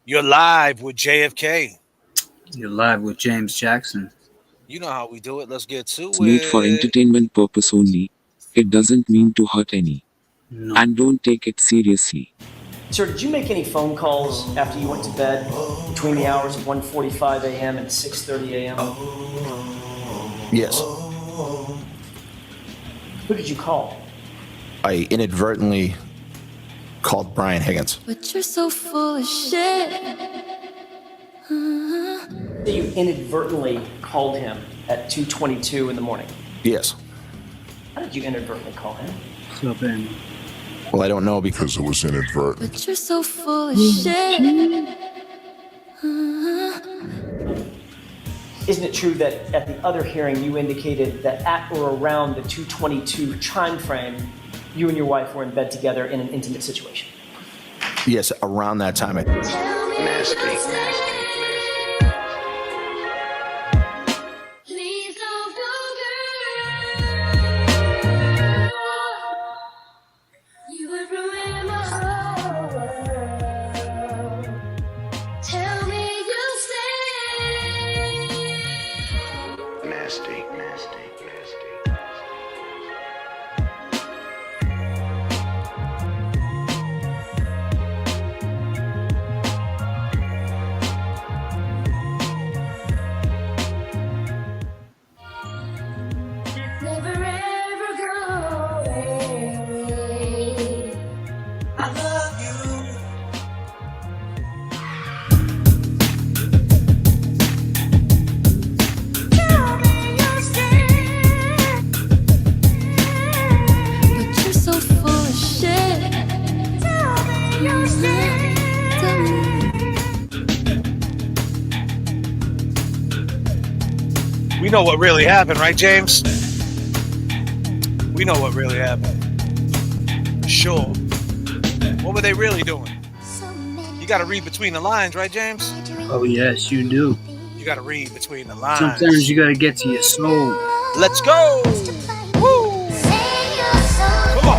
You're live with JFK. You're live with James Jackson. You know how we do it. Let's get to It's made for entertainment purpose only. It doesn't mean to hurt any. No. And don't take it seriously. Sir, did you make any phone calls after you went to bed between the hours of 1:45 a.m. and 6:30 a.m.? Yes. Who did you call? I inadvertently called Brian Higgins. But you're so full of shit. You inadvertently called him at 2:22 in the morning. Yes. How did you inadvertently call him? What's up, Andy? Well, I don't know because it was inadvertent. But you're so full of shit. Isn't it true that at the other hearing you indicated that at or around the 2:22 time frame, you and your wife were in bed together in an intimate situation? Yes, around that time. We know what really happened, right, James? We know what really happened. Sure. What were they really doing? You got to read between the lines, right, James? Oh, yes, you do. You got to read between the lines. Sometimes you got to get to your soul. Let's go. Woo. Come on.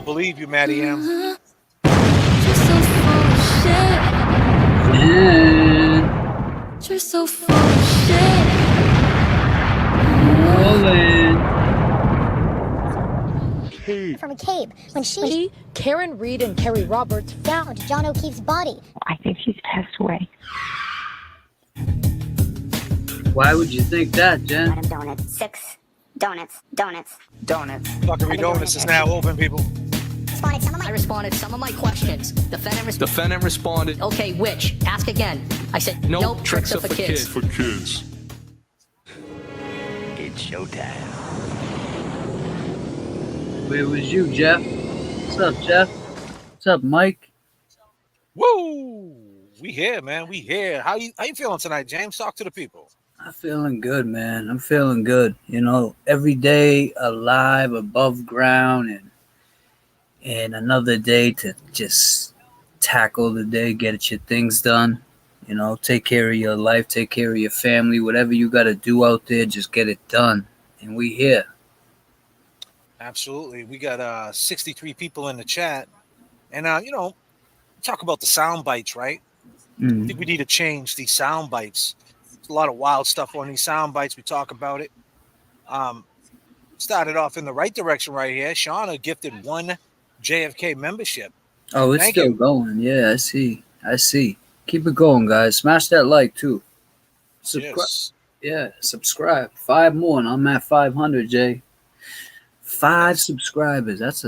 Believe you, Maddie M. You're so full of shit. Yeah. You're so full of shit. Rolling. From McCabe, when she, Karen Reed and Kerry Roberts found John O'Keefe's body. I think she's passed away. Why would you think that, Jen? Madam Donut. 6 donuts. Fuckery Donuts is now open, people. I responded some of my questions. Defendant responded. Okay, which? Ask again. I said, nope, tricks are for kids. It's showtime. Where was you, Jeff? What's up, Jeff? What's up, Mike? Woo! We here, man. We here. How you feeling tonight, James? Talk to the people. I'm feeling good, man. I'm feeling good. You know, every day alive, above ground, and another day to just tackle the day, get your things done. You know, take care of your life, take care of your family, whatever you got to do out there, just get it done. And we here. Absolutely. We got 63 people in the chat. And, talk about the sound bites, right? I think we need to change these sound bites. There's a lot of wild stuff on these sound bites. We talk about it. Started off in the right direction right here. Shauna gifted 1 JFK membership. Oh, it's still going. Yeah, I see. Keep it going, guys. Smash that like, too. Yes. Yeah, subscribe. 5 more, and I'm at 500, Jay. 5 subscribers. That's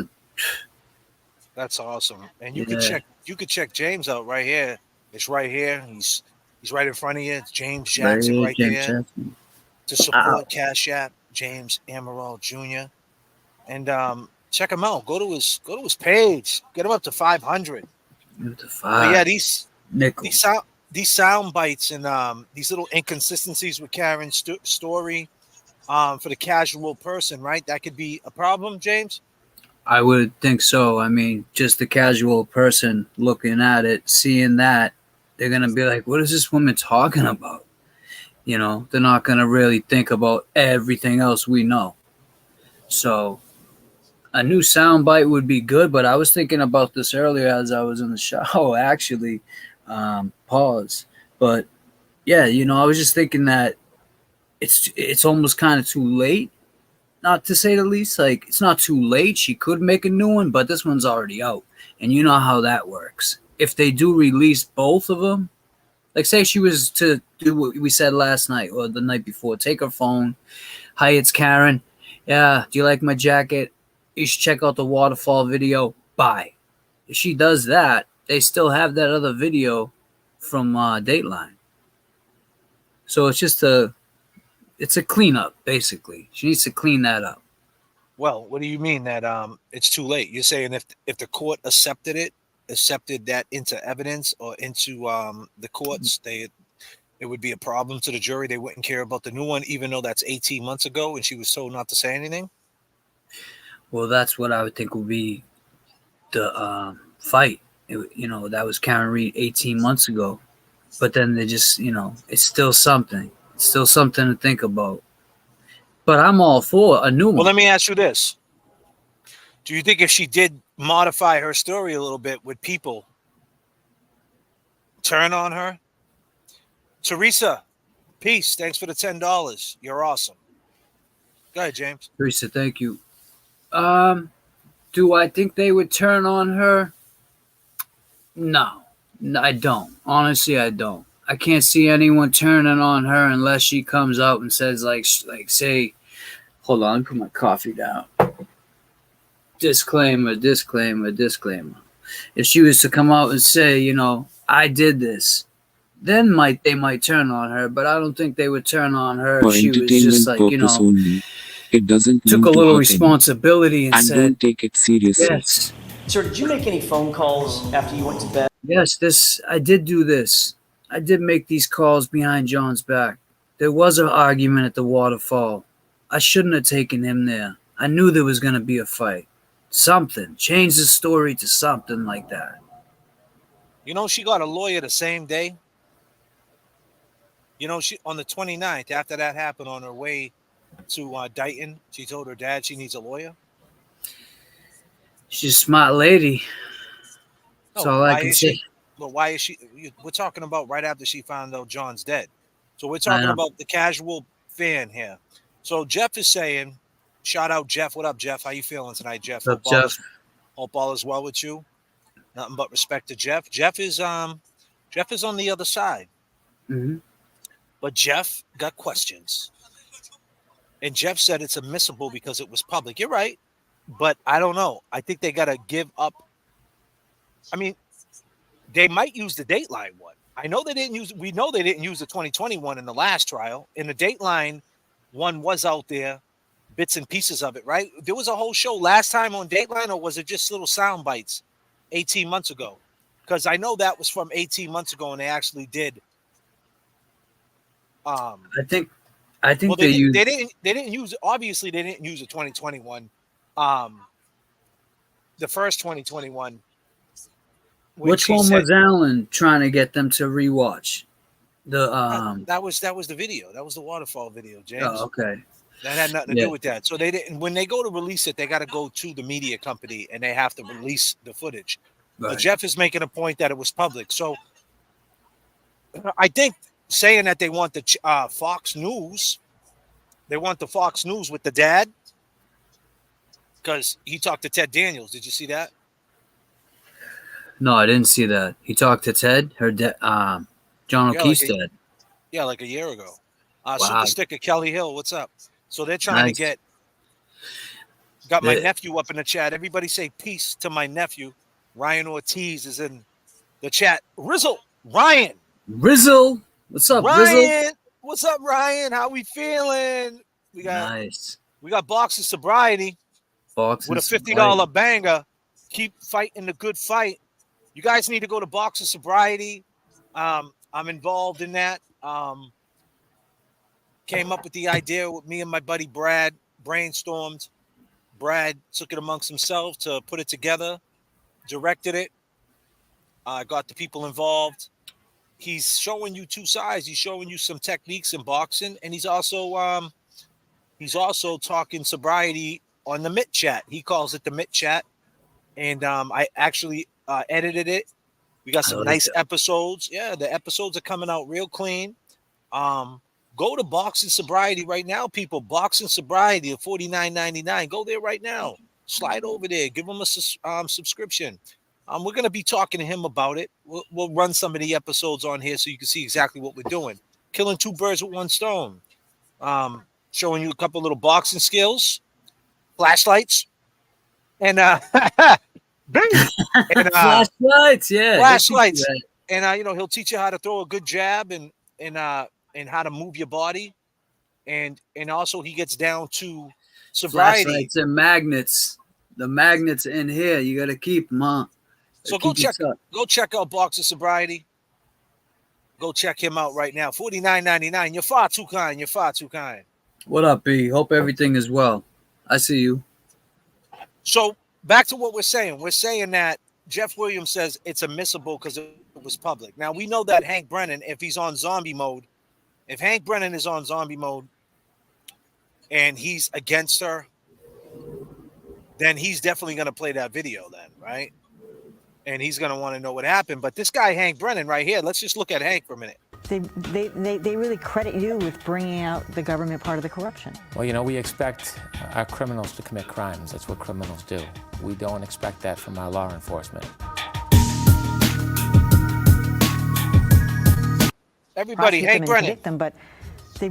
awesome. And you Yeah. could check James out right here. It's right here. He's right in front of you. It's James Right Jackson here, right James there. Jackson. To support Cash App, James Amaral Jr. And check him out. Go to his page. Get him up to 500. Up to 5. But yeah, these Nicole. these sound bites and these little inconsistencies with Karen's story for the casual person, right? That could be a problem, James. I would think so. I mean, just the casual person looking at it, seeing that, they're going to be like, what is this woman talking about? You know, they're not going to really think about everything else we know. So a new soundbite would be good, but I was thinking about this earlier as I was in the shower, actually. Pause. But yeah, you know, I was just thinking that it's almost kind of too late, not to say the least. Like, it's not too late. She could make a new one, but this one's already out. And you know how that works. If they do release both of them, like say she was to do what we said last night or the night before, take her phone. Hi, it's Karen. Yeah, do you like my jacket? You should check out the Waterfall video. Bye. If she does that, they still have that other video from Dateline. So it's just it's a cleanup, basically. She needs to clean that up. Well, what do you mean that it's too late? You're saying if the court accepted that into evidence or into the courts, it would be a problem to the jury. They wouldn't care about the new one, even though that's 18 months ago and she was told not to say anything. Well, that's what I would think would be the fight. You know, that was Karen Reed 18 months ago. But then they just, you know, it's still something. It's still something to think about. But I'm all for a new one. Well, let me ask you this. Do you think if she did modify her story a little bit, would people turn on her? Teresa, peace. Thanks for the $10. You're awesome. Go ahead, James. Teresa, thank you. Do I think they would turn on her? No, I don't. Honestly, I don't. I can't see anyone turning on her unless she comes out and says, like say, hold on, let me put my coffee down. Disclaimer. If she was to come out and say, you know, I did this, then they might turn on her, but I don't think they would turn on her if she was just like, you know, only. It doesn't took a little responsibility and said, don't take it seriously. Yes. Sir, did you make any phone calls after you went to bed? Yes, I did do this. I did make these calls behind John's back. There was an argument at the Waterfall. I shouldn't have taken him there. I knew there was going to be a fight. Something. Change the story to something like that. You know, she got a lawyer the same day. You know, she on the 29th, after that happened, on her way to Dighton, she told her dad she needs a lawyer. She's a smart lady. That's all I can say. But why is she? We're talking about right after she found out John's dead. So we're talking about the casual fan here. So Jeff is saying, shout out Jeff. What up, Jeff? How you feeling tonight, Jeff? What's up, Jeff? Hope all is well with you. Nothing but respect to Jeff. Jeff is on the other side. Mm-hmm. But Jeff got questions. And Jeff said it's admissible because it was public. You're right. But I don't know. I think they got to give up. I mean, they might use the Dateline one. We know they didn't use the 2021 in the last trial. And the Dateline one was out there, bits and pieces of it, right? There was a whole show last time on Dateline, or was it just little sound bites 18 months ago? Because I know that was from 18 months ago and they actually did. I think well, they didn't use obviously they didn't use the 2021 the first 2021. Which one was Alan trying to get them to rewatch? That was the video. That was the Waterfall video, James. Oh, okay. That had nothing to do with that. So they didn't. When they go to release it, they got to go to the media company and they have to release the footage. Right. But Jeff is making a point that it was public. So I think saying that they want the Fox News, they want the Fox News with the dad, because he talked to Ted Daniels. Did you see that? No, I didn't see that. He talked to Ted, John O'Keefe's dad. Yeah, like a year ago. Wow. Super Sticker Kelly Hill, what's up? So they're trying to Nice. got my nephew up in the chat. Everybody say peace to my nephew. Ryan Ortiz is in the chat. Rizzle, Ryan. Rizzle, what's up, Rizzle? Ryan, what's up, Ryan? How we feeling? We got Box of Sobriety with a $50 banger. Keep fighting the good fight. You guys need to go to Box of Sobriety. I'm involved in that. Came up with the idea with me and my buddy Brad, brainstormed. Brad took it amongst himself to put it together, directed it, got the people involved. He's showing you two sides. He's showing you some techniques in boxing, and he's also talking sobriety on the Mitt Chat. He calls it the Mitt Chat, and I actually edited it. We got some nice episodes. Yeah, the episodes are coming out real clean. Go to Boxing Sobriety right now, people. Boxing Sobriety at $49.99. Go there right now. Slide over there. Give him a subscription. We're going to be talking to him about it. We'll run some of the episodes on here so you can see exactly what we're doing. Killing two birds with one stone. Showing you a couple little boxing skills, flashlights, and flashlights, yeah, flashlights, and he'll teach you how to throw a good jab and how to move your body, and also he gets down to sobriety. Flashlights and magnets. The magnets in here, you got to keep them, huh? So go check out Box of Sobriety. Go check him out right now. $49.99. You're far too kind. You're far too kind. What up, B? Hope everything is well. I see you. So back to what we're saying. We're saying that Jeff Williams says it's admissible because it was public. Now, we know that Hank Brennan, if he's on zombie mode, if Hank Brennan is on zombie mode and he's against her, then he's definitely going to play that video then, right? And he's going to want to know what happened. But this guy, Hank Brennan, right here, let's just look at Hank for a minute. They really credit you with bringing out the government part of the corruption. Well, we expect our criminals to commit crimes. That's what criminals do. We don't expect that from our law enforcement. Everybody, Hank Brennan. Them, but they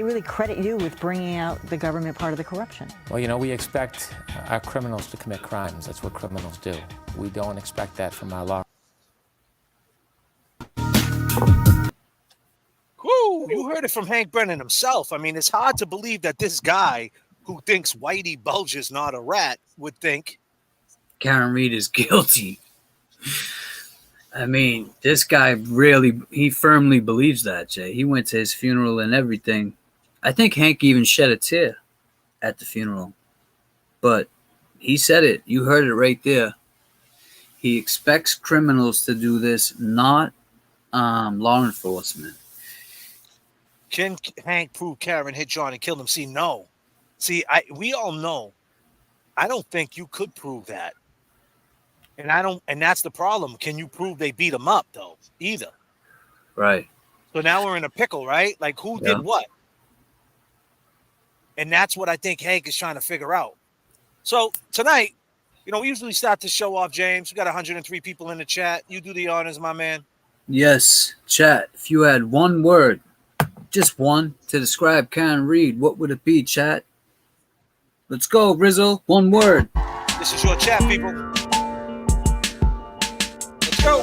really credit you with bringing out the government part of the corruption. Well, we expect our criminals to commit crimes. That's what criminals do. We don't expect that from our law. Woo, you heard it from Hank Brennan himself. I mean, it's hard to believe that this guy who thinks Whitey Bulger's not a rat would think Karen Reed is guilty. I mean, this guy he firmly believes that, Jay. He went to his funeral and everything. I think Hank even shed a tear at the funeral. But he said it. You heard it right there. He expects criminals to do this, not law enforcement. Can Hank prove Karen hit John and killed him? No. We all know. I don't think you could prove that. And that's the problem. Can you prove they beat him up though? Either. Right. So now we're in a pickle, right? Like who did what? And that's what I think Hank is trying to figure out. So tonight, we usually start the show off, James. We got 103 people in the chat. You do the honors, my man. Yes, chat. If you had one word, just one, to describe Karen Reed, what would it be, chat? Let's go, Rizzle. One word. This is your chat, people. Let's go.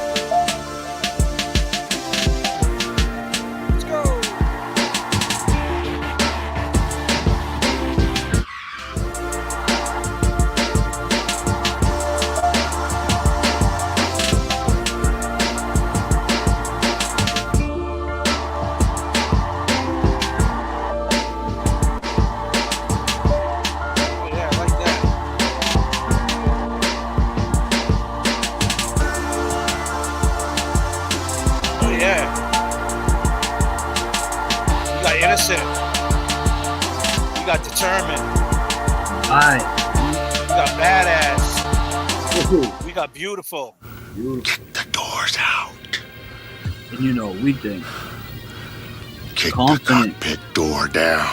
Let's go. We got determined. Aye. We got badass. Woo-hoo. We got beautiful. Kick the doors out. And we think. Kick Confident. the cockpit door down.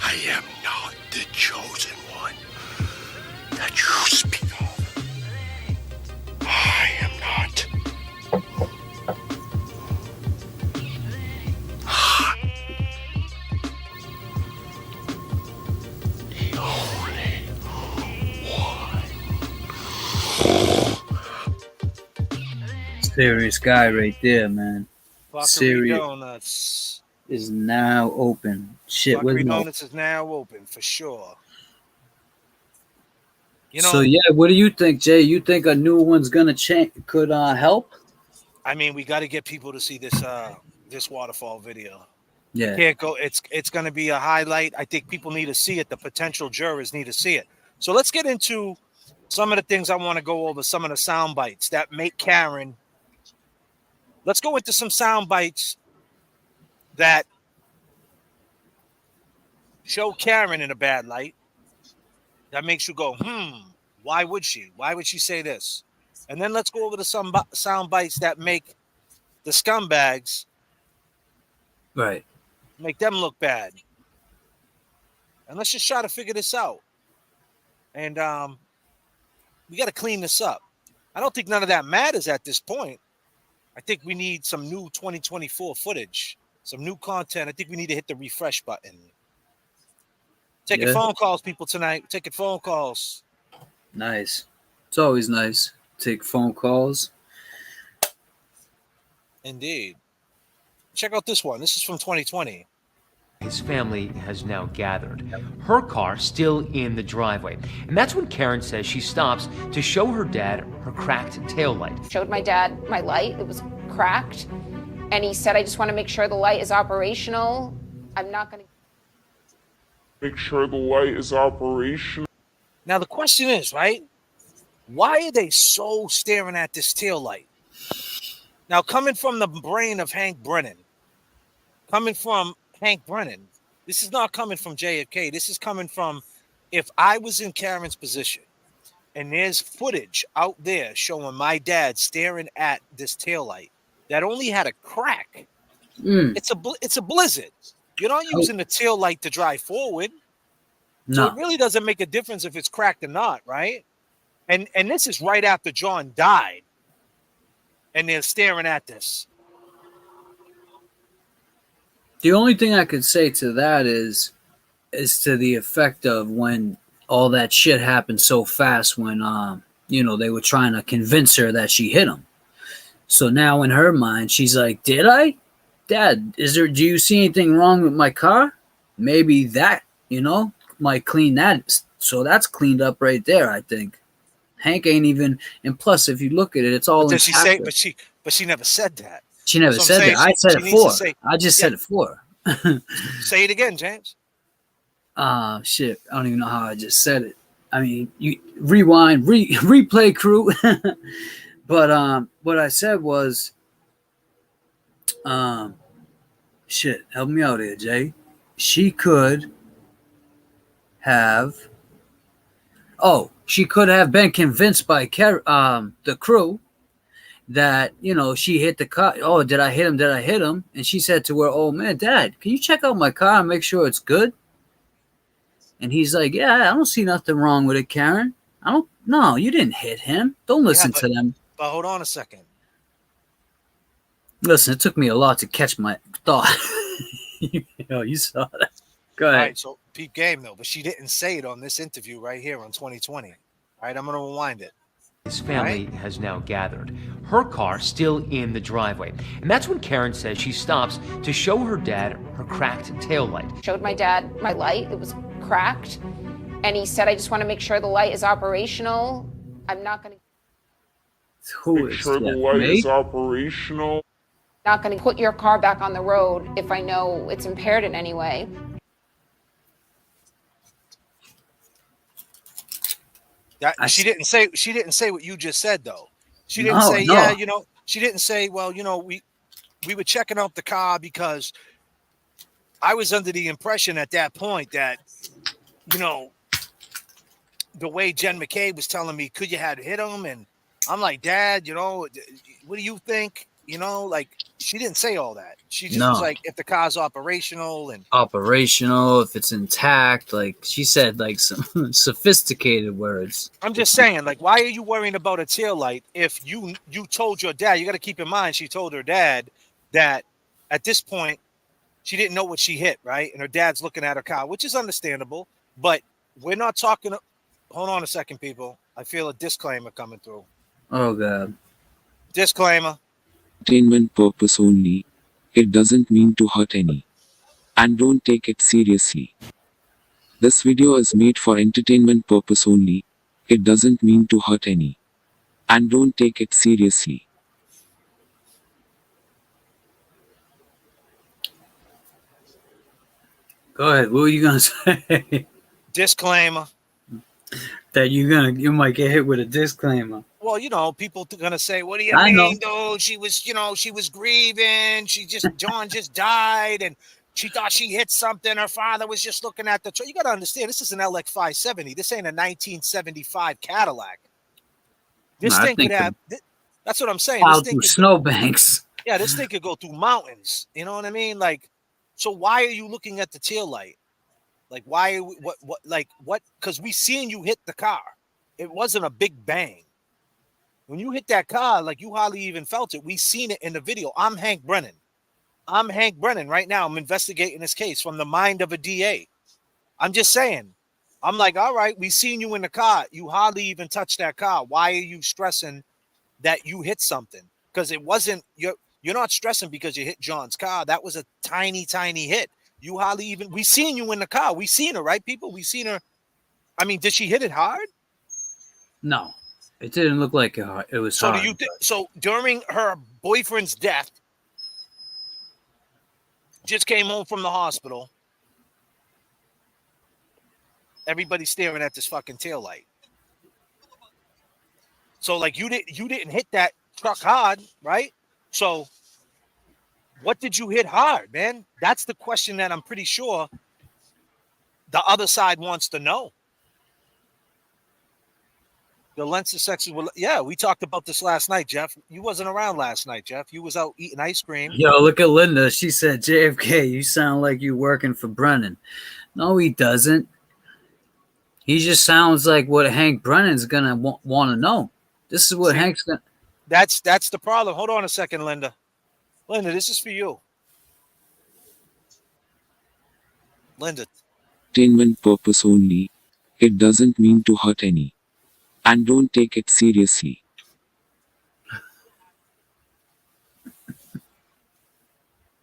I am not the chosen one that you speak of. I am not. Serious guy right there, man. Fuckery Serious Donuts. is now open. Shit, Fuckery no. Donuts is now open for sure. You know, So yeah, what do you think, Jay? You think a new one's gonna change? Could help? I mean, we got to get people to see this this waterfall video. Yeah. Can't go. It's going to be a highlight. I think people need to see it. The potential jurors need to see it. So let's get into some of the things I want to go over. Some of the sound bites that make Karen. Let's go into some sound bites that show Karen in a bad light. That makes you go, why would she? Why would she say this? And then let's go over to some sound bites that make the scumbags, right, make them look bad. And let's just try to figure this out. And we got to clean this up. I don't think none of that matters at this point. I think we need some new 2024 footage, some new content. I think we need to hit the refresh button. Taking phone calls, people, tonight. Taking phone calls. Nice. It's always nice. Take phone calls. Indeed. Check out this one. This is from 2020. His family has now gathered. Her car still in the driveway. And that's when Karen says she stops to show her dad her cracked taillight. Showed my dad my light. It was cracked. And he said, I just want to make sure the light is operational. I'm not going to make sure the light is operational. Now, the question is, right? Why are they so staring at this taillight? Now, coming from the brain of Hank Brennan, this is not coming from JFK. This is coming from, if I was in Karen's position and there's footage out there showing my dad staring at this taillight that only had a crack. It's a blizzard. You're not using the taillight to drive forward. So it really doesn't make a difference if it's cracked or not, right? And this is right after John died. And they're staring at this. The only thing I could say to that is to the effect of when all that shit happened so fast when they were trying to convince her that she hit him. So now in her mind, she's like, did I? Dad, do you see anything wrong with my car? Maybe that, might clean that. So that's cleaned up right there, I think. Hank ain't even, and plus, if you look at it, it's all. Did she say? But she never said that. She never said that. I said it for. I just said it for. Say it again, James. Shit. I don't even know how I just said it. I mean, you rewind, replay crew. But what I said was, shit. Help me out here, Jay. She could have. She could have been convinced by the crew that, she hit the car. Oh, did I hit him? Did I hit him? And she said to her, oh, man, Dad, can you check out my car and make sure it's good? And he's like, yeah, I don't see nothing wrong with it, Karen. No, you didn't hit him. Don't listen to them. But hold on a second. Listen, it took me a lot to catch my thought. You saw that. Go ahead. All right, so peep game, though. But she didn't say it on this interview right here on 2020. All right, I'm going to rewind it. His family has now gathered. Her car still in the driveway. And that's when Karen says she stops to show her dad her cracked taillight. Showed my dad my light. It was cracked. And he said, I just want to make sure the light is operational. I'm not going to... Make sure the light is operational. Not going to put your car back on the road if I know it's impaired in any way. She didn't say what you just said, though. She didn't say, yeah, she didn't say, well, we were checking out the car because I was under the impression at that point that, the way Jen McCabe was telling me, could you have hit him? And I'm like, Dad, what do you think? She didn't say all that. She just was like, if the car's operational and if it's intact, like she said, like some sophisticated words. I'm just saying, like, why are you worrying about a taillight if you told your dad? You got to keep in mind, she told her dad that at this point she didn't know what she hit, right? And her dad's looking at her car, which is understandable. But we're not talking. Hold on a second, people. I feel a disclaimer coming through. Oh God. Disclaimer. entertainment purpose only. It doesn't mean to hurt any. And don't take it seriously. This video is made for entertainment purpose only. It doesn't mean to hurt any. And don't take it seriously. Go ahead. What were you gonna say? Disclaimer. That you might get hit with a disclaimer. Well, you know, people are gonna say, "What do you I mean, know. dude? She was, you know, she was grieving. John just died, and she thought she hit something. Her father was just looking at the truck." You gotta understand, this is an LX 570. This ain't a 1975 Cadillac. This No, thing could have. That's what I'm saying. Out This thing through could snowbanks. Yeah, this thing could go through mountains. You know what I mean? Like, so why are you looking at the tail light? Like, why? What? Because we seen you hit the car. It wasn't a big bang. When you hit that car, like, you hardly even felt it. We seen it in the video. I'm Hank Brennan. Right now. I'm investigating this case from the mind of a DA. I'm just saying. I'm like, all right, we seen you in the car. You hardly even touched that car. Why are you stressing that you hit something? Because it wasn't you're not stressing because you hit John's car. That was a tiny hit. You hardly even. We seen you in the car. We seen her, right, people? We seen her. I mean, did she hit it hard? No, it didn't look like it was So hard. So during her boyfriend's death, just came home from the hospital. Everybody's staring at this fucking taillight. So, like, you didn't hit that truck hard, right? So what did you hit hard, man? That's the question that I'm pretty sure the other side wants to know. The length of sex will. Yeah, we talked about this last night, Jeff. You wasn't around last night, Jeff. You was out eating ice cream. Yo, look at Linda. She said, JFK, you sound like you working for Brennan. No, he doesn't. He just sounds like what Hank Brennan's going to want to know. This is what Hank's going to... That's the problem. Hold on a second, Linda. Linda, this is for you. Linda. Entertainment purpose only. It doesn't mean to hurt any. And don't take it seriously.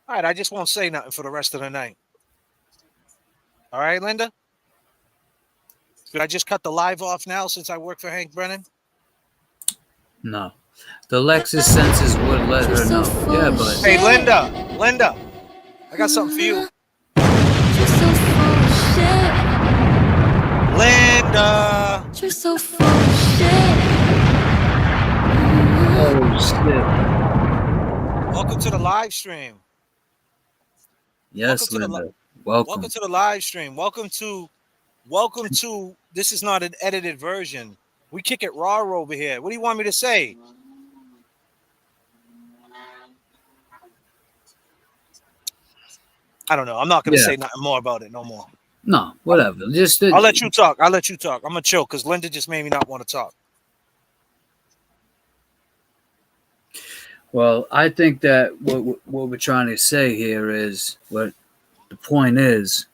All right, I just won't say nothing for the rest of the night. All right, Linda? Should I just cut the live off now since I work for Hank Brennan? No. The Lexus senses would let her know. Yeah, but... Hey, Linda, I got something for you. Linda! You're so full of shit. Oh, shit. Welcome to the live stream. Yes, Linda. Welcome. Welcome to the live stream. Welcome to, this is not an edited version. We kick it raw over here. What do you want me to say? I don't know. I'm not going to say nothing more about it no more. No, whatever. Just I'll let you talk. I'm going to chill because Linda just made me not want to talk. Well, I think that what we're trying to say here is, what the point is,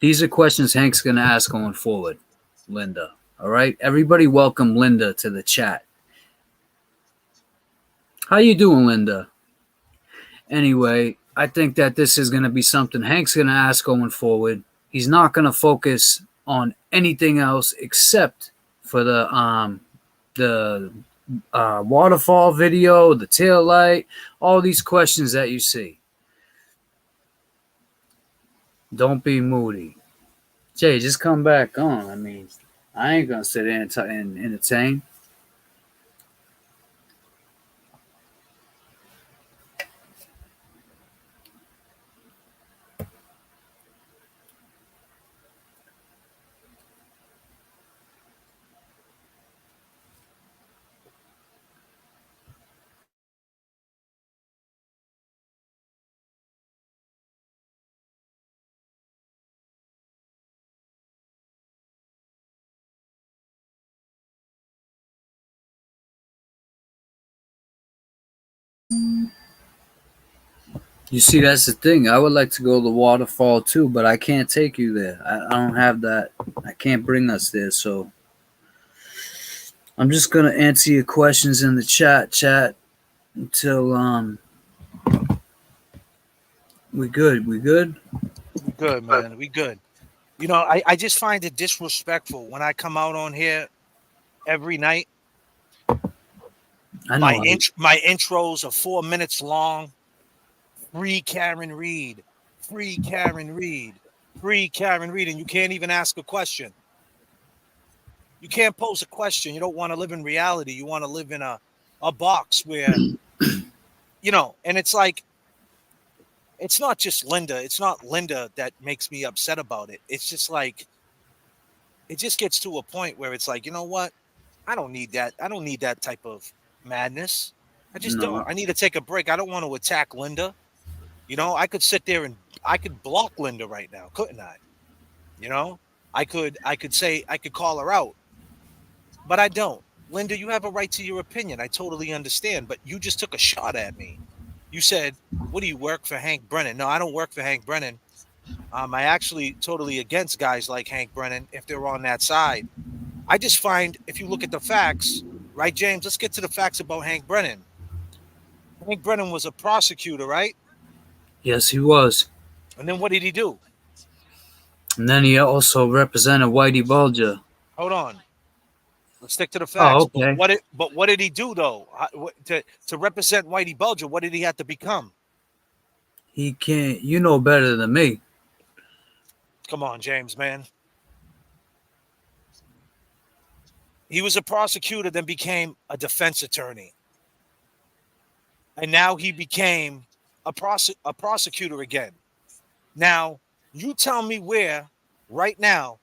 these are questions Hank's going to ask going forward, Linda. All right? Everybody welcome Linda to the chat. How you doing, Linda? Anyway, I think that this is going to be something Hank's going to ask going forward. He's not going to focus on anything else except for the waterfall video, the tail light, all these questions that you see. Don't be moody. Jay, just come back on. I mean, I ain't going to sit there and entertain. You see, that's the thing. I would like to go to the waterfall too, but I can't take you there. I don't have that. I can't bring us there. So I'm just going to answer your questions in the chat. until we good. We good. We good, man. We good. You know, I just find it disrespectful when I come out on here every night. I know. My intros are 4 minutes long. Free Karen Reed. Free Karen Reed. Free Karen Reed. And you can't even ask a question. You can't pose a question. You don't want to live in reality. You want to live in a box where, you know, and it's like, it's not just Linda. It's not Linda that makes me upset about it. It's just like, it just gets to a point where it's like, you know what? I don't need that. I don't need that type of madness. I just don't. I need to take a break. I don't want to attack Linda. You know, I could sit there and I could block Linda right now, couldn't I? You know, I could say, I could call her out, but I don't. Linda, you have a right to your opinion. I totally understand, but you just took a shot at me. You said, what do you work for Hank Brennan? No, I don't work for Hank Brennan. I actually totally against guys like Hank Brennan if they're on that side. I just find, if you look at the facts, right, James, let's get to the facts about Hank Brennan. Hank Brennan was a prosecutor, right? Yes, he was. And then what did he do? And then he also represented Whitey Bulger. Hold on. Let's stick to the facts. Oh, okay. But what did he do, though? To represent Whitey Bulger, what did he have to become? He can't. You know better than me. Come on, James, man. He was a prosecutor, then became a defense attorney. And now he became a prosecutor again. Now, you tell me where, right now,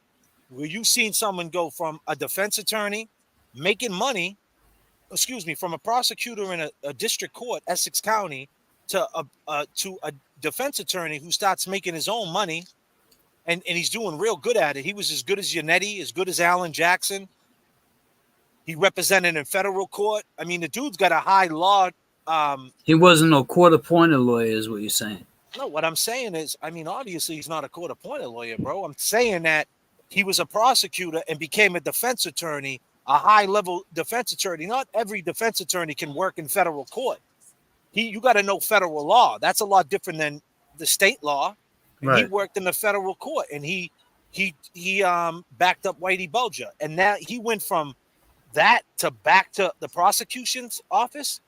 where you've seen someone go from a defense attorney making money, from a prosecutor in a district court, Essex County, to a defense attorney who starts making his own money, and he's doing real good at it. He was as good as Yannetti, as good as Alan Jackson. He represented in federal court. I mean, the dude's got a high law. He wasn't a court-appointed lawyer, is what you're saying. No, what I'm saying is, I mean, obviously he's not a court-appointed lawyer, bro. I'm saying that he was a prosecutor and became a defense attorney, a high-level defense attorney. Not every defense attorney can work in federal court. You got to know federal law. That's a lot different than the state law. And right. He worked in the federal court, and he backed up Whitey Bulger, and now he went from that to back to the prosecution's office.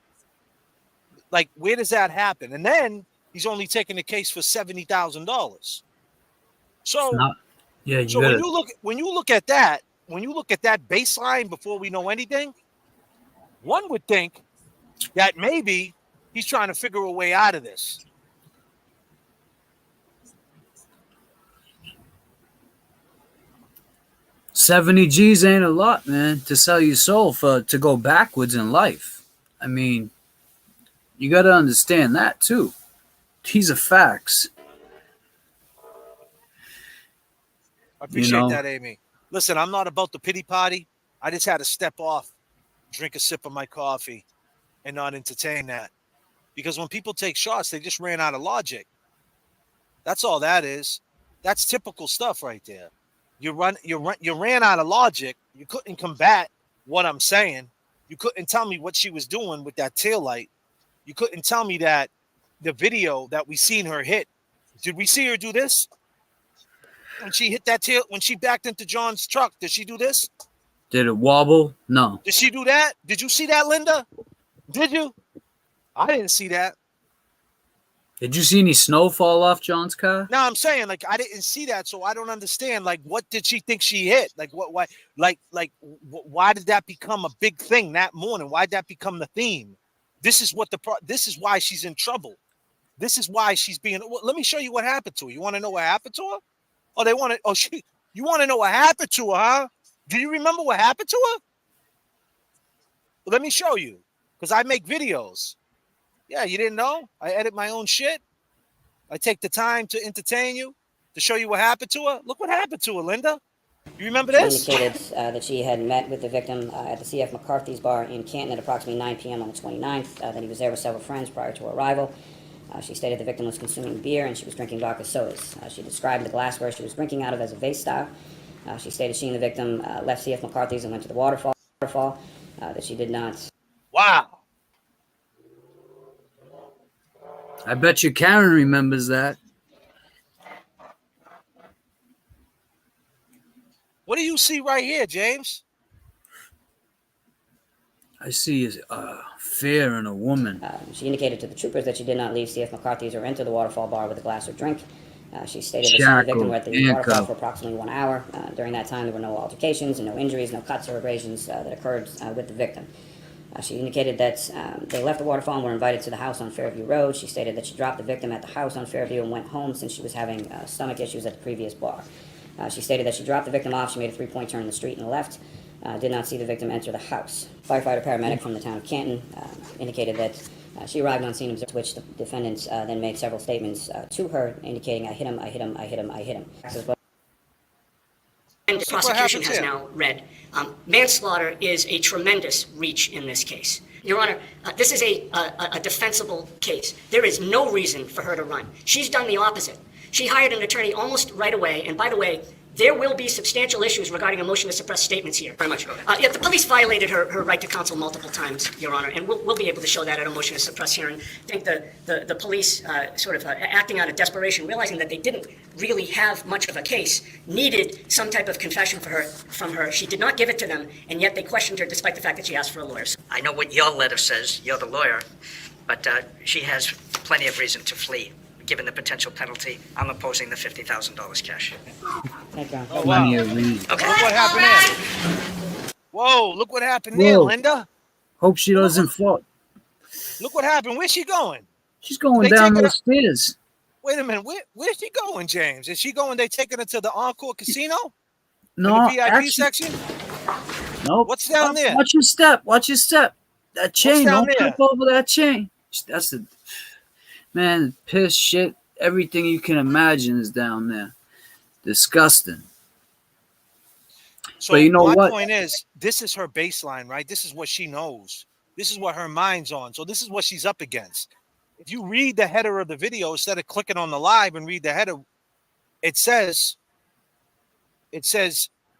Like, where does that happen? And then he's only taking the case for $70,000. So, yeah. So when you look at that baseline before we know anything, one would think that maybe he's trying to figure a way out of this. $70 G's ain't a lot, man, to sell your soul to go backwards in life. I mean, you got to understand that too. These are facts. I appreciate that, Amy. Listen, I'm not about the pity party. I just had to step off, drink a sip of my coffee, and not entertain that. Because when people take shots, they just ran out of logic. That's all that is. That's typical stuff right there. You ran out of logic. You couldn't combat what I'm saying. You couldn't tell me what she was doing with that taillight. You couldn't tell me that the video that we seen her hit. Did we see her do this? When she hit that tail, when she backed into John's truck, did she do this? Did it wobble? No. Did she do that? Did you see that, Linda? Did you? I didn't see that. Did you see any snow fall off John's car? No, I'm saying, like, I didn't see that, so I don't understand. Like, what did she think she hit? Like, why? Why did that become a big thing that morning? Why did that become the theme? This is why she's in trouble. This is why she's being. Well, let me show you what happened to her. You want to know what happened to her? Oh, they want to. Oh, you want to know what happened to her, huh? Do you remember what happened to her? Well, let me show you, because I make videos. Yeah, you didn't know? I edit my own shit. I take the time to entertain you, to show you what happened to her. Look what happened to her, Linda. You remember this? She indicated that she had met with the victim at the C.F. McCarthy's bar in Canton at approximately 9 p.m. on the 29th. That he was there with several friends prior to her arrival. She stated the victim was consuming beer and she was drinking vodka sodas. She described the glassware she was drinking out of as a vase style. She stated she and the victim left C.F. McCarthy's and went to the Waterfall. That she did not. Wow. I bet you Karen remembers that. What do you see right here, James? I see fear in a woman. She indicated to the troopers that she did not leave C.F. McCarthy's or enter the Waterfall bar with a glass or drink. She stated that she and the victim were at the Waterfall for approximately 1 hour. During that time, there were no altercations and no injuries, no cuts or abrasions that occurred with the victim. She indicated that they left the Waterfall and were invited to the house on Fairview Road. She stated that she dropped the victim at the house on Fairview and went home since she was having stomach issues at the previous bar. She stated that she dropped the victim off. She made a 3-point turn in the street and left. Did not see the victim enter the house. Firefighter paramedic from the town of Canton indicated that she arrived on scene, to which the defendants then made several statements to her, indicating, I hit him, I hit him, I hit him, I hit him. And the prosecution has now read. Manslaughter is a tremendous reach in this case. Your Honor, this is a defensible case. There is no reason for her to run. She's done the opposite. She hired an attorney almost right away, and by the way, there will be substantial issues regarding a motion to suppress statements here. Very much. Yeah, the police violated her right to counsel multiple times, Your Honor, and we'll be able to show that at a motion to suppress hearing. I think the police sort of acting out of desperation, realizing that they didn't really have much of a case, needed some type of confession from her. She did not give it to them, and yet they questioned her despite the fact that she asked for a lawyer. I know what your letter says. You're the lawyer, but she has plenty of reason to flee. Given the potential penalty, I'm opposing the $50,000 cash. Thank you. Oh, wow. Okay. Look what happened there. Whoa, look what happened there, Linda. Hope she doesn't fall. Look what happened. Where's she going? She's going down the stairs. Wait a minute. Where's she going, James? Is she going? They taking her to the Encore Casino? No, in the VIP section? No. What's down there? Watch your step. Watch your step. That chain. down Don't there? trip over that chain. That's the man. Piss, shit. Everything you can imagine is down there. Disgusting. So but you know my what? point is, this is her baseline, right? This is what she knows. This is what her mind's on. So this is what she's up against. If you read the header of the video instead of clicking on the live and read the header, it says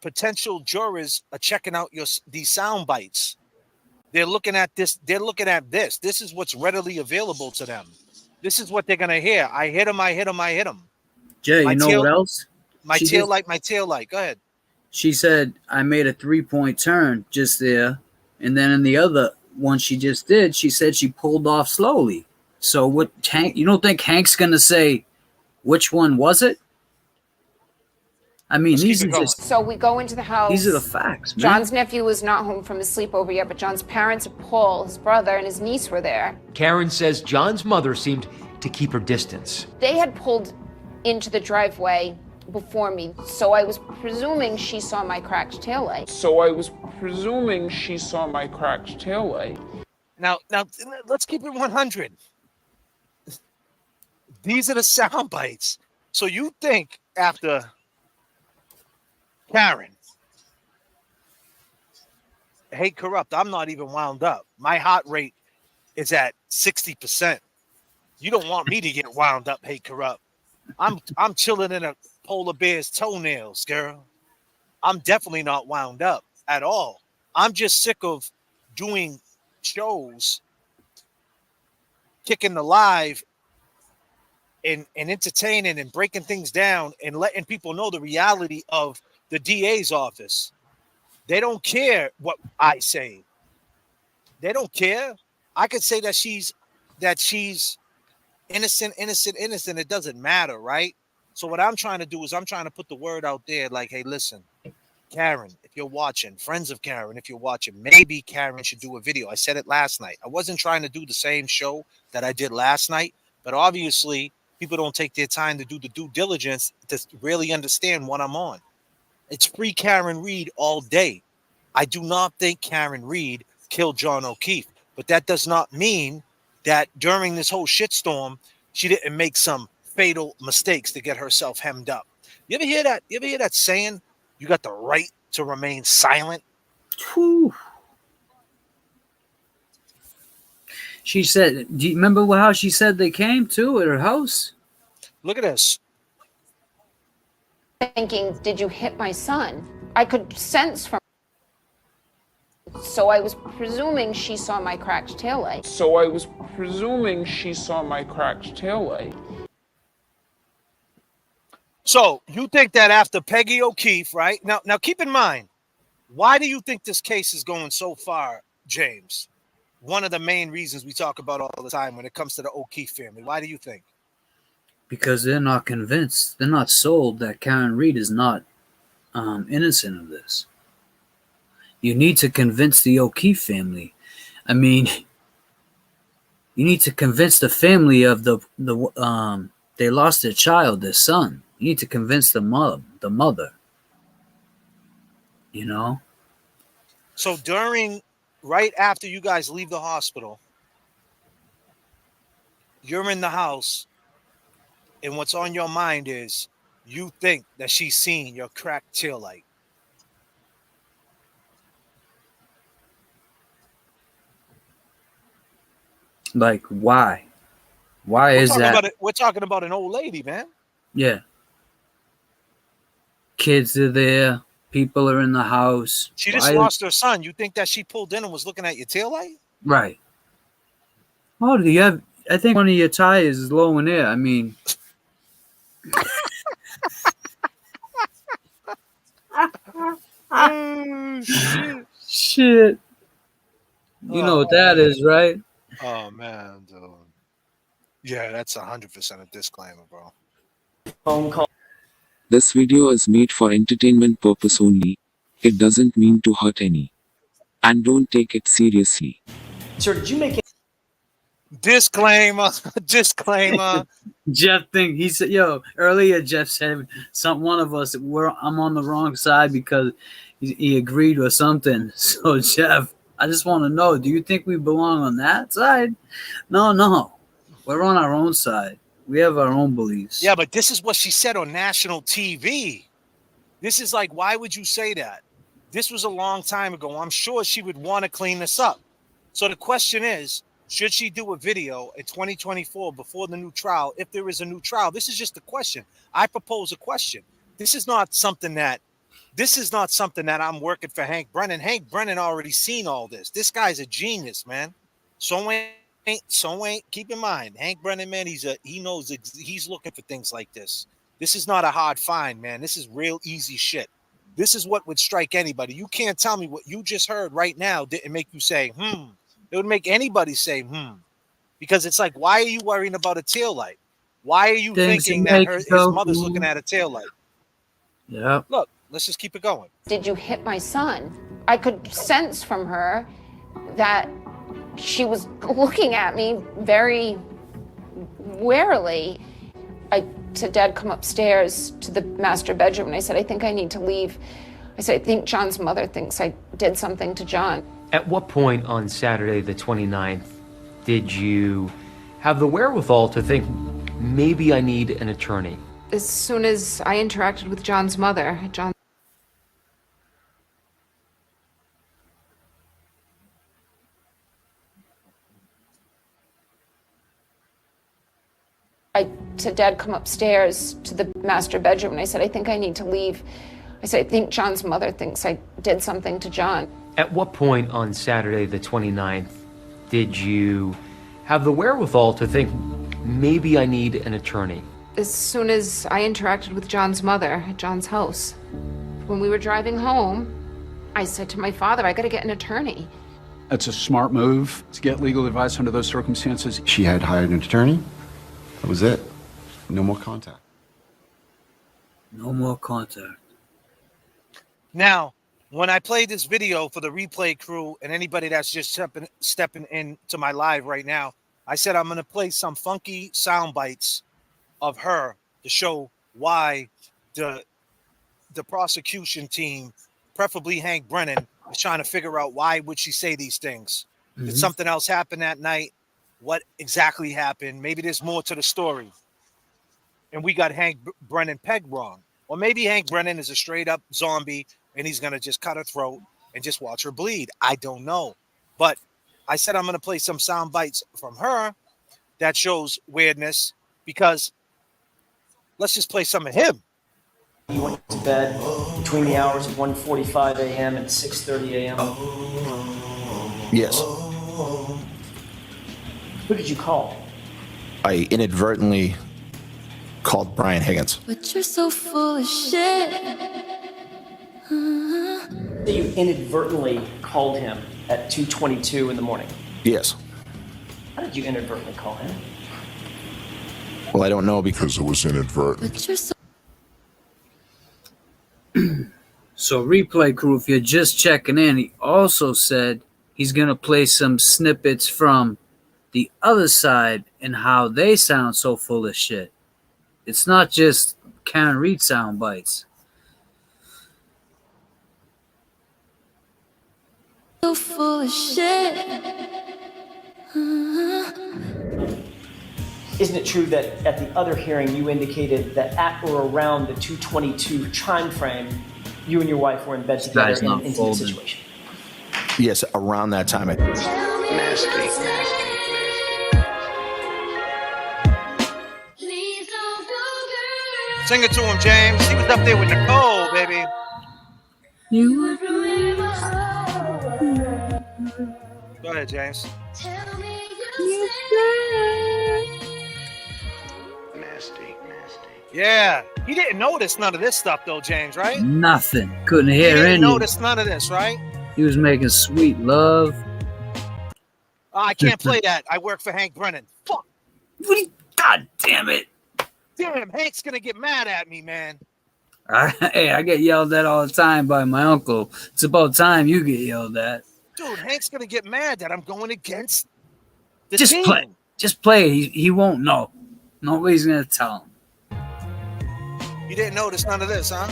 potential jurors are checking out these sound bites. They're looking at this. They're looking at this. This is what's readily available to them. This is what they're gonna hear. I hit him. I hit him. I hit him. Jay, you know what else? My tail light. My tail light. Go ahead. She said, I made a 3-point turn just there. And then in the other one she just did, she said she pulled off slowly. So what, Hank, you don't think Hank's going to say, which one was it? I mean, these are just... So we go into the house. These are the facts, man. John's nephew was not home from his sleepover yet, but John's parents, Paul, his brother, and his niece were there. Karen says John's mother seemed to keep her distance. They had pulled into the driveway before me, so I was presuming she saw my cracked taillight. Now, let's keep it 100. These are the sound bites. So you think after Karen, hey, corrupt, I'm not even wound up. My heart rate is at 60%. You don't want me to get wound up, hey, corrupt. I'm chilling in a polar bear's toenails, girl. I'm definitely not wound up at all. I'm just sick of doing shows, kicking the live and entertaining and breaking things down and letting people know the reality of the DA's office. They don't care what I say. They don't care. I could say that she's innocent. It doesn't matter, right? So what I'm trying to do is I'm trying to put the word out there like, hey, listen, Karen, if you're watching, friends of Karen, if you're watching, maybe Karen should do a video. I said it last night. I wasn't trying to do the same show that I did last night, but obviously people don't take their time to do the due diligence to really understand what I'm on. It's free Karen Reed all day. I do not think Karen Reed killed John O'Keefe, but that does not mean that during this whole shitstorm, she didn't make some fatal mistakes to get herself hemmed up. You ever hear that? You ever hear that saying, you got the right to remain silent? Whew. She said, do you remember how she said they came to at her house? Look at this. Thinking, did you hit my son? I could sense from So I was presuming she saw my cracked taillight. So I was presuming she saw my cracked taillight. So you think that after Peggy O'Keefe, right? Now keep in mind, why do you think this case is going so far, James? One of the main reasons we talk about all the time when it comes to the O'Keefe family. Why do you think? Because they're not convinced. They're not sold that Karen Reed is not innocent of this. You need to convince the O'Keefe family. I mean, you need to convince the family of they lost their child, their son. You need to convince the mother. You know? So right after you guys leave the hospital, you're in the house, and what's on your mind is you think that she's seen your cracked taillight. Like, why? Why is that? We're talking about an old lady, man. Yeah. Kids are there. People are in the house. She just lost her son. You think that she pulled in and was looking at your taillight? Right. Oh, do you have? I think one of your tires is low in air. I mean, oh shit! Shit. You know what that is, right? Oh man, dude. Yeah, that's 100% a disclaimer, bro. Phone call. This video is made for entertainment purpose only. It doesn't mean to hurt any. And don't take it seriously. Sir, did you make it? Disclaimer. Jeff he said, earlier Jeff said one of us I'm on the wrong side because he agreed with something. So Jeff, I just want to know, do you think we belong on that side? No. We're on our own side. We have our own beliefs. Yeah, but this is what she said on national TV. This is like, why would you say that? This was a long time ago. I'm sure she would want to clean this up. So the question is, should she do a video in 2024 before the new trial? If there is a new trial, this is just a question. I propose a question. This is not something that I'm working for Hank Brennan. Hank Brennan already seen all this. This guy's a genius, man. So ain't keep in mind, Hank Brennan, man, he knows he's looking for things like this. This is not a hard find, man. This is real easy shit. This is what would strike anybody. You can't tell me what you just heard right now didn't make you say, It would make anybody say, because it's like, why are you worrying about a taillight? Why are you thinking that his mother's looking at a taillight? Yeah. Look, let's just keep it going. Did you hit my son? I could sense from her that she was looking at me very warily. I said, Dad, come upstairs to the master bedroom. And I said, I think I need to leave. I said, I think John's mother thinks I did something to John. At what point on Saturday the 29th did you have the wherewithal to think, maybe I need an attorney? As soon as I interacted with John's mother, I said, Dad, come upstairs to the master bedroom. And I said, I think I need to leave. I said, I think John's mother thinks I did something to John. At what point on Saturday the 29th did you have the wherewithal to think, maybe I need an attorney? As soon as I interacted with John's mother at John's house. When we were driving home, I said to my father, I got to get an attorney. That's a smart move to get legal advice under those circumstances. She had hired an attorney. That was it. No more contact. No more contact. Now, when I played this video for the replay crew and anybody that's just stepping into my live right now, I said I'm going to play some funky sound bites of her to show why the prosecution team, preferably Hank Brennan, is trying to figure out why would she say these things. Did something else happen that night? What exactly happened? Maybe there's more to the story. And we got Hank Brennan pegged wrong. Or maybe Hank Brennan is a straight up zombie and he's going to just cut her throat and just watch her bleed. I don't know. But I said I'm going to play some sound bites from her that shows weirdness, because let's just play some of him. You went to bed between the hours of 1:45 a.m. and 6:30 a.m. Yes. Who did you call? I inadvertently called Brian Higgins. But you're so full of shit. You inadvertently called him at 2:22 in the morning. Yes. How did you inadvertently call him? Well, I don't know because it was inadvertent. But you're so So replay crew, if you're just checking in, he also said he's going to play some snippets from the other side and how they sound so full of shit. It's not just Karen Reed sound bites. full of shit. Isn't it true that at the other hearing you indicated that at or around the 2:22 time frame, you and your wife were in bed together in an intimate situation? Yes, around that time. Sing it to him, James. He was up there with Nicole, baby. Go ahead, James. Nasty. Yeah, he didn't notice none of this stuff, though, James, right? Nothing. Couldn't hear He didn't any. notice none of this, right? He was making sweet love. I can't play that. I work for Hank Brennan. Fuck. God damn it. Damn, Hank's gonna get mad at me, man. I get yelled at all the time by my uncle. It's about time you get yelled at. Dude, Hank's gonna get mad that I'm going against the Just team. play. Just play it. He won't know. Nobody's gonna tell him. You didn't notice none of this, huh?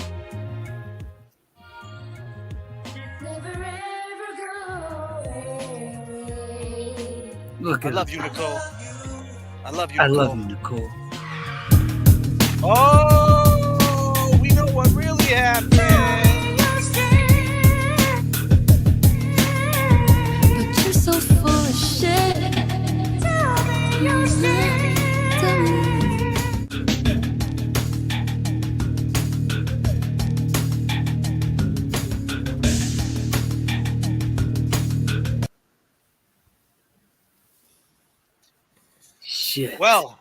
Look I at love him. you, Nicole. I love you, I Nicole. love you, Nicole. Oh, we know what really happened. But you're so full of shit. Tell me your Shit. Well,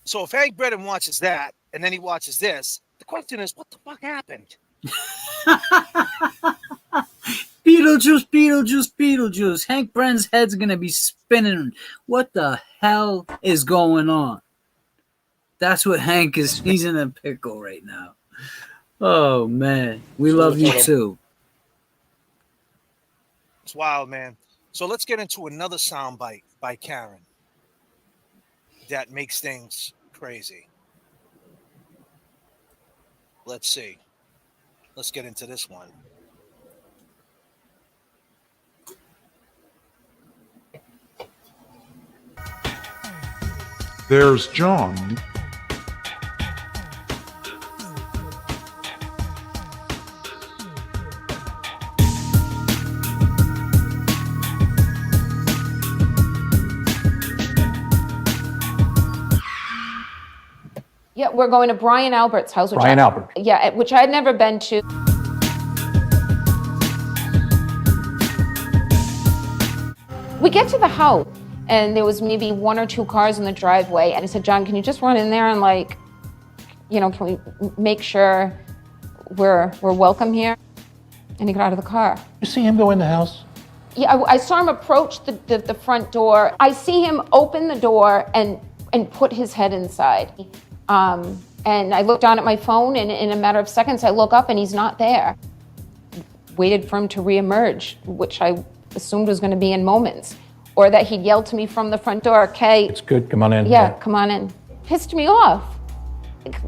so if Hank Brennan watches that and then he watches this, the question is, what the fuck happened? Beetlejuice. Hank Brennan's head's gonna be spinning. What the hell is going on? That's what Hank is. He's in a pickle right now. Oh man, we love you too. It's wild, man. So let's get into another soundbite by Karen that makes things crazy. Let's see. Let's get into this one. There's John. Yeah, we're going to Brian Albert's house. Brian Albert. Yeah, which I had never been to. We get to the house, and there was maybe 1 or 2 cars in the driveway, and I said, John, can you just run in there and can we make sure we're welcome here? And he got out of the car. You see him go in the house? Yeah, I saw him approach the front door. I see him open the door and put his head inside. And I looked down at my phone, and in a matter of seconds, I look up and he's not there. Waited for him to reemerge, which I assumed was going to be in moments, or that he'd yell to me from the front door, "Okay, It's good. Come on in. yeah, come on in." Pissed me off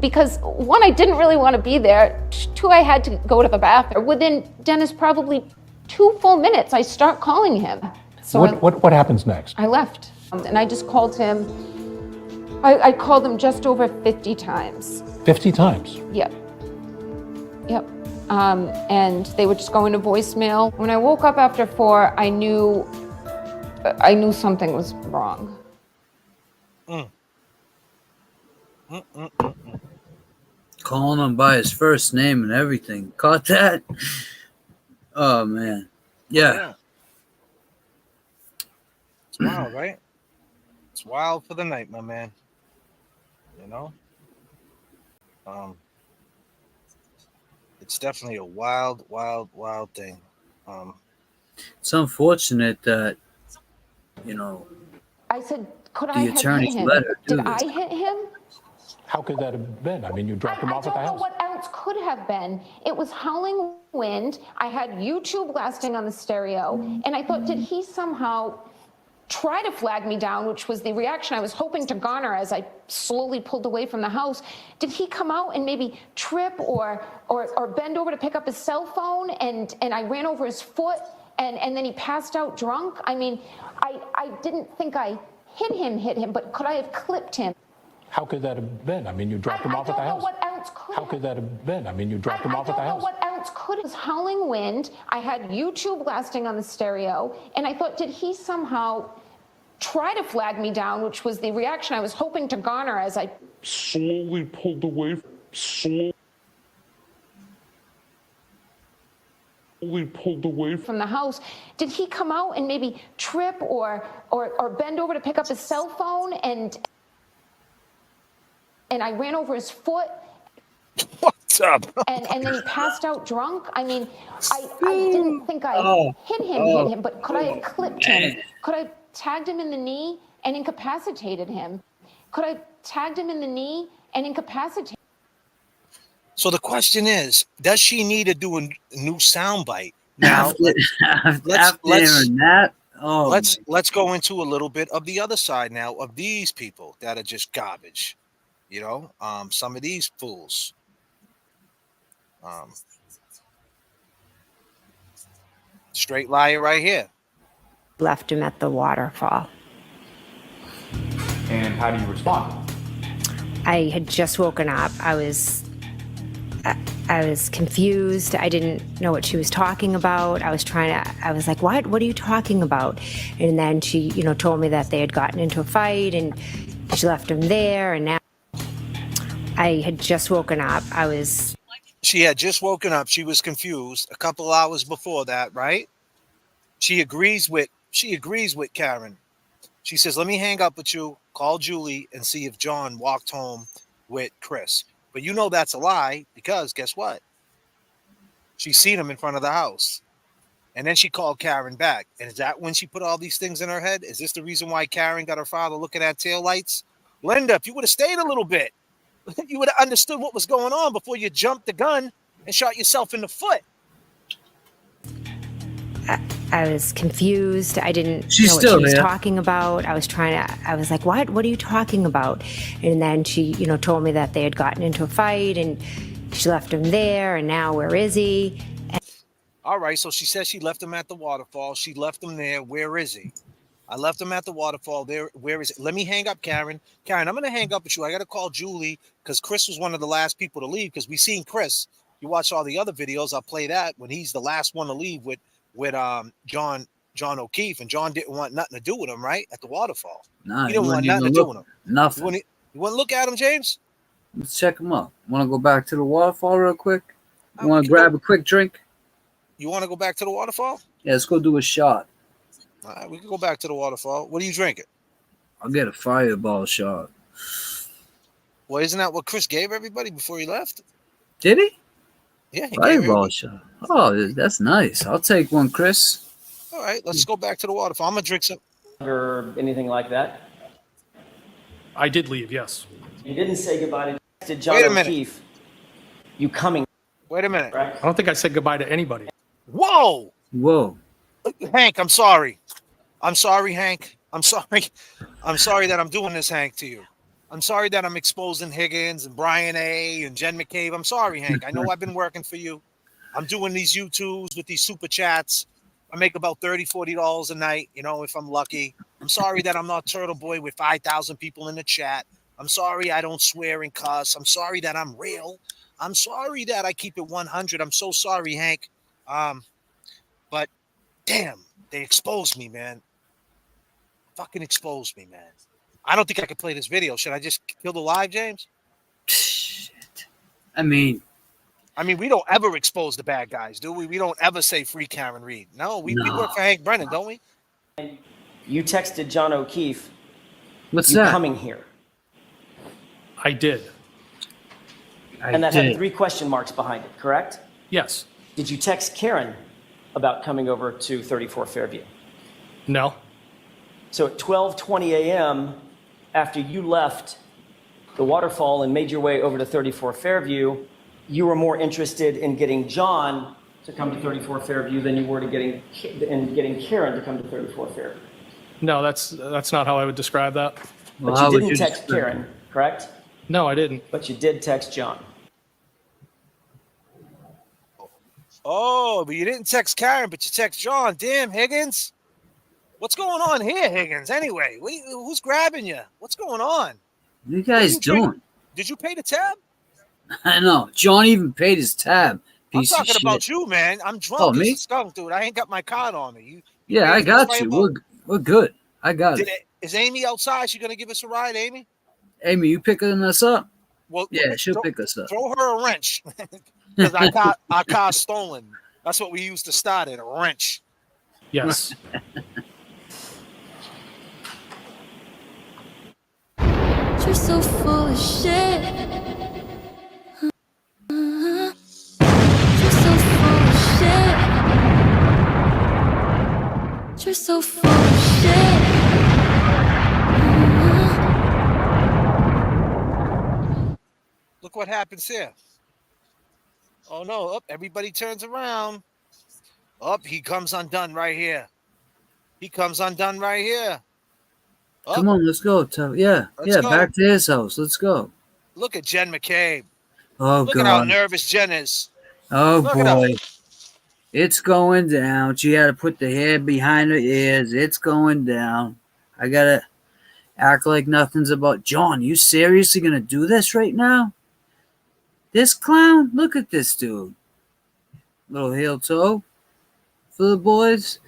because 1, I didn't really want to be there. 2, I had to go to the bathroom. Within Dennis probably 2 full minutes, I start calling him. So What happens next? I left, and I just called him. I called him just over 50 times. 50 times. Yep. And they were just going to voicemail. When I woke up after 4, I knew something was wrong. Calling him by his first name and everything. Caught that? Oh, man. Yeah. It's wild, right? It's wild for the night, my man. You know? It's definitely a wild, wild, wild thing. It's unfortunate that, you know, I said, could I the have hit attorneys him? let her do Did this. I hit him? How could that have been? I mean, you dropped him I off at don't the know house. what else could have been. It was howling wind. I had YouTube blasting on the stereo, and I thought, did he somehow try to flag me down, which was the reaction I was hoping to garner as I slowly pulled away from the house? Did he come out and maybe trip or bend over to pick up his cell phone, and I ran over his foot, and then he passed out drunk? I mean, I didn't think I hit him, but could I have clipped him? How could that have been? I mean, you dropped him off at the house. I don't know what else could How could that have been? I mean, you dropped him off at the house. I don't know what else could. It was howling wind. I had YouTube blasting on the stereo, and I thought, did he somehow try to flag me down, which was the reaction I was hoping to garner as I slowly pulled away. Slowly pulled away from the house. Did he come out and maybe trip or bend over to pick up his cell phone, and I ran over his foot? What's up? And then he passed out drunk. I mean, I didn't think I hit him, but could I have clipped him? Could I have tagged him in the knee and incapacitated him? Could I have tagged him in the knee and incapacitated? So the question is, does she need to do a new soundbite? Now, let's go into a little bit of the other side now of these people that are just garbage. You know, some of these fools. Straight liar right here. Left him at the waterfall. And how do you respond? I had just woken up. I was confused. I didn't know what she was talking about. I was like, what are you talking about? And then she, told me that they had gotten into a fight and she left him there. And now I had just woken up. She had just woken up. She was confused a couple hours before that, right? She agrees with Karen. She says, let me hang up with you, call Julie, and see if John walked home with Chris. But that's a lie, because guess what? She's seen him in front of the house. And then she called Karen back. And is that when she put all these things in her head? Is this the reason why Karen got her father looking at taillights? Linda, if you would have stayed a little bit, you would have understood what was going on before you jumped the gun and shot yourself in the foot. I was confused. I didn't know what she was talking about. I was like, what are you talking about? And then she, told me that they had gotten into a fight and she left him there. And now where is he? All right. So she says she left him at the waterfall. She left him there. Where is he? I left him at the waterfall. There. Where is it? Let me hang up, Karen. Karen, I'm going to hang up with you. I got to call Julie because Chris was one of the last people to leave, because we seen Chris. You watch all the other videos. I'll play that when he's the last one to leave with John O'Keefe, and John didn't want nothing to do with him, right? At the waterfall. Nah, he didn't want nothing to do with him. Nothing. You want to look at him, James? Let's check him out. Want to go back to the waterfall real quick? You want to grab a quick drink? You want to go back to the waterfall? Yeah, let's go do a shot. All right, we can go back to the waterfall. What are you drinking? I'll get a fireball shot. Well, isn't that what Chris gave everybody before he left? Did he? Yeah, he fireball shot. Oh, that's nice. I'll take one, Chris. All right, let's go back to the waterfall. I'm gonna drink some. Or anything like that? I did leave, yes. You didn't say goodbye to John O'Keefe. You coming? Wait a minute. I don't think I said goodbye to anybody. Whoa! Hank, I'm sorry. I'm sorry, Hank. I'm sorry. I'm sorry that I'm doing this, Hank, to you. I'm sorry that I'm exposing Higgins and Brian A. and Jen McCabe. I'm sorry, Hank. I know I've been working for you. I'm doing these YouTubes with these super chats. I make about $30, $40 a night, if I'm lucky. I'm sorry that I'm not Turtle Boy with 5,000 people in the chat. I'm sorry I don't swear and cuss. I'm sorry that I'm real. I'm sorry that I keep it 100. I'm so sorry, Hank. But damn, they exposed me, man. Fucking exposed me, man. I don't think I could play this video. Should I just kill the live, James? Shit. I mean, we don't ever expose the bad guys, do we? We don't ever say free Karen Reed. No, we work for Hank Brennan, don't we? You texted John O'Keefe. What's you that? coming here? I did. And that had 3 question marks behind it, correct? Yes. Did you text Karen about coming over to 34 Fairview? No. So at 12:20 a.m., after you left the Waterfall and made your way over to 34 Fairview, you were more interested in getting John to come to 34 Fairview than you were to getting Karen to come to 34 Fairview. No, that's not how I would describe that. But you didn't text Karen, correct? No, I didn't. But you did text John. Oh, but you didn't text Karen, but you text John. Damn, Higgins. What's going on here, Higgins? Anyway, who's grabbing you? What's going on? What you guys doing? Did you pay the tab? I know. John even paid his tab. I'm Piece of talking shit. about you, man. I'm drunk. Oh, as me? a skunk, dude. I ain't got my card on me. Yeah, I got you. We're good. I got it. Is Amy outside? She gonna give us a ride, Amy? Amy, you picking us up? Well, yeah, she'll pick us up. Throw her a wrench because our car's stolen. That's what we used to start it, a wrench. Yes. You're so full of shit. You're so full of shit. You're so full of shit. Look what happens here. Oh no, everybody turns around. He comes undone right here. He comes undone right here. Come on, let's go. Yeah, Let's go. back to his house. Let's go. Look at Jen McCabe. Oh, Look God. at how nervous Jen is. Oh, Look at boy. her. It's going down. She had to put the hair behind her ears. It's going down. I got to act like nothing's about John. You seriously going to do this right now? This clown? Look at this dude. Little heel toe for the boys.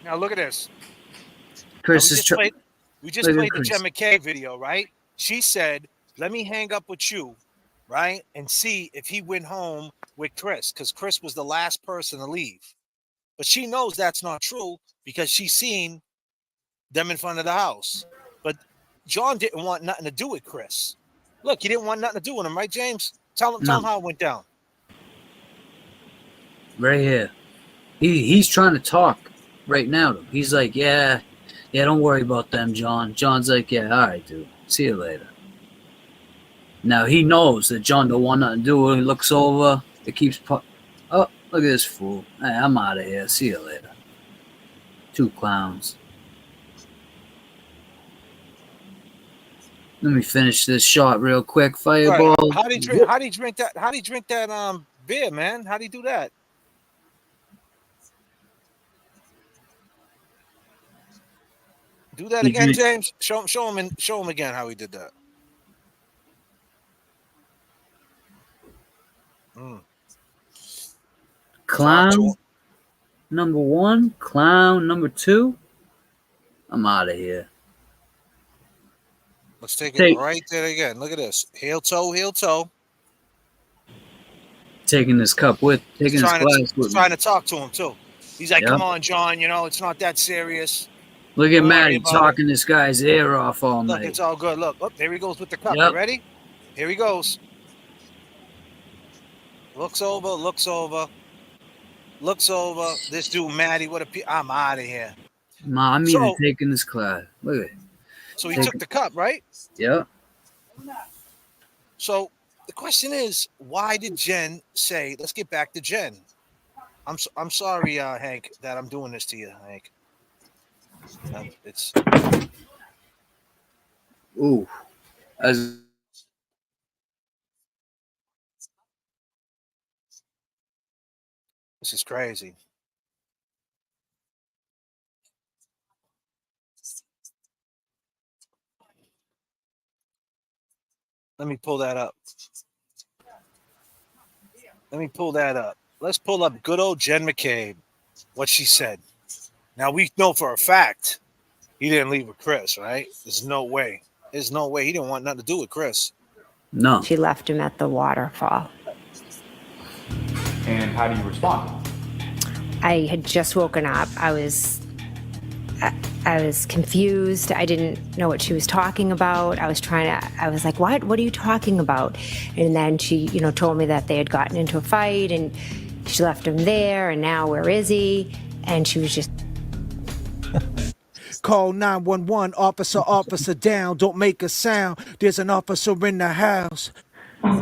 Now look at this. Chris Now, is trying. we just played the Jen McCabe video, right? She said, let me hang up with you, right? And see if he went home with Chris, because Chris was the last person to leave. But she knows that's not true because she's seen them in front of the house. But John didn't want nothing to do with Chris. Look, he didn't want nothing to do with him, right, James? Tell him how it went down. Right here. He's trying to talk right now to him. He's like, yeah, don't worry about them, John. John's like, yeah, all right, dude. See you later. Now he knows that John don't want nothing to do with it. He looks over. It keeps oh, look at this fool. Hey, I'm out of here. See you later. 2 clowns. Let me finish this shot real quick. Fireball. Right. How do you drink that? How do you drink that beer, man? How do you do that? Do that again, James. Show him again how he did that. Clown number 1, clown number 2. I'm out of here. Let's take it right there again. Look at this. Heel toe. Taking this cup with, taking this glass with. Trying to talk to him too. He's like, "Come on, John. It's not that serious." Look at Maddie talking this guy's ear off all night. Look, it's all good. Look, there he goes with the cup. You ready? Here he goes. Looks over. This dude, Maddie, I'm out of here. I'm even taking this class. Look at it. So he took the cup, right? Yeah. So the question is, why did Jen say, let's get back to Jen. I'm sorry, Hank, that I'm doing this to you, Hank. It's ooh. This is crazy. Let me pull that up. Let's pull up good old Jen McCabe, what she said. Now, we know for a fact he didn't leave with Chris, right? There's no way. He didn't want nothing to do with Chris. No. She left him at the waterfall. And how do you respond? I had just woken up. I was confused. I didn't know what she was talking about. I was like, what are you talking about? And then she, told me that they had gotten into a fight and she left him there and now where is he? And she was just... Call 911, officer down, don't make a sound. There's an officer in the house. Was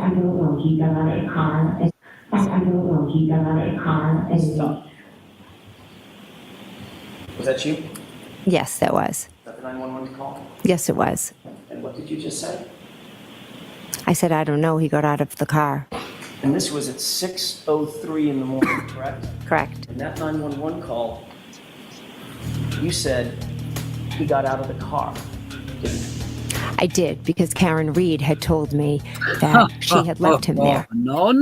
that you? Yes, that was. Is that the 911 call? Yes, it was. And what did you just say? I said, I don't know. He got out of the car. And this was at 6:03 in the morning, correct? Correct. In that 911 call, you said he got out of the car, didn't you? I did, because Karen Reed had told me that she had left him there. No.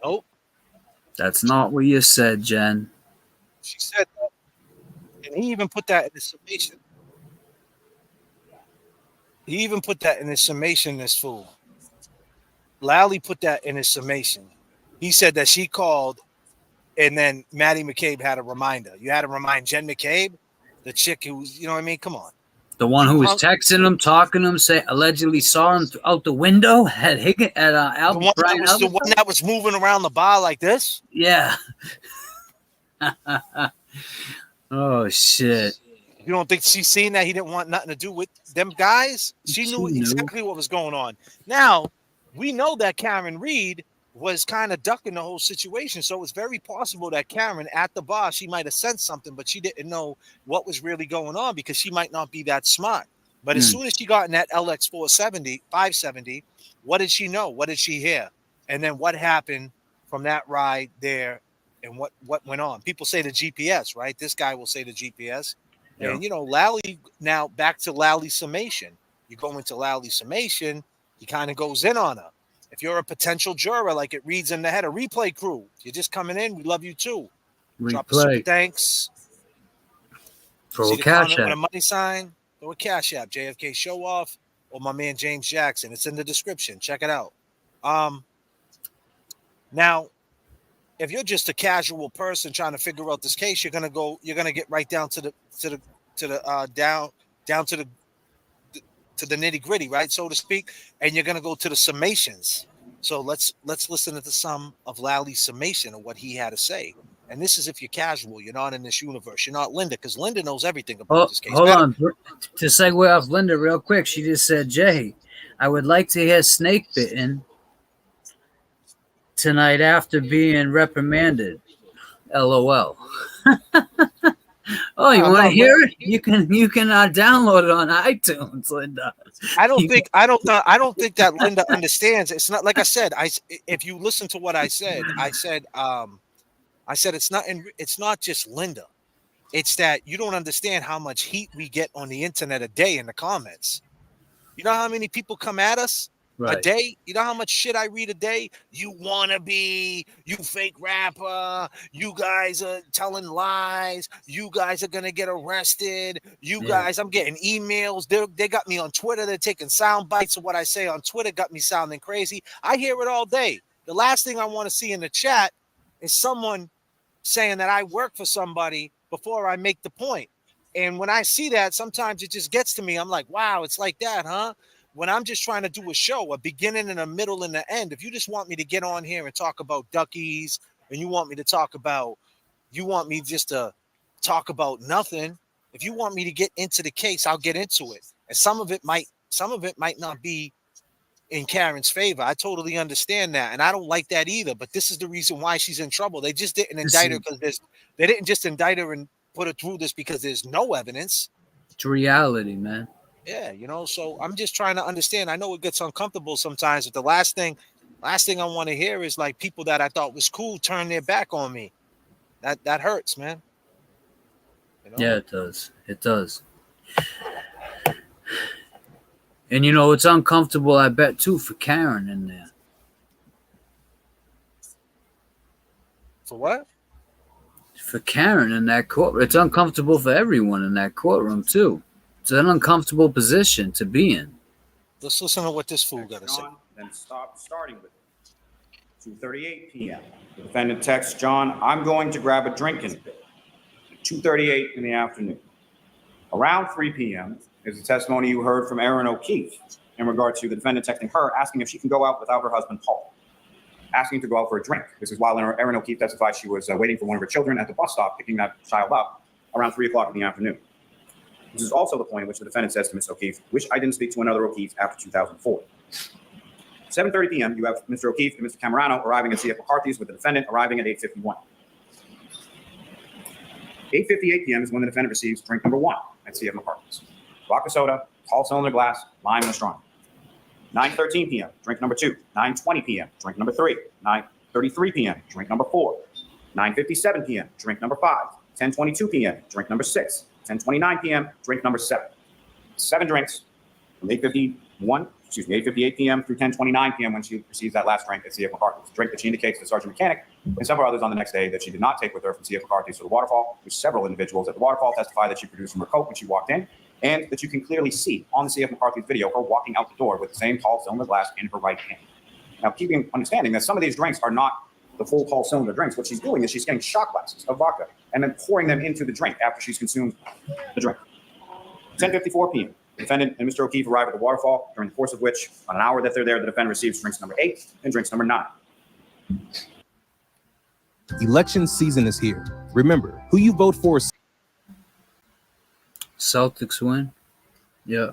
Nope. That's not what you said, Jen. She said that. And he even put that in his summation. This fool. Lally put that in his summation. He said that she called, and then Maddie McCabe had a reminder. You had to remind Jen McCabe, the chick who's, you know what I mean? Come on. The one who was texting him, talking to him, allegedly saw him out the window at Higgins, at Albert. The one that was moving around the bar like this? Yeah. Oh, shit. You don't think she's seen that he didn't want nothing to do with them guys? She knew exactly what was going on. Now, we know that Karen Reed was kind of ducking the whole situation. So it's very possible that Karen at the bar, she might have sensed something, but she didn't know what was really going on because she might not be that smart. But as soon as she got in that LX 570, what did she know? What did she hear? And then what happened from that ride there and what went on? People say the GPS, right? This guy will say the GPS. Yeah. And, Lally, now back to Lally's summation. You go into Lally's summation, he kind of goes in on her. If you're a potential juror, like it reads in the header, replay crew, you're just coming in, we love you too. Drop a super thanks. Throw a cash with app. a money sign, throw a cash app, JFK Show Off, or my man James Jackson. It's in the description. Check it out. Now, if you're just a casual person trying to figure out this case, you're gonna get right down to the nitty gritty, right, so to speak, and you're gonna go to the summations. So let's listen to some of Lally's summation of what he had to say. And this is if you're casual, you're not in this universe, you're not Linda, because Linda knows everything about this case. Hold on, to segue off Linda real quick, she just said, Jay, I would like to hear Snake Bitten tonight after being reprimanded. LOL. Oh, you want to hear it? You can download it on iTunes, Linda. I don't think that Linda understands. It's not like I said. If you listen to what I said it's not just Linda. It's that you don't understand how much heat we get on the internet a day in the comments. You know how many people come at us a day? You know how much shit I read a day? You wannabe, you fake rapper, you guys are telling lies, you guys are gonna get arrested, you guys, I'm getting emails. They got me on Twitter, they're taking sound bites of what I say on Twitter, got me sounding crazy. I hear it all day. The last thing I want to see in the chat is someone saying that I work for somebody before I make the point. And when I see that, sometimes it just gets to me. I'm like, wow, it's like that, huh? When I'm just trying to do a show, a beginning and a middle and the end, if you just want me to get on here and talk about duckies and you want me just to talk about nothing, if you want me to get into the case, I'll get into it. And some of it might not be in Karen's favor. I totally understand that. And I don't like that either. But this is the reason why she's in trouble. They just didn't indict her because they didn't just indict her and put her through this because there's no evidence. It's reality, man. Yeah, so I'm just trying to understand. I know it gets uncomfortable sometimes, but the last thing I want to hear is like people that I thought was cool turn their back on me. That hurts, man. Yeah, it does. It does. And it's uncomfortable, I bet, too, for Karen in there. For what? for Karen in that court. It's uncomfortable for everyone in that courtroom too. It's an uncomfortable position to be in. Let's listen to what this fool got to say. Then starting with 2:38 p.m. The defendant texts John, "I'm going to grab a drink in a bit." 2:38 in the afternoon. Around 3 p.m. is the testimony you heard from Erin O'Keefe in regard to the defendant texting her, asking if she can go out without her husband, Paul, asking to go out for a drink. This is while Erin O'Keefe testified she was waiting for one of her children at the bus stop, picking that child up around 3 o'clock in the afternoon. This is also the point at which the defendant says to Ms. O'Keefe, "Wish I didn't speak to another O'Keefe after 2004. 7:30 p.m., you have Mr. O'Keefe and Mr. Camerano arriving at C.F. McCarthy's, with the defendant arriving at 8:51. 8:58 p.m. is when the defendant receives drink number 1 at C.F. McCarthy's. Vodka soda, tall cylinder glass, lime and a straw. 9:13 p.m., drink number 2. 9:20 p.m., drink number 3. 9:33 p.m., drink number 4. 9:57 p.m., drink number 5. 10:22 p.m., drink number 6. 10:29 p.m., drink number 7. 7 drinks from 8:58 p.m. through 10:29 p.m. when she receives that last drink at C.F. McCarthy's. Drink that she indicates to Sergeant Mechanic and several others on the next day that she did not take with her from C.F. McCarthy's to the Waterfall, which several individuals at the Waterfall testified that she produced from her coat when she walked in, and that you can clearly see on the C.F. McCarthy's video her walking out the door with the same tall cylinder glass in her right hand. Now, understanding that some of these drinks are not the full tall cylinder drinks, what she's doing is she's getting shot glasses of vodka and then pouring them into the drink after she's consumed the drink. 10:54 p.m. The defendant and Mr. O'Keefe arrive at the Waterfall, during the course of which, on an hour that they're there, the defendant receives drinks number 8 and drinks number 9. Election season is here. Remember, who you vote for. Celtics win. Yeah.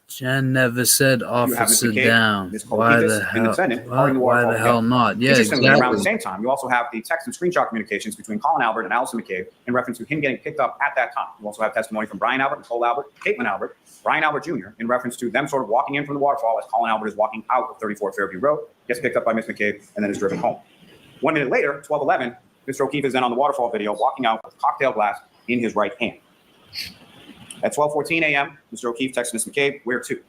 Jen never said officer down. Why the hell? Why the hell not? Yeah, exactly. Around the exactly. same time, you also have the text and screenshot communications between Colin Albert and Allison McCabe in reference to him getting picked up at that time. You also have testimony from Brian Albert, Nicole Albert, Caitlin Albert, Brian Albert Jr. in reference to them sort of walking in from the Waterfall as Colin Albert is walking out of 34 Fairview Road, gets picked up by Miss McCabe, and then is driven home. 1 minute later, 12:11, Mr. O'Keefe is then on the Waterfall video walking out with a cocktail glass in his right hand. At 12:14 a.m., Mr. O'Keefe texts Miss McCabe, "Where to?"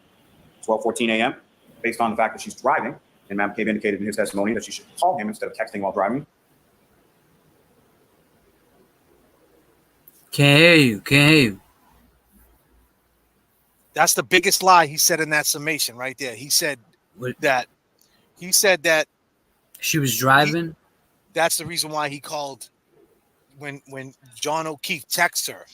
12:14 a.m., based on the fact that she's driving, and Madam McCabe indicated in his testimony that she should call him instead of texting while driving. Can't hear you. Can't hear you. That's the biggest lie he said in that summation right there. He said that she was driving. That's the reason why he called when John O'Keefe texted her,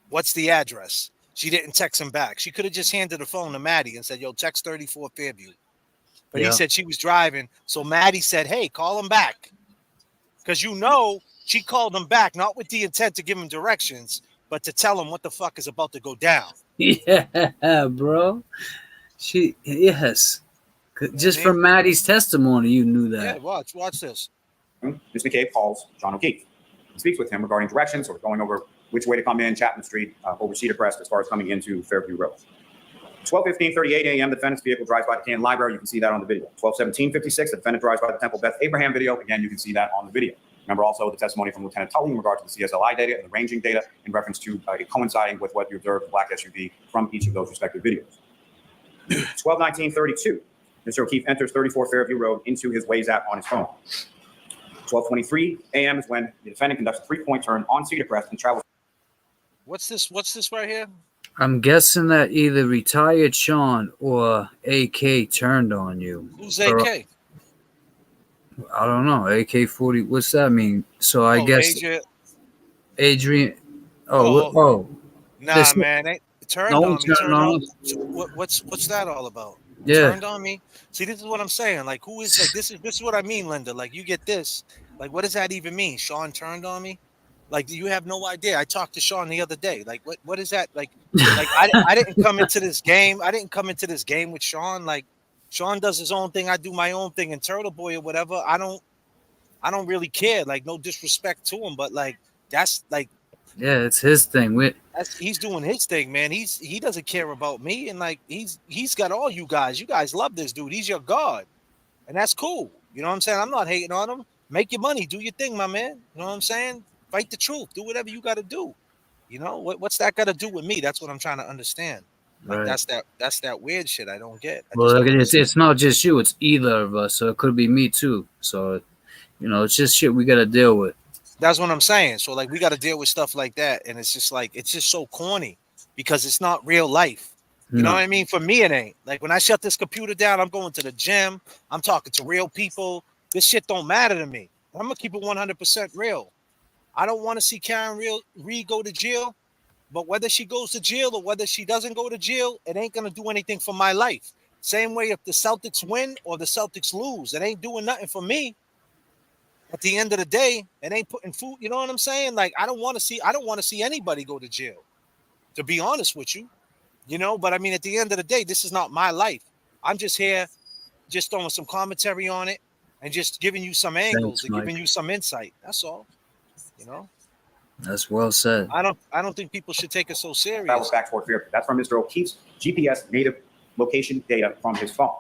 "What's the address?" She didn't text him back. She could have just handed the phone to Maddie and said, "Yo, text 34 Fairview." But he said she was driving. So Maddie said, "Hey, call him back." Because she called him back, not with the intent to give him directions, but to tell him what the fuck is about to go down. Yeah, bro. Yes. Just from Maddie's testimony, you knew that. Yeah, watch this. Ms. McCabe calls John O'Keefe. He speaks with him regarding directions or going over which way to come in Chapman Street over Cedar Crest as far as coming into Fairview Road. 12:38 a.m., the defendant's vehicle drives by the Canton Library. You can see that on the video. 12:56, the defendant drives by the Temple Beth Abraham video. Again, you can see that on the video. Remember also the testimony from Lieutenant Tully in regard to the CSLI data and the ranging data in reference to coinciding with what you observed the black SUV from each of those respective videos. 12:19:32, Mr. O'Keefe enters 34 Fairview Road into his Waze app on his phone. 12:23 a.m. is when the defendant conducts a 3-point turn on Cedar Crest and travels. What's this right here? I'm guessing that either retired Sean or AK turned on you. Who's AK? I don't know. AK-40. What's that mean? So I guess Adrian. Nah, man. It turned on me. Turned on. What's that all about? Yeah. Turned on me. See, this is what I'm saying. Like, who is like this is what I mean, Linda. Like, you get this. Like, what does that even mean? Sean turned on me? Like, you have no idea. I talked to Sean the other day. Like, what is that? Like I didn't come into this game. I didn't come into this game with Sean. Like, Sean does his own thing. I do my own thing. And Turtle Boy or whatever, I don't really care. Like, no disrespect to him, but like that's like. Yeah, it's his thing. He's doing his thing, man. He doesn't care about me, and like he's got all you guys. You guys love this dude. He's your god, and that's cool. You know what I'm saying? I'm not hating on him. Make your money, do your thing, my man. You know what I'm saying? Fight the truth. Do whatever you got to do. You know what's that got to do with me? That's what I'm trying to understand. Like Right. that's that weird shit I don't get. I just Well, don't understand. it's not just you; it's either of us. So it could be me too. So it's just shit we gotta deal with. That's what I'm saying. So like we got to deal with stuff like that, and it's just so corny because it's not real life. You know No. what I mean? For me, it ain't. Like when I shut this computer down, I'm going to the gym. I'm talking to real people. This shit don't matter to me. I'm gonna keep it 100% real. I don't want to see Karen Reed go to jail, but whether she goes to jail or whether she doesn't go to jail, it ain't gonna do anything for my life. Same way if the Celtics win or the Celtics lose, it ain't doing nothing for me. At the end of the day, it ain't putting food. You know what I'm saying? Like I don't want to see anybody go to jail. To be honest with you, But I mean, at the end of the day, this is not my life. I'm just here, just throwing some commentary on it, and just giving you some angles Thanks, and giving Mike. you some insight. That's all. That's well said. I don't think people should take it so serious. Travels back toward Fairview. That's from Mr. O'Keefe's GPS native location data from his phone.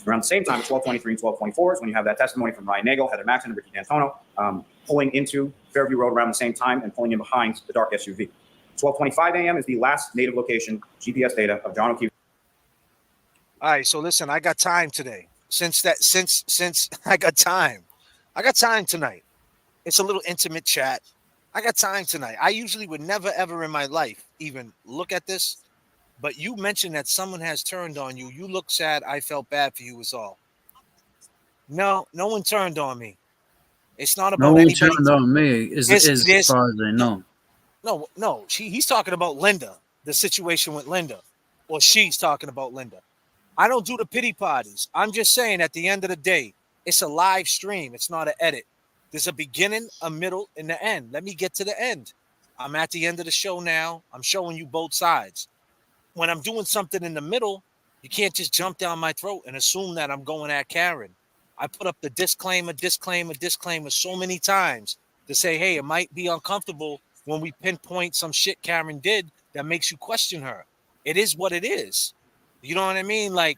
Around the same time, at 12:23 and 12:24 is when you have that testimony from Ryan Nagel, Heather Maxson, and Ricky D'Antono pulling into Fairview Road around the same time and pulling in behind the dark SUV. 12:25 a.m. is the last native location GPS data of John O'Keefe. All right, so listen, I got time today. Since I got time tonight. It's a little intimate chat. I got time tonight. I usually would never, ever in my life even look at this, but you mentioned that someone has turned on you. You look sad. I felt bad for you is all. No one turned on me. It's not No about one anybody. turned on me, as far as I know. No. He's talking about Linda, the situation with Linda, or she's talking about Linda. I don't do the pity parties. I'm just saying at the end of the day, it's a live stream. It's not an edit. There's a beginning, a middle, and the end. Let me get to the end. I'm at the end of the show now. I'm showing you both sides. When I'm doing something in the middle, you can't just jump down my throat and assume that I'm going at Karen. I put up the disclaimer so many times to say, hey, it might be uncomfortable when we pinpoint some shit Karen did that makes you question her. It is what it is. You know what I mean? Like,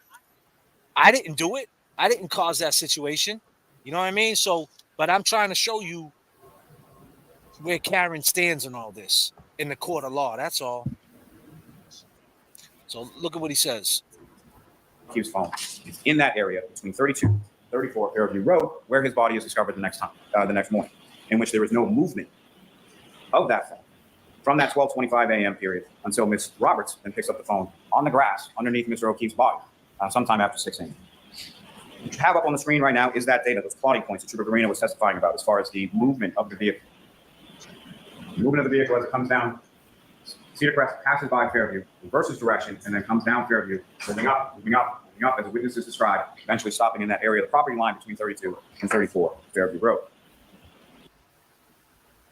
I didn't do it. I didn't cause that situation. You know what I mean? So, but I'm trying to show you where Karen stands in all this in the court of law. That's all. So look at what he says. O'Keefe's phone. It's in that area between 32, 34 Fairview Road, where his body is discovered the next morning, in which there is no movement of that phone from that 12:25 a.m. period until Miss Roberts then picks up the phone on the grass underneath Mr. O'Keefe's body sometime after 6 a.m. What you have up on the screen right now is that data, those plotting points that Trooper Garino was testifying about as far as the movement of the vehicle. The movement of the vehicle as it comes down Cedar Crest, passes by Fairview, reverses direction, and then comes down Fairview, moving up, as the witnesses described, eventually stopping in that area of the property line between 32 and 34 Fairview Road.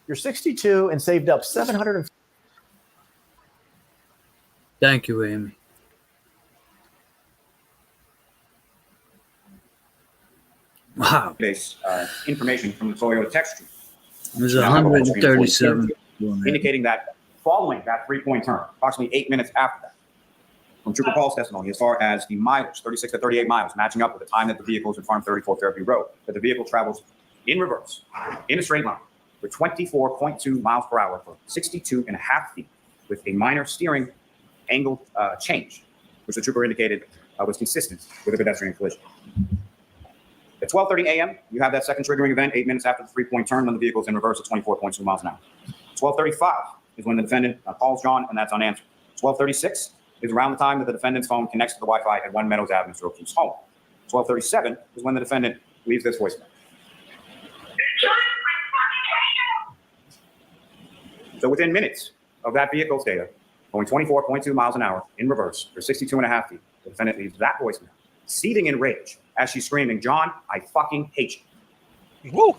You're 62 and saved up $700. Thank you, Amy. Wow. Base information from the Toyota text stream. It was 137. Indicating that following that 3-point turn, approximately 8 minutes after that, from Trooper Paul's testimony, as far as the mileage, 36 to 38 miles, matching up with the time that the vehicle is in front of 34 Fairview Road, that the vehicle travels in reverse, in a straight line, for 24.2 miles per hour for 62.5 feet, with a minor steering angle change, which the trooper indicated was consistent with a pedestrian collision. At 12:30 a.m., you have that second triggering event, 8 minutes after the 3-point turn, when the vehicle is in reverse at 24.2 miles an hour. 12:35 is when the defendant calls John, and that's unanswered. 12:36 is around the time that the defendant's phone connects to the Wi-Fi at 1 Meadows Avenue, Mr. O'Keefe's home. 12:37 is when the defendant leaves this voicemail. So within minutes of that vehicle's data, going 24.2 miles an hour in reverse for 62.5 feet, the defendant leaves that voicemail, seething in rage as she's screaming, "John, I fucking hate you." Woo!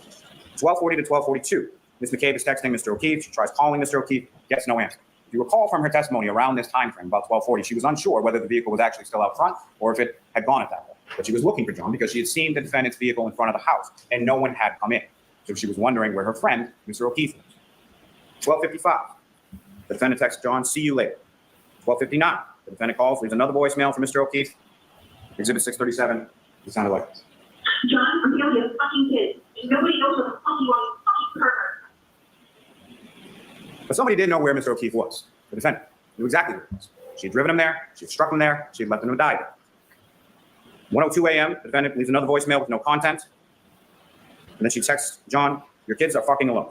12:40 to 12:42. Ms. McCabe is texting Mr. O'Keefe. She tries calling Mr. O'Keefe, gets no answer. If you recall from her testimony around this time frame, about 12:40, she was unsure whether the vehicle was actually still out front or if it had gone at that point. But she was looking for John because she had seen the defendant's vehicle in front of the house and no one had come in. So she was wondering where her friend, Mr. O'Keefe, was. 12:55. The defendant texts John, "See you later." 12:59. The defendant calls, leaves another voicemail for Mr. O'Keefe. Exhibit 637. It sounded like this. "John, I'm going to be a fucking kid. Nobody knows what the fuck you want, you fucking pervert." But somebody did know where Mr. O'Keefe was, the defendant. Knew exactly where it was. She had driven him there. She had struck him there. She had left him to die there. 1:02 a.m., the defendant leaves another voicemail with no content. And then she texts John, "Your kids are fucking alone."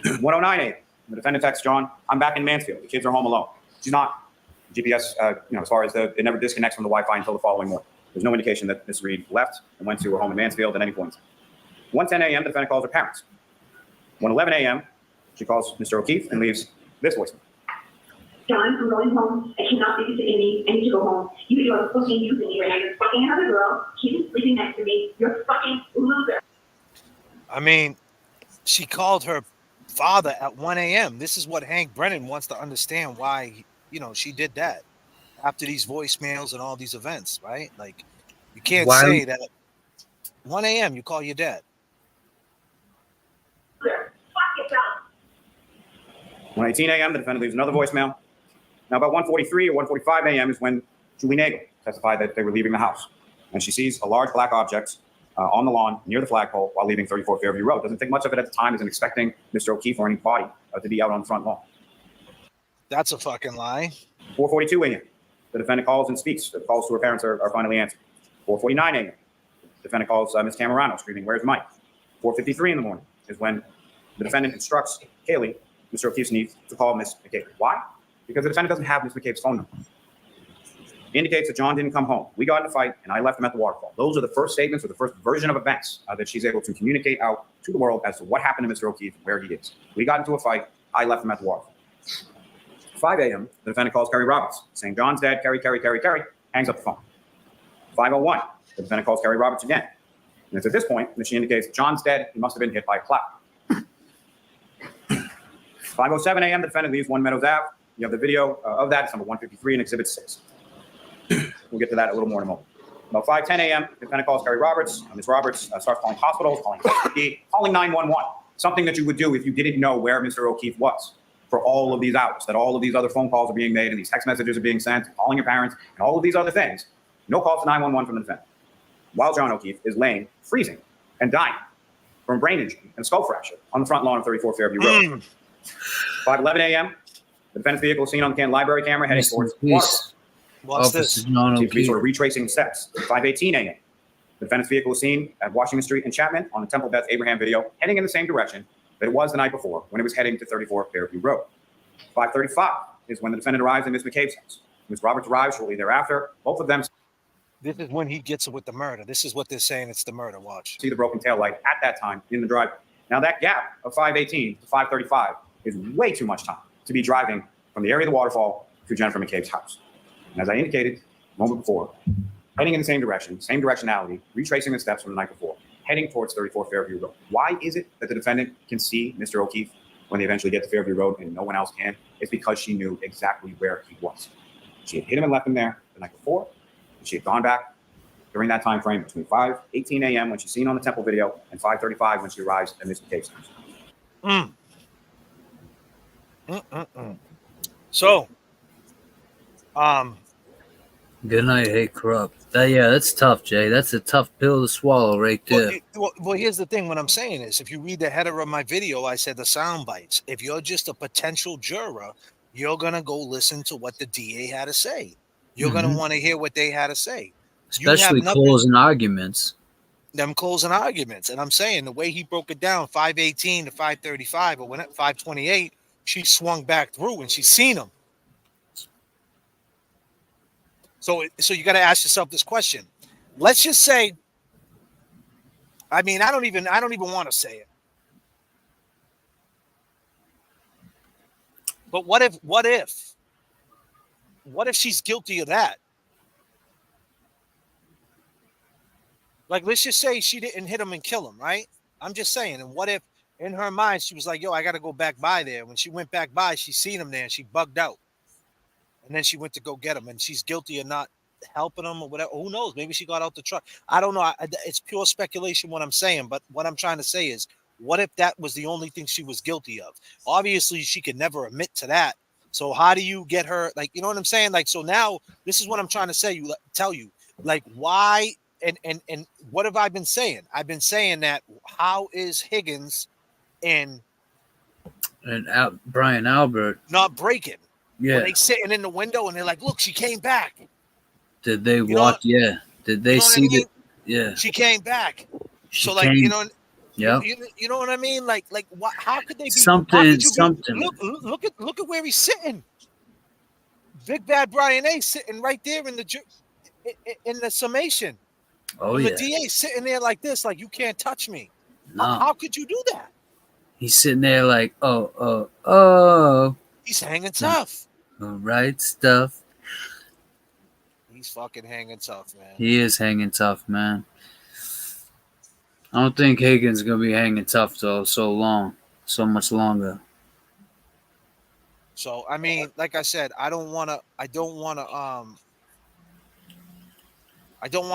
1:09 a.m., the defendant texts John, "I'm back in Mansfield. The kids are home alone." She's not. GPS, as far as it never disconnects from the Wi-Fi until the following morning. There's no indication that Ms. Reed left and went to her home in Mansfield at any point. 1:10 a.m., the defendant calls her parents. 1:11 a.m., she calls Mr. O'Keefe and leaves this voicemail. "John, I'm going home. I cannot leave you to Amy. I need to go home. You are fucking using me right now. You're fucking another girl. She's sleeping next to me. You're a fucking loser." I mean, she called her father at 1 a.m. This is what Hank Brennan wants to understand why, she did that after these voicemails and all these events, right? Like, you can't say that 1 a.m. you call your dad. Fuck yourself. 1:18 a.m., the defendant leaves another voicemail. Now, about 1:43 or 1:45 a.m. is when Julie Nagel testified that they were leaving the house. And she sees a large black object on the lawn near the flagpole while leaving 34 Fairview Road. Doesn't think much of it at the time, isn't expecting Mr. O'Keefe or any body to be out on the front lawn. That's a fucking lie. 4:42 a.m., the defendant calls and speaks. The calls to her parents are finally answered. 4:49 a.m., the defendant calls Ms. Camerano, screaming, "Where's Mike?" 4:53 in the morning is when the defendant instructs Kaylee, Mr. O'Keefe's niece, to call Ms. McCabe. Why? Because the defendant doesn't have Ms. McCabe's phone number. Indicates that John didn't come home. We got in a fight, and I left him at the Waterfall. Those are the first statements or the first version of events that she's able to communicate out to the world as to what happened to Mr. O'Keefe, where he is. We got into a fight. I left him at the Waterfall. 5 a.m., the defendant calls Kerry Roberts, saying, "John's dead. Kerry, hangs up the phone. 5:01, the defendant calls Kerry Roberts again. And it's at this point that she indicates, "John's dead. He must have been hit by a cloud." 5:07 a.m., the defendant leaves One Meadows Ave. You have the video of that. It's number 153 in Exhibit 6. We'll get to that a little more in a moment. About 5:10 a.m., the defendant calls Kerry Roberts. Ms. Roberts starts calling hospitals, calling CASHAPP, calling 911. Something that you would do if you didn't know where Mr. O'Keefe was for all of these hours, that all of these other phone calls are being made and these text messages are being sent, calling your parents, and all of these other things. No calls to 911 from the defendant. While John O'Keefe is laying, freezing, and dying from a brain injury and skull fracture on the front lawn of 34 Fairview Road. 5:11 a.m., the defendant's vehicle is seen on the Canton Library camera heading towards Waterfall. What's this? Seems to be sort of retracing steps. 5:18 a.m., the defendant's vehicle is seen at Washington Street and Chapman on the Temple Beth Abraham video, heading in the same direction that it was the night before when it was heading to 34 Fairview Road. 5:35 is when the defendant arrives in Ms. McCabe's house. Ms. Roberts arrives shortly thereafter. Both of them This is when he gets it with the murder. This is what they're saying. It's the murder. Watch. see the broken tail light at that time in the driveway. Now, that gap of 5:18 to 5:35 is way too much time to be driving from the area of the Waterfall to Jennifer McCabe's house. And as I indicated a moment before, heading in the same direction, same directionality, retracing the steps from the night before, heading towards 34 Fairview Road. Why is it that the defendant can see Mr. O'Keefe when they eventually get to Fairview Road and no one else can? It's because she knew exactly where he was. She had hit him and left him there the night before, and she had gone back during that time frame between 5:18 a.m. when she's seen on the Temple video and 5:35 when she arrives at Ms. McCabe's house. So, good night, hey corrupt. That's tough, Jay. That's a tough pill to swallow right there. well, here's the thing. What I'm saying is, if you read the header of my video, I said the sound bites. If you're just a potential juror, you're gonna go listen to what the DA had to say. You're gonna want to hear what they had to say. Especially closing arguments. Them closing arguments. And I'm saying the way he broke it down, 5:18 to 5:35, or when at 5:28, she swung back through and she's seen him. So you got to ask yourself this question. Let's just say, I mean, I don't even want to say it. But what if she's guilty of that? Like, let's just say she didn't hit him and kill him, right? I'm just saying. And what if in her mind she was like, yo, I got to go back by there. When she went back by, she seen him there and she bugged out. And then she went to go get him, and she's guilty of not helping him or whatever. Who knows? Maybe she got out the truck. I don't know. It's pure speculation what I'm saying. But what I'm trying to say is, what if that was the only thing she was guilty of? Obviously, she could never admit to that. So how do you get her? Like, you know what I'm saying? Like, so now this is what I'm trying to say. Tell you, like, why and what have I been saying? I've been saying that how is Higgins and And Brian Albert. not breaking. Yeah. When they sitting in the window and they're like, look, she came back. Did they know watch? Yeah. Did they you know what I see mean? that? Yeah. She came back. She So like, came. you know, Yeah. you know what I mean? Like what, how could they be? Something. How could you be? Something. Look at where he's sitting. Big Bad Brian A sitting right there in the summation. Oh And yeah. the DA sitting there like this, like you can't touch me. No. How could you do that? He's sitting there like, oh. He's hanging tough. The right stuff. He's fucking hanging tough, man. He is hanging tough, man. I don't think Higgins is gonna be hanging tough though so much longer. So I mean, like I said, I don't want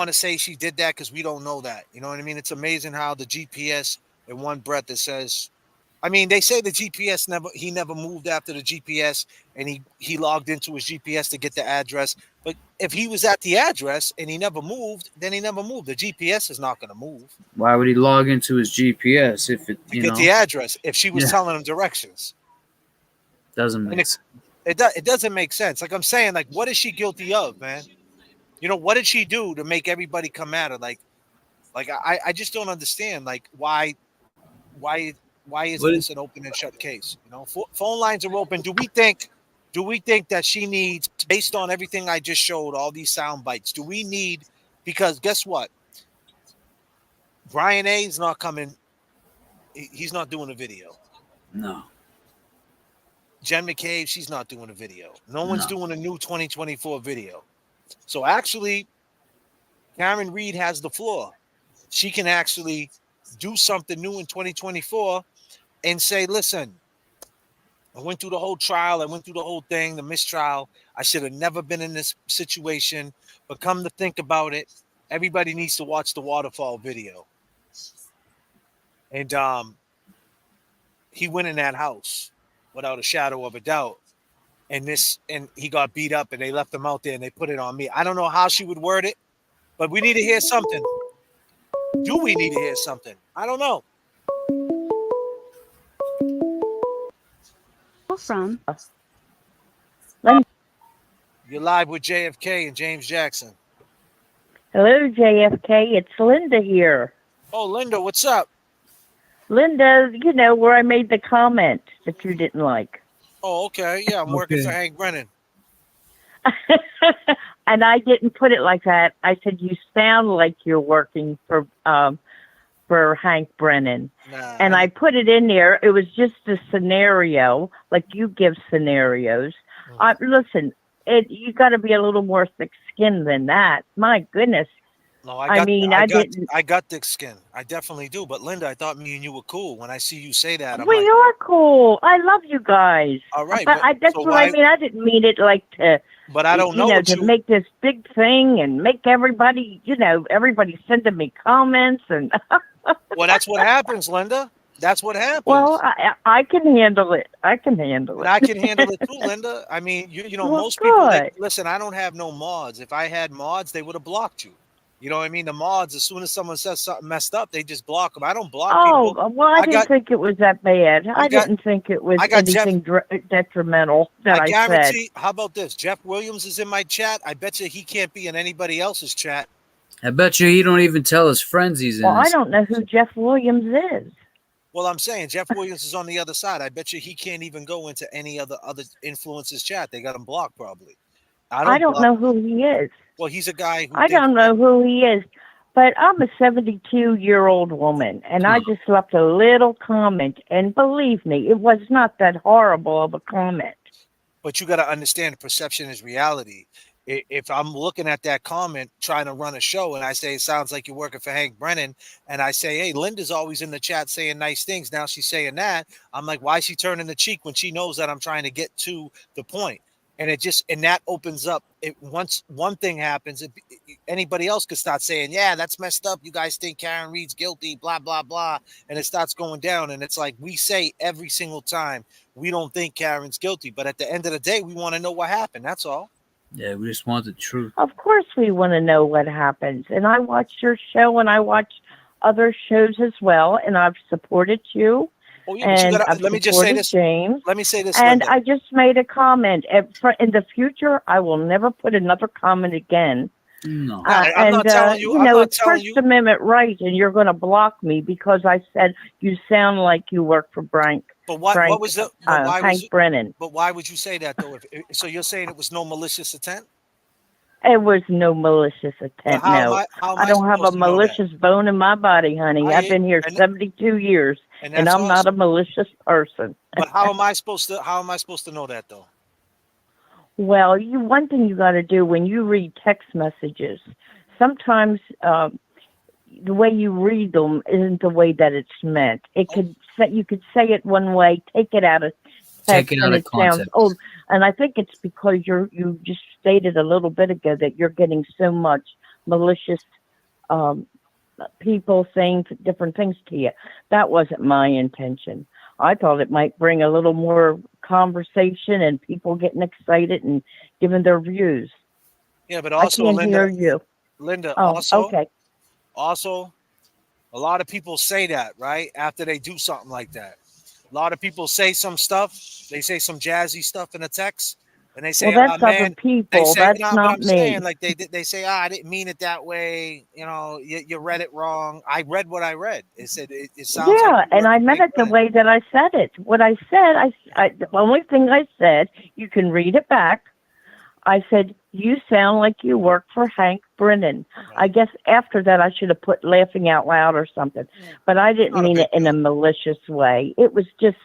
to say she did that because we don't know that. You know what I mean? It's amazing how the GPS in one breath it says. I mean, they say the GPS never moved after the GPS, and he logged into his GPS to get the address. But if he was at the address and he never moved, then he never moved. The GPS is not going to move. Why would he log into his GPS if it to get the address? If she was telling him directions, doesn't make sense. It doesn't make sense. Like I'm saying, like what is she guilty of, man? You know, what did she do to make everybody come at her? Like I just don't understand. Like why isn't this an open and shut case? You know, phone lines are open. Do we think that she needs, based on everything I just showed, all these sound bites? Do we need? Because guess what? Brian A is not coming. He's not doing a video. No. Jen McCabe, she's not doing a video. No one's doing a new 2024 video. So actually, Karen Reed has the floor. She can actually do something new in 2024 and say, listen, I went through the whole trial. I went through the whole thing, the mistrial. I should have never been in this situation. But come to think about it, everybody needs to watch the Waterfall video. And he went in that house without a shadow of a doubt. And he got beat up and they left him out there and they put it on me. I don't know how she would word it, but we need to hear something. Do we need to hear something? I don't know. From You're live with JFK and James Jackson. Hello, JFK. It's Linda here. Oh, Linda, what's up? Linda, you know, where I made the comment that you didn't like. Oh, okay. Yeah, I'm working for Hank Brennan. And I didn't put it like that. I said, you sound like you're working for Hank Brennan. Nah, and I put it in there. It was just a scenario, like you give scenarios. Listen, you got to be a little more thick-skinned than that. My goodness. No, I got thick skin. I definitely do. But Linda, I thought me and you were cool. When I see you say that, I'm we like, are cool. I love you guys. all right. That's what I mean. I didn't mean it like to. But I don't know to make this big thing and make everybody, everybody sending me comments and. Well, that's what happens, Linda. That's what happens. Well, I can handle it. I can handle it. And I can handle it too, Linda. I mean, you know, Well, most people. good. Listen, I don't have no mods. If I had mods, they would have blocked you. You know what I mean? The mods, as soon as someone says something messed up, they just block them. I don't block people. Well, I didn't think it was that bad. I didn't think it was anything detrimental that I guarantee. said. How about this? Jeff Williams is in my chat. I bet you he can't be in anybody else's chat. I bet you he don't even tell his friends he's in. Well, I don't know who Jeff Williams is. Well, I'm saying Jeff Williams is on the other side. I bet you he can't even go into any other influencers chat. They got him blocked probably. I don't know who he is. Well, he's a guy who I don't know who he is, but I'm a 72-year-old woman, and I just left a little comment, and believe me, it was not that horrible of a comment. But you got to understand, perception is reality. If I'm looking at that comment, trying to run a show, and I say, it sounds like you're working for Hank Brennan, and I say, hey, Linda's always in the chat saying nice things. Now she's saying that. I'm like, why is she turning the cheek when she knows that I'm trying to get to the point? And that opens up. Once one thing happens, anybody else could start saying, yeah, that's messed up. You guys think Karen Reed's guilty, blah, blah, blah. And it starts going down. And it's like we say every single time, we don't think Karen's guilty. But at the end of the day, we want to know what happened. That's all. Yeah, we just want the truth. Of course we want to know what happens. And I watch your show, and I watch other shows as well, and I've supported you. Oh yeah, but you and gotta. I've Let me just say supported this. James. Let me say this, And Linda. I just made a comment. In the future, I will never put another comment again. No. I'm not telling you. You I'm know, not it's telling First you. Amendment right, and you're going to block me because I said you sound like you work for But what was the? But why was Hank it? Brennan. But why would you say that though? So you're saying it was no malicious intent? It was no malicious But intent. how am No, I don't have a supposed to know that? malicious bone in my body, honey. I've been here And 72 years, and and that's I'm not a awesome. malicious person. But how am I supposed to? How am I supposed to know that though? Well, one thing you got to do when you read text messages, sometimes the way you read them isn't the way that it's meant. You could say it one way, take it out of Take text, it out and of it sounds context. old. And I think it's because you just stated a little bit ago that you're getting so much malicious people saying different things to you. That wasn't my intention. I thought it might bring a little more conversation and people getting excited and giving their views. Yeah, but I also, can't hear Linda, you. Oh, okay. Also, a lot of people say that right after they do something like that. A lot of people say some stuff. They say some jazzy stuff in a text, and they Well, say, "Ah, that's other man." They people. say, That's "No," but not I'm saying, me. like they say, "Ah, I didn't mean it that way." You know, you read it wrong. I read what I read. It said it sounds like Yeah, you and work I with meant Hank it the Brennan. way that I said it. What I said, the only thing I said, you can read it back. I said, you sound like you work for Hank Brennan. I guess after that I should have put laughing out loud or something. But I didn't mean it in a malicious way. It was just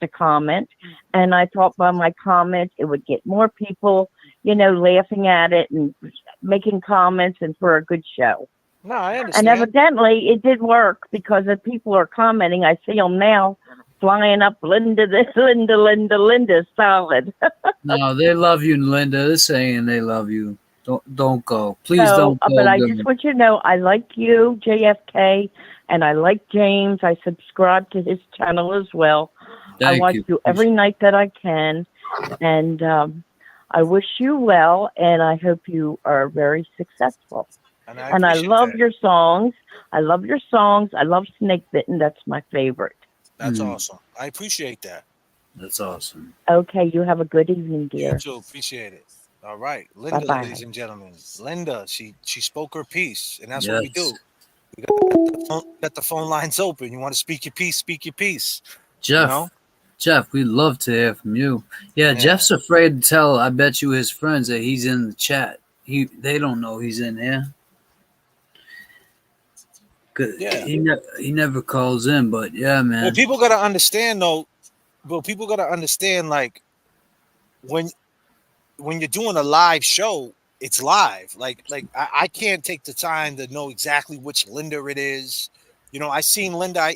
a comment. And I thought by my comment it would get more people, laughing at it and making comments and for a good show. No, I And understand. evidently it did work because if people are commenting, I see them now flying up, Linda this, Linda, solid. No, they love you, Linda. They're saying they love you. Don't go. Please So, don't go. but I girl. just want you to know, I like you, JFK, and I like James. I subscribe to his channel as well. I Thank watch you. you every night that I can, and I wish you well, and I hope you are very successful. And I And I appreciate love that. your songs. I love your songs. I love Snake Bitten. That's my favorite. That's awesome. I appreciate that. That's awesome. Okay, you have a good evening, You dear. too. Appreciate it. All right, Linda, Bye-bye. ladies and gentlemen. Linda, she spoke her piece, and that's what we Yes. do. We got the phone lines open. You want to speak your piece? Speak your piece. Jeff, we'd love to hear from you. Yeah, Jeff's afraid to tell, I bet you, his friends that he's in the chat. They don't know he's in here. Yeah. He never calls in, but yeah, man. Well, people got to understand, though. Well, people got to understand, like, when you're doing a live show, it's live. Like I can't take the time to know exactly which Linda it is. I seen Linda.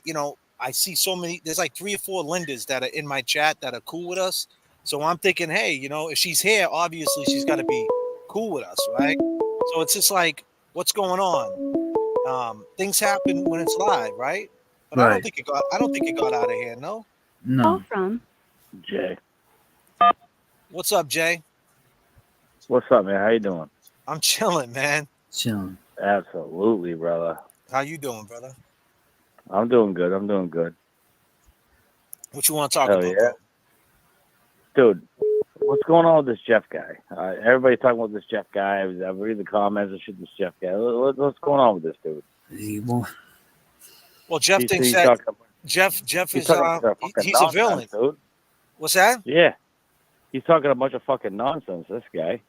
I see so many. There's like 3 or 4 Lindas that are in my chat that are cool with us. So I'm thinking, hey, if she's here, obviously she's got to be cool with us, right? So it's just like, what's going on? Things happen when it's live, right? But I don't think it got out of hand, no. No. From Jay. What's up, Jay? What's up, man? How you doing? I'm chilling, man. Chilling. Absolutely, brother. How you doing, brother? I'm doing good. I'm doing good. What you want to talk Hell about, yeah. Dude, what's going on with this Jeff guy? Everybody's talking about this Jeff guy. I read the comments and shit, this Jeff guy. What's going on with this dude? Well, Jeff thinks he's that talking, Jeff he's is talking a bunch of fucking he's a nonsense, villain. dude. What's that? Yeah. He's talking a bunch of fucking nonsense, this guy.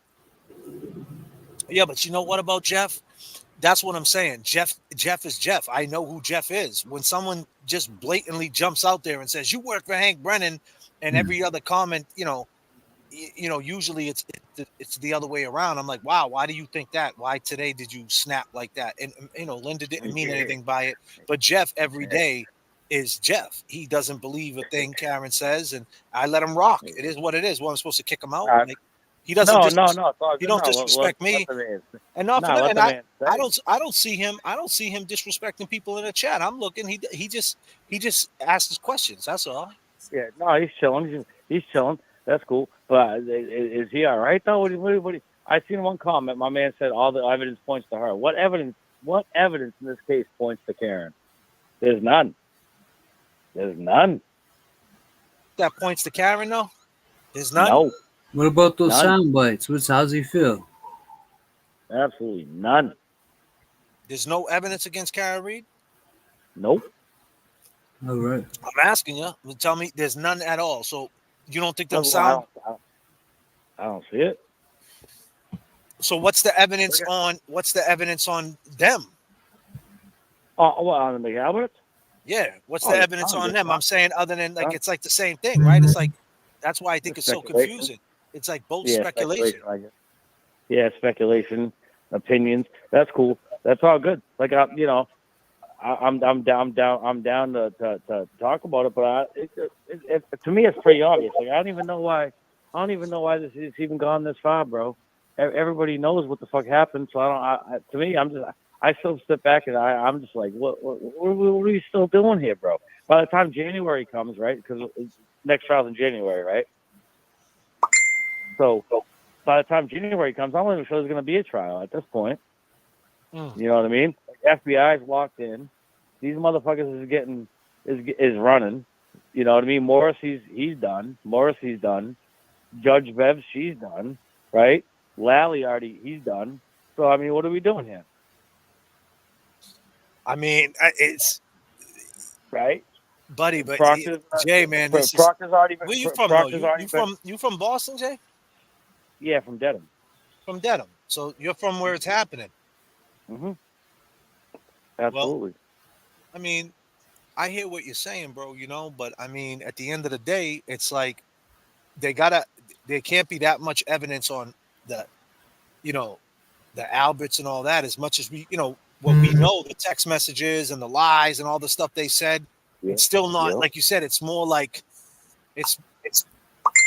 Yeah, but you know what about Jeff? That's what I'm saying. Jeff is Jeff. I know who Jeff is. When someone just blatantly jumps out there and says, "You work for Hank Brennan," and every other comment, usually it's the other way around. I'm like, wow, why do you think that? Why today did you snap like that? And Linda didn't mean anything by it, but Jeff every day is Jeff. He doesn't believe a thing Karen says, and I let him rock. It is what it is. Well, I'm supposed to kick him out. He doesn't. No. He don't disrespect me. And not for that. And I don't see him disrespecting people in the chat. I'm looking. He just asks his questions. That's all. Yeah, no, he's chilling. He's chilling. That's cool. But is he all right though? What I seen one comment. My man said all the evidence points to her. What evidence in this case points to Karen? There's none. There's none. That points to Karen, though? There's none? No. What about those None. sound bites? How's he feel? Absolutely none. There's no evidence against Karen Reed? Nope. All right. I'm asking you. You tell me there's none at all. So you don't think them Well, sound? I don't see it. So what's the evidence on? What's the evidence on them? Oh, well, on the McCabe? Yeah. What's Oh, the yeah, evidence fine, on yeah, them? fine. I'm saying other than like Huh? it's like the same thing, right? It's like that's why I think it's so Speculation. confusing. It's like both Yeah, speculation. I guess. Yeah, speculation, opinions. That's cool. That's all good. Like I'm down to talk about it, but to me it's pretty obvious. Like I don't even know why this is even gone this far, bro. Everybody knows what the fuck happened, so to me, I still sit back and I'm just like, what are you still doing here, bro? By the time January comes, right? Because next trial's in January, right? So by the time January comes, I'm not even sure there's going to be a trial at this point. You know what I mean? Like, FBI's locked in. These motherfuckers is running. You know what I mean? Morris, he's done. Morrissey's done. Judge Bev, she's done. Right? Lally he's done. So I mean, what are we doing here? I mean, it's right, buddy. But Proctor's, Jay, man, this Proctor's is already. Where you from? Proctor's Though? You from Boston, Jay? Yeah, from Dedham. From Dedham. So you're from where it's happening. Mm-hmm. Absolutely. Well, I mean, I hear what you're saying, bro. You know, but I mean, at the end of the day, it's like there can't be that much evidence on the, the Alberts and all that. As much as we know, the text messages and the lies and all the stuff they said. Yeah. It's still not like you said. It's more like it's.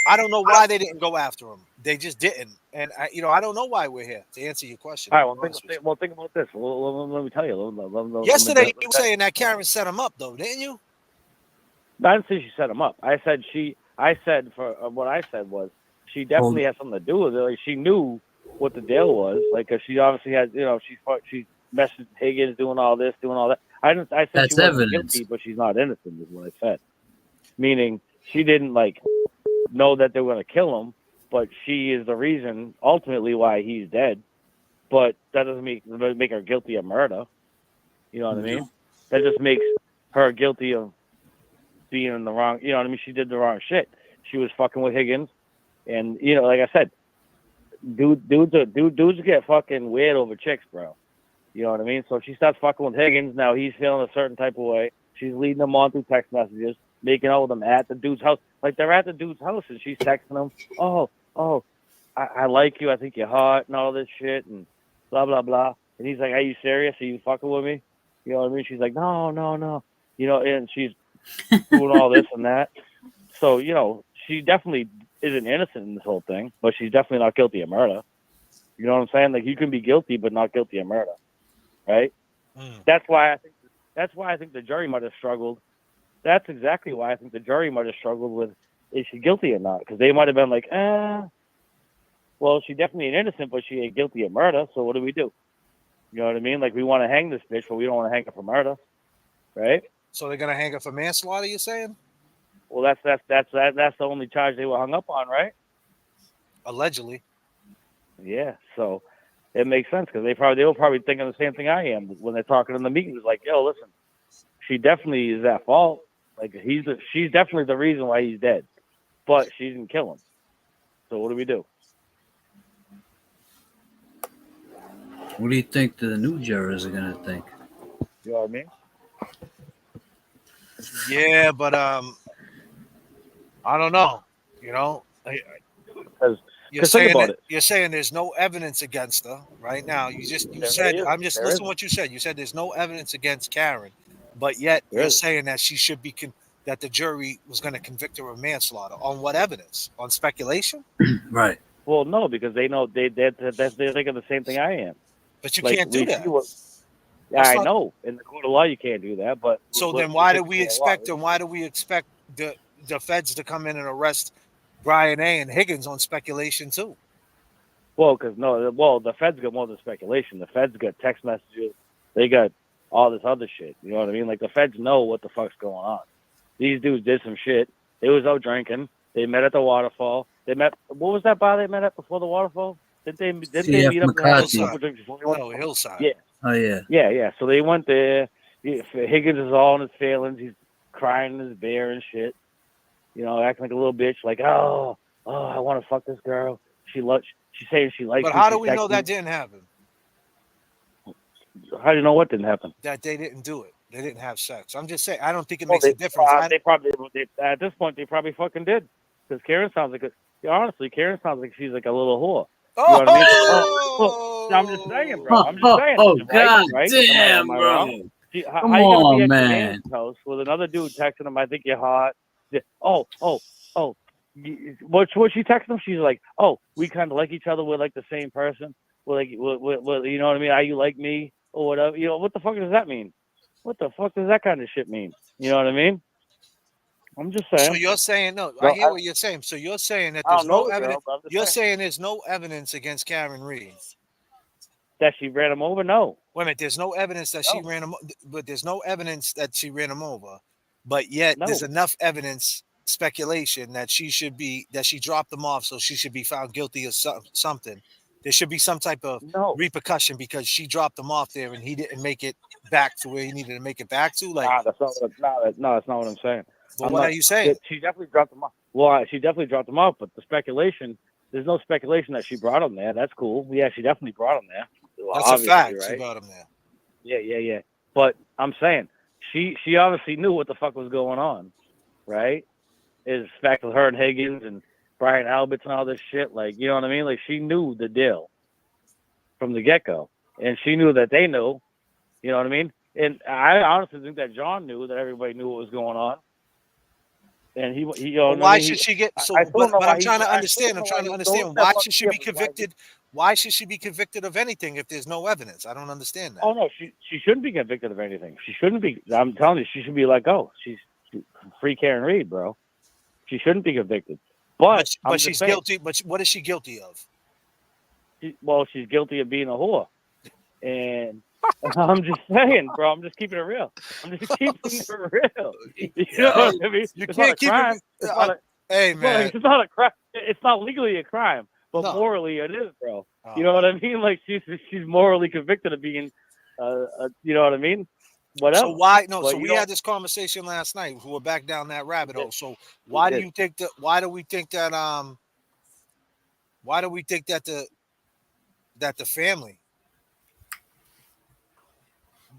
I don't know why they didn't go after him. They just didn't, and I don't know why we're here to answer your question. All right. Well, think about this. Let me tell you. Yesterday, you were saying that Karen set him up, though, didn't you? I didn't say she set him up. I said what I said was she definitely had something to do with it. Like, she knew what the deal was. Like, 'cause she obviously had, she messaged Higgins, doing all this, doing all that. I said That's she wasn't evidence. guilty, but she's not innocent, is what I said. Meaning she didn't know that they were going to kill him, but she is the reason ultimately why he's dead. But that doesn't make her guilty of murder. You know what I mean? That just makes her guilty of being in the wrong. You know what I mean? She did the wrong shit. She was fucking with Higgins, and like I said, dudes get fucking weird over chicks, bro. You know what I mean? So she starts fucking with Higgins. Now he's feeling a certain type of way. She's leading him on through text messages, making out with him at the dude's house. Like, they're at the dude's house, and she's texting him, oh, I like you. I think you're hot and all this shit and blah, blah, blah. And he's like, are you serious? Are you fucking with me? You know what I mean? She's like, no. And she's doing all this and that. So, she definitely isn't innocent in this whole thing, but she's definitely not guilty of murder. You know what I'm saying? Like, you can be guilty, but not guilty of murder. Right? That's why I think the jury might have struggled. That's exactly why I think the jury might have struggled with, is she guilty or not? Because they might have been like, well, she definitely ain't innocent, but she ain't guilty of murder. So what do we do? You know what I mean? Like, we want to hang this bitch, but we don't want to hang her for murder, right? So they're gonna hang her for manslaughter. You're saying? Well, that's the only charge they were hung up on, right? Allegedly. Yeah. So it makes sense because they were probably thinking the same thing I am when they're talking in the meetings. Like, yo, listen, she definitely is at fault. Like, she's definitely the reason why he's dead, but she didn't kill him. So what do we do? What do you think the new jurors are gonna think? You know what I mean? Yeah, but I don't know. You're saying there's no evidence against her right now. You said I'm just listening to what you said. You said there's no evidence against Karen, but yet you're saying that she should be that the jury was going to convict her of manslaughter. On what evidence? On speculation? Right. Well, no, because they know they're thinking the same thing I am. But you can't do that. I know. In the court of law, you can't do that. But so then, why do we expect? And why do we expect the feds to come in and arrest Brian A. and Higgins on speculation too? Well, the feds got more than speculation. The feds got text messages. They got all this other shit. You know what I mean? Like, the feds know what the fuck's going on. these dudes did some shit. They was out drinking. They met at the Waterfall. They met. What was that bar they met at before the Waterfall? Did they meet up and have a couple drinks before they went? No, Hillside. Yeah. Oh yeah. Yeah. So they went there. Higgins is all in his feelings. He's crying in his beer and shit. You know, acting like a little bitch. Like, oh, I want to fuck this girl. She's saying she likes me. But how do She we know texted that me. didn't happen? How do you know what didn't happen? That they didn't do it. They didn't have sex. I'm just saying. I don't think it Well, makes a difference. They probably at this point they probably fucking did, because Karen sounds like honestly, Karen sounds like she's like a little whore. You know what I mean? Oh, I'm just saying, bro. I'm just saying. Oh, right? God Right? damn, Am I bro. wrong? How Come you gonna on, be at man. your aunt's house with another dude texting him? I think you're hot. Oh. What she texted him? She's like, oh, we kind of like each other. We're like the same person. We're like, we're, you know what I mean? Are you like me or whatever? You know, what the fuck does that mean? What the fuck does that kind of shit mean? You know what I mean? I'm just saying. So you're saying no? I hear what you're saying. So you're saying that I there's don't know no the girl, evidence. but I'm just You're saying. saying there's no evidence against Karen Reed. That she ran him over? No. Wait a minute. There's no evidence that she ran him, but there's no evidence that she ran him over. But yet there's enough evidence, speculation that she dropped him off, so she should be found guilty of something. There should be some type of repercussion because she dropped him off there and he didn't make it back to where he needed to make it back to. Like, that's not what I'm saying. But what are you saying? She definitely dropped him off. Well, she definitely dropped him off, but the speculation, there's no speculation that she brought him there. That's cool. Yeah, she definitely brought him there. That's a fact. Right? She brought him there. Yeah. But I'm saying she obviously knew what the fuck was going on, right? Is the fact with her and Higgins and Brian Alberts and all this shit, like, you know what I mean? Like, she knew the deal from the get-go, and she knew that they knew, you know what I mean? And I honestly think that John knew that everybody knew what was going on. And he you know, why should she get so? But I'm trying to understand. I'm trying to understand why should she be convicted? Why should she be convicted of anything if there's no evidence? I don't understand that. Oh no, she shouldn't be convicted of anything. She shouldn't be. I'm telling you, she should be let go. She's free Karen Reed, bro. She shouldn't be convicted. But she's guilty. But what is she guilty of? She's guilty of being a whore. And I'm just saying, bro. I'm just keeping it real. I'm just keeping it real. You know what I mean? You it's can't not a keep crime. it. Hey, man. It's not a crime. It's not legally a crime, but morally it is, bro. You know what I mean? Like she's morally convicted of being, you know what I mean? Whatever. So why? No. But so we had this conversation last night. We're back down that rabbit hole. So why do you think that? Why do we think that? Why do we think that the family,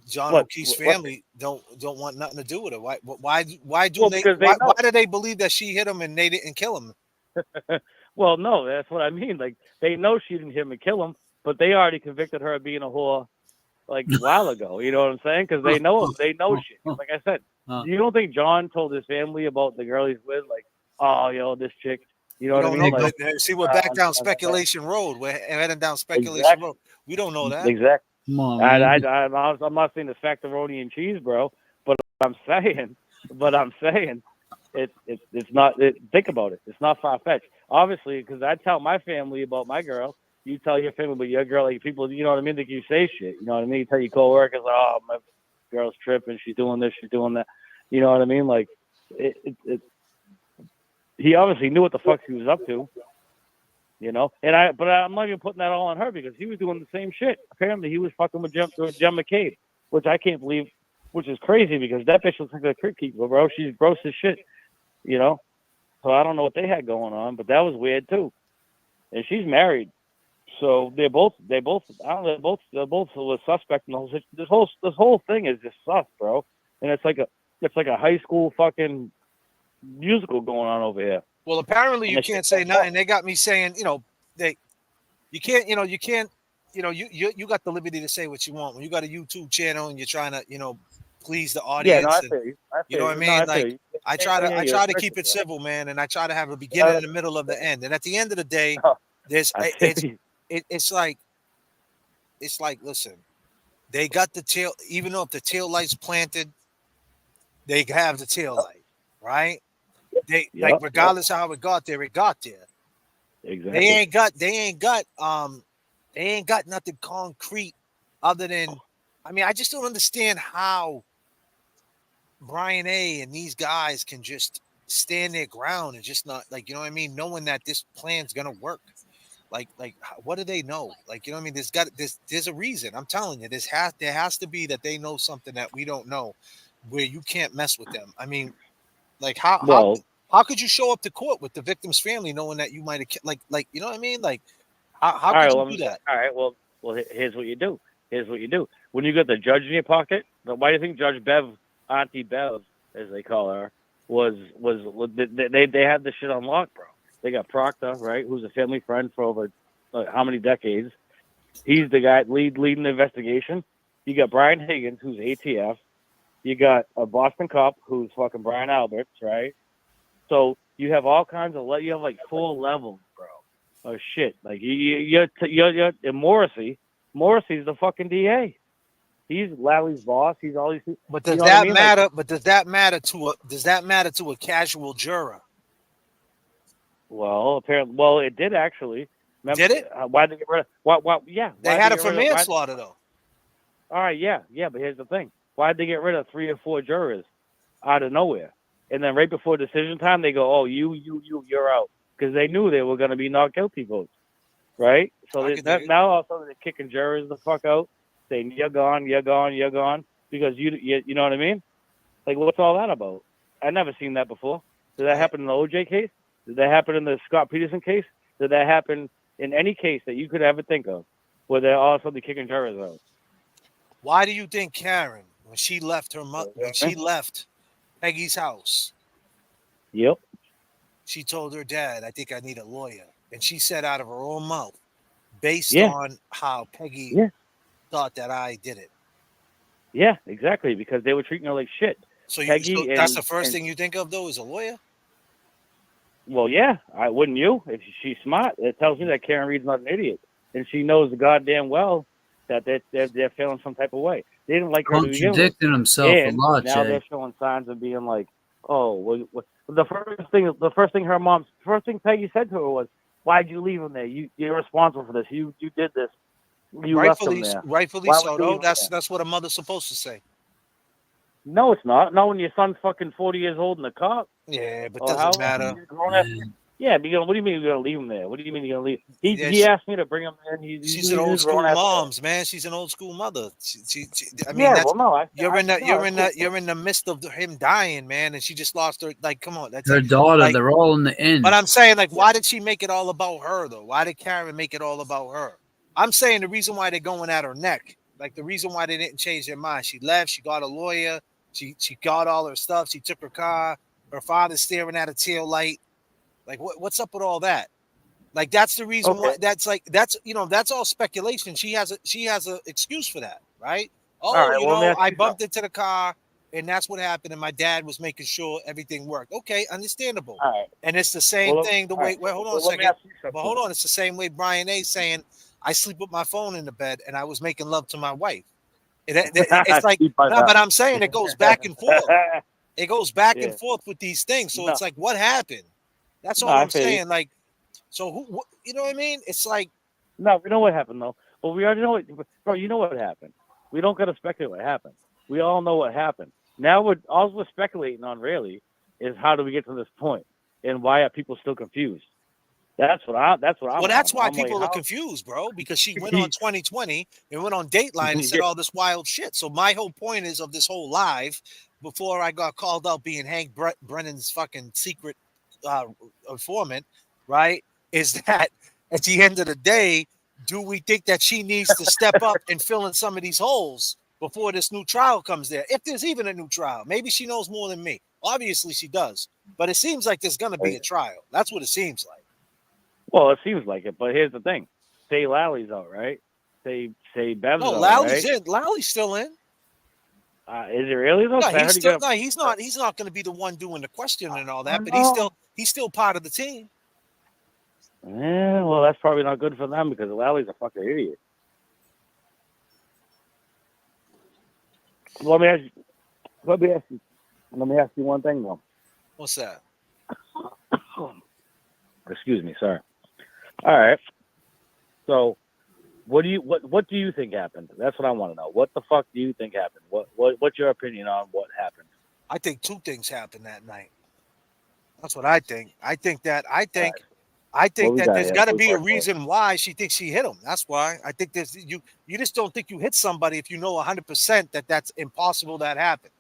John O'Keefe's family, don't want nothing to do with it? Why do they believe that she hit him and they didn't kill him? Well, no, that's what I mean. Like they know she didn't hit him and kill him, but they already convicted her of being a whore like a while ago. You know what I'm saying? Because they know shit. Like I said, you don't think John told his family about the girl he's with? Like, oh, yo, this chick. You know what I mean? Like, see, we're back down speculation road. We're heading down speculation road. We don't know that. Exactly. Come on, I'm not saying it's factoroni and cheese, bro. But I'm saying it's not. Think about it. It's not far fetched. Obviously, because I tell my family about my girl. You tell your family about your girl. Like people, you know what I mean? Think you say shit. You know what I mean? You tell your coworkers, oh, my girl's tripping. She's doing this. She's doing that. You know what I mean? Like he obviously knew what the fuck he was up to, you know. But I'm not even putting that all on her because he was doing the same shit. Apparently, he was fucking with Jem McCabe, which I can't believe, which is crazy because that bitch looks like a crick keeper, bro. She's gross as shit, you know. So I don't know what they had going on, but that was weird too. And she's married, so they're both were suspect in the whole situation. This whole thing is just sus, bro. And it's like a high school fucking musical going on over here. Well, apparently you can't say nothing. They got me saying, you got the liberty to say what you want when you got a YouTube channel and you're trying to, please the audience. Yeah, no, I feel you. You know what I mean? I try to keep it civil, man, and I try to have a beginning, the middle, of the end. And at the end of the day, it's like, listen, they got the tail. Even though if the tail light's planted, they have the tail light, right? Regardless of how it got there, it got there. Exactly. They ain't got nothing concrete other than, I mean, I just don't understand how Brian A. and these guys can just stand their ground and just not like, you know what I mean, knowing that this plan's gonna work. Like what do they know? Like, you know what I mean? There's a reason. I'm telling you, there has to be that they know something that we don't know, where you can't mess with them. I mean, like Well, how could you show up to court with the victim's family knowing that you might have like you know what I mean? Like how all could right, you well, do that? all right, well, here's what you do. Here's what you do. When you got the judge in your pocket, why do you think Judge Bev, Auntie Bev, as they call her, was they had this shit on lock, bro. They got Proctor, right, who's a family friend for over how many decades. He's the guy leading the investigation. You got Brian Higgins, who's ATF. You got a Boston cop, who's fucking Brian Alberts, right? So you have all kinds of you have like 4 levels, bro. Oh shit! Like you're and Morrissey's the fucking DA. He's Larry's boss. He's all these. But does you know what I that mean? matter? Like, But does that matter to a casual juror? well, apparently, well, it did actually. Remember, Did it? Why'd they get rid of? What? Yeah. They had it for manslaughter though. All right, yeah. But here's the thing: why'd they get rid of 3 or 4 jurors out of nowhere? And then right before decision time, they go, "Oh, you're out," because they knew they were going to be not guilty votes, right? So now all of a sudden they're kicking jurors the fuck out, saying you're gone, because you know what I mean? Like, what's all that about? I never seen that before. Did that happen in the OJ case? Did that happen in the Scott Peterson case? Did that happen in any case that you could ever think of, where they're all of a sudden kicking jurors out? Why do you think Karen, when she left Peggy's house, yep, she told her dad, "I think I need a lawyer," and she said out of her own mouth, based Yeah. on how Peggy thought that I did it. Yeah, exactly, because they were treating her like shit. So, Peggy that's the first thing you think of, though, is a lawyer? Well, yeah, wouldn't you? If she's smart, it tells me that Karen Reed's not an idiot, and she knows goddamn well that they're feeling some type of way. They didn't like her to begin with. Contradicting himself a And lot, now Jay. they're showing signs of being like, oh, what? The first thing Peggy said to her was, "Why'd you leave him there? You're responsible for this. You did this. You left him there." Rightfully Why so, would you though. leave him there? That's what a mother's supposed to say. No, it's not. Not when your son's fucking 40 years old and a cop. Yeah, but Or doesn't how- matter. Yeah, but what do you mean you're gonna leave him there? What do you mean you're gonna leave? He Yeah, he asked me to bring him in. She's an old school mom's, man. She's an old school mother. I mean, Yeah, that's, well, no, you're in the midst of him dying, man, and she just lost her. Like, come on, that's Her daughter, like, they're all in the inn. But I'm saying, like, why did she make it all about her, though? Why did Karen make it all about her? I'm saying the reason why they're going at her neck, like the reason why they didn't change their mind. She left. She got a lawyer. She got all her stuff. She took her car. Her father's staring at a tail light. Like, what's up with all that? Like, that's the reason why. That's all speculation. She has a excuse for that, right? Oh, All right, well, let me ask I you bumped into the car, and that's what happened. And my dad was making sure everything worked. Okay, understandable. All right. And it's the same thing. all right. Hold on Well, a let me second. ask you something. But hold on, it's the same way Brian A. saying, "I sleep with my phone in the bed, and I was making love to my wife." It's like, no, but I'm saying it goes back and forth. It goes back and forth with these things. So it's like, what happened? That's all I'm saying. Like, so you know what I mean? It's like, no, we know what happened though. Well, we already know it, bro. You know what happened. We don't gotta speculate what happened. We all know what happened. Now all we're speculating on really is how do we get to this point, and why are people still confused? That's what I'm. well, that's why I'm people like, are confused, bro. Because she went on 2020 and went on Dateline and said all this wild shit. So my whole point is of this whole live, before I got called out being Hank Brennan's fucking secret informant, right? Is that at the end of the day, do we think that she needs to step up and fill in some of these holes before this new trial comes there? If there's even a new trial, maybe she knows more than me. Obviously she does, but it seems like there's going to be a trial. That's what it seems like. Well, it seems like it, but here's the thing: say Lally's out, right? Say Bev's out, Lally's right? in. Lally's still in. Is it really though? No, he's not. He's not going to be the one doing the questioning and all that. But he's still part of the team. Yeah, well, that's probably not good for them because Lally's a fucking idiot. Let me ask you one thing though. What's that? Excuse me, sorry. All right. So, what do you think happened? That's what I want to know. What the fuck do you think happened? What's your opinion on what happened? I think two things happened that night. That's what I think. I think What we that got there's here? got to Who's be a first? reason why she thinks she hit him. That's why I think there's you. You just don't think you hit somebody if you know 100% that that's impossible that happened.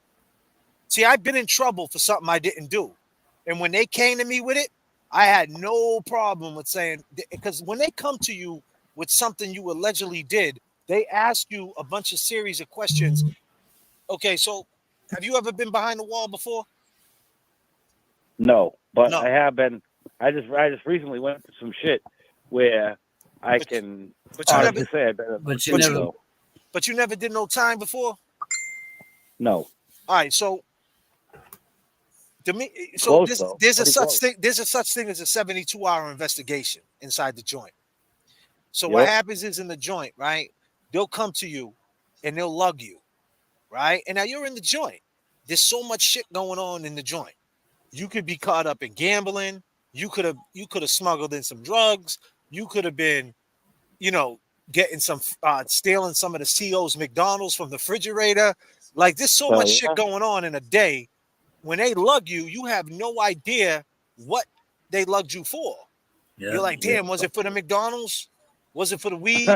See, I've been in trouble for something I didn't do, and when they came to me with it, I had no problem with saying, because when they come to you with something you allegedly did, they ask you a bunch of series of questions. Okay, so have you ever been behind the wall before? No, but No. I have been. I just recently went through some shit where I can But you honestly never, say I better. but you never did no time before. No. All right, so Close though. there's a Pretty such close. thing. There's a such thing as a 72-hour investigation inside the joint. So what Yep. happens is in the joint, right? They'll come to you and they'll lug you, right? And now you're in the joint. There's so much shit going on in the joint. You could be caught up in gambling. You could have smuggled in some drugs. You could have been, getting some stealing some of the CO's McDonald's from the refrigerator. Like there's so much shit going on in a day. When they lug you, you have no idea what they lugged you for. Yeah, You're like, damn, was it for the McDonald's? Was it for the weed?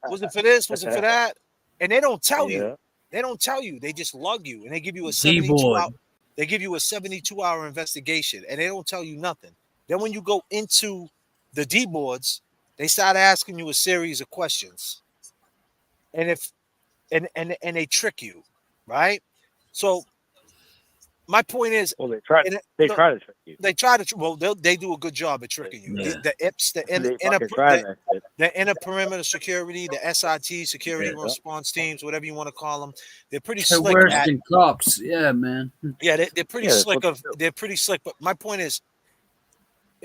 Was it for this? Was it for that? And they don't tell you. They don't tell you. They just lug you and they give you a 72 hour. They give you a 72-hour investigation and they don't tell you nothing. Then when you go into the D boards, they start asking you a series of questions. And and they trick you, right? So my point is, they try to trick you. They try to. Well, they do a good job at tricking you. Yeah. The IPS, the inner perimeter security, the SIT security response teams, whatever you want to call them, they're pretty They're slick. worse than cops. Yeah, man. Yeah, they're pretty slick. They're pretty slick. But my point is,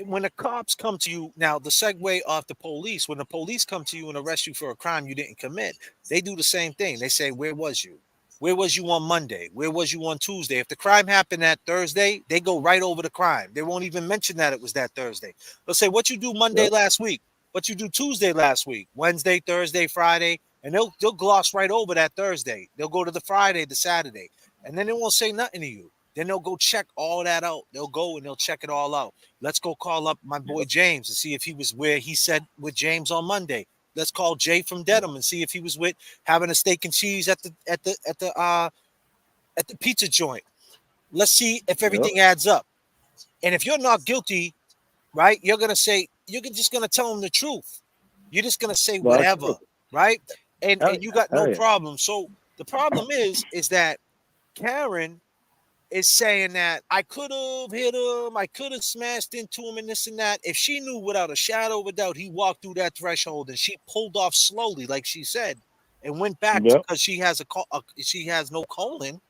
when the cops come to you now, the segue off the police. When the police come to you and arrest you for a crime you didn't commit, they do the same thing. They say, "Where was you? Where was you on Monday? Where was you on Tuesday?" If the crime happened that Thursday, they go right over the crime. They won't even mention that it was that Thursday. They'll say, "What you do Monday last week? What you do Tuesday last week? Wednesday, Thursday, Friday," and they'll gloss right over that Thursday. They'll go to the Friday, the Saturday, and then they won't say nothing to you. Then they'll go check all that out. They'll go and they'll check it all out. Let's go call up my boy James and see if he was where he said with James on Monday. Let's call Jay from Dedham and see if he was with having a steak and cheese at the pizza joint. Let's see if everything adds up. And if you're not guilty, right, you're just gonna tell them the truth. You're just gonna say whatever, right? And you got no problem. So the problem is that Karen is saying that I could have hit him, I could have smashed into him and this and that. If she knew without a shadow of a doubt he walked through that threshold and she pulled off slowly, like she said, and went back because she has she has no colon,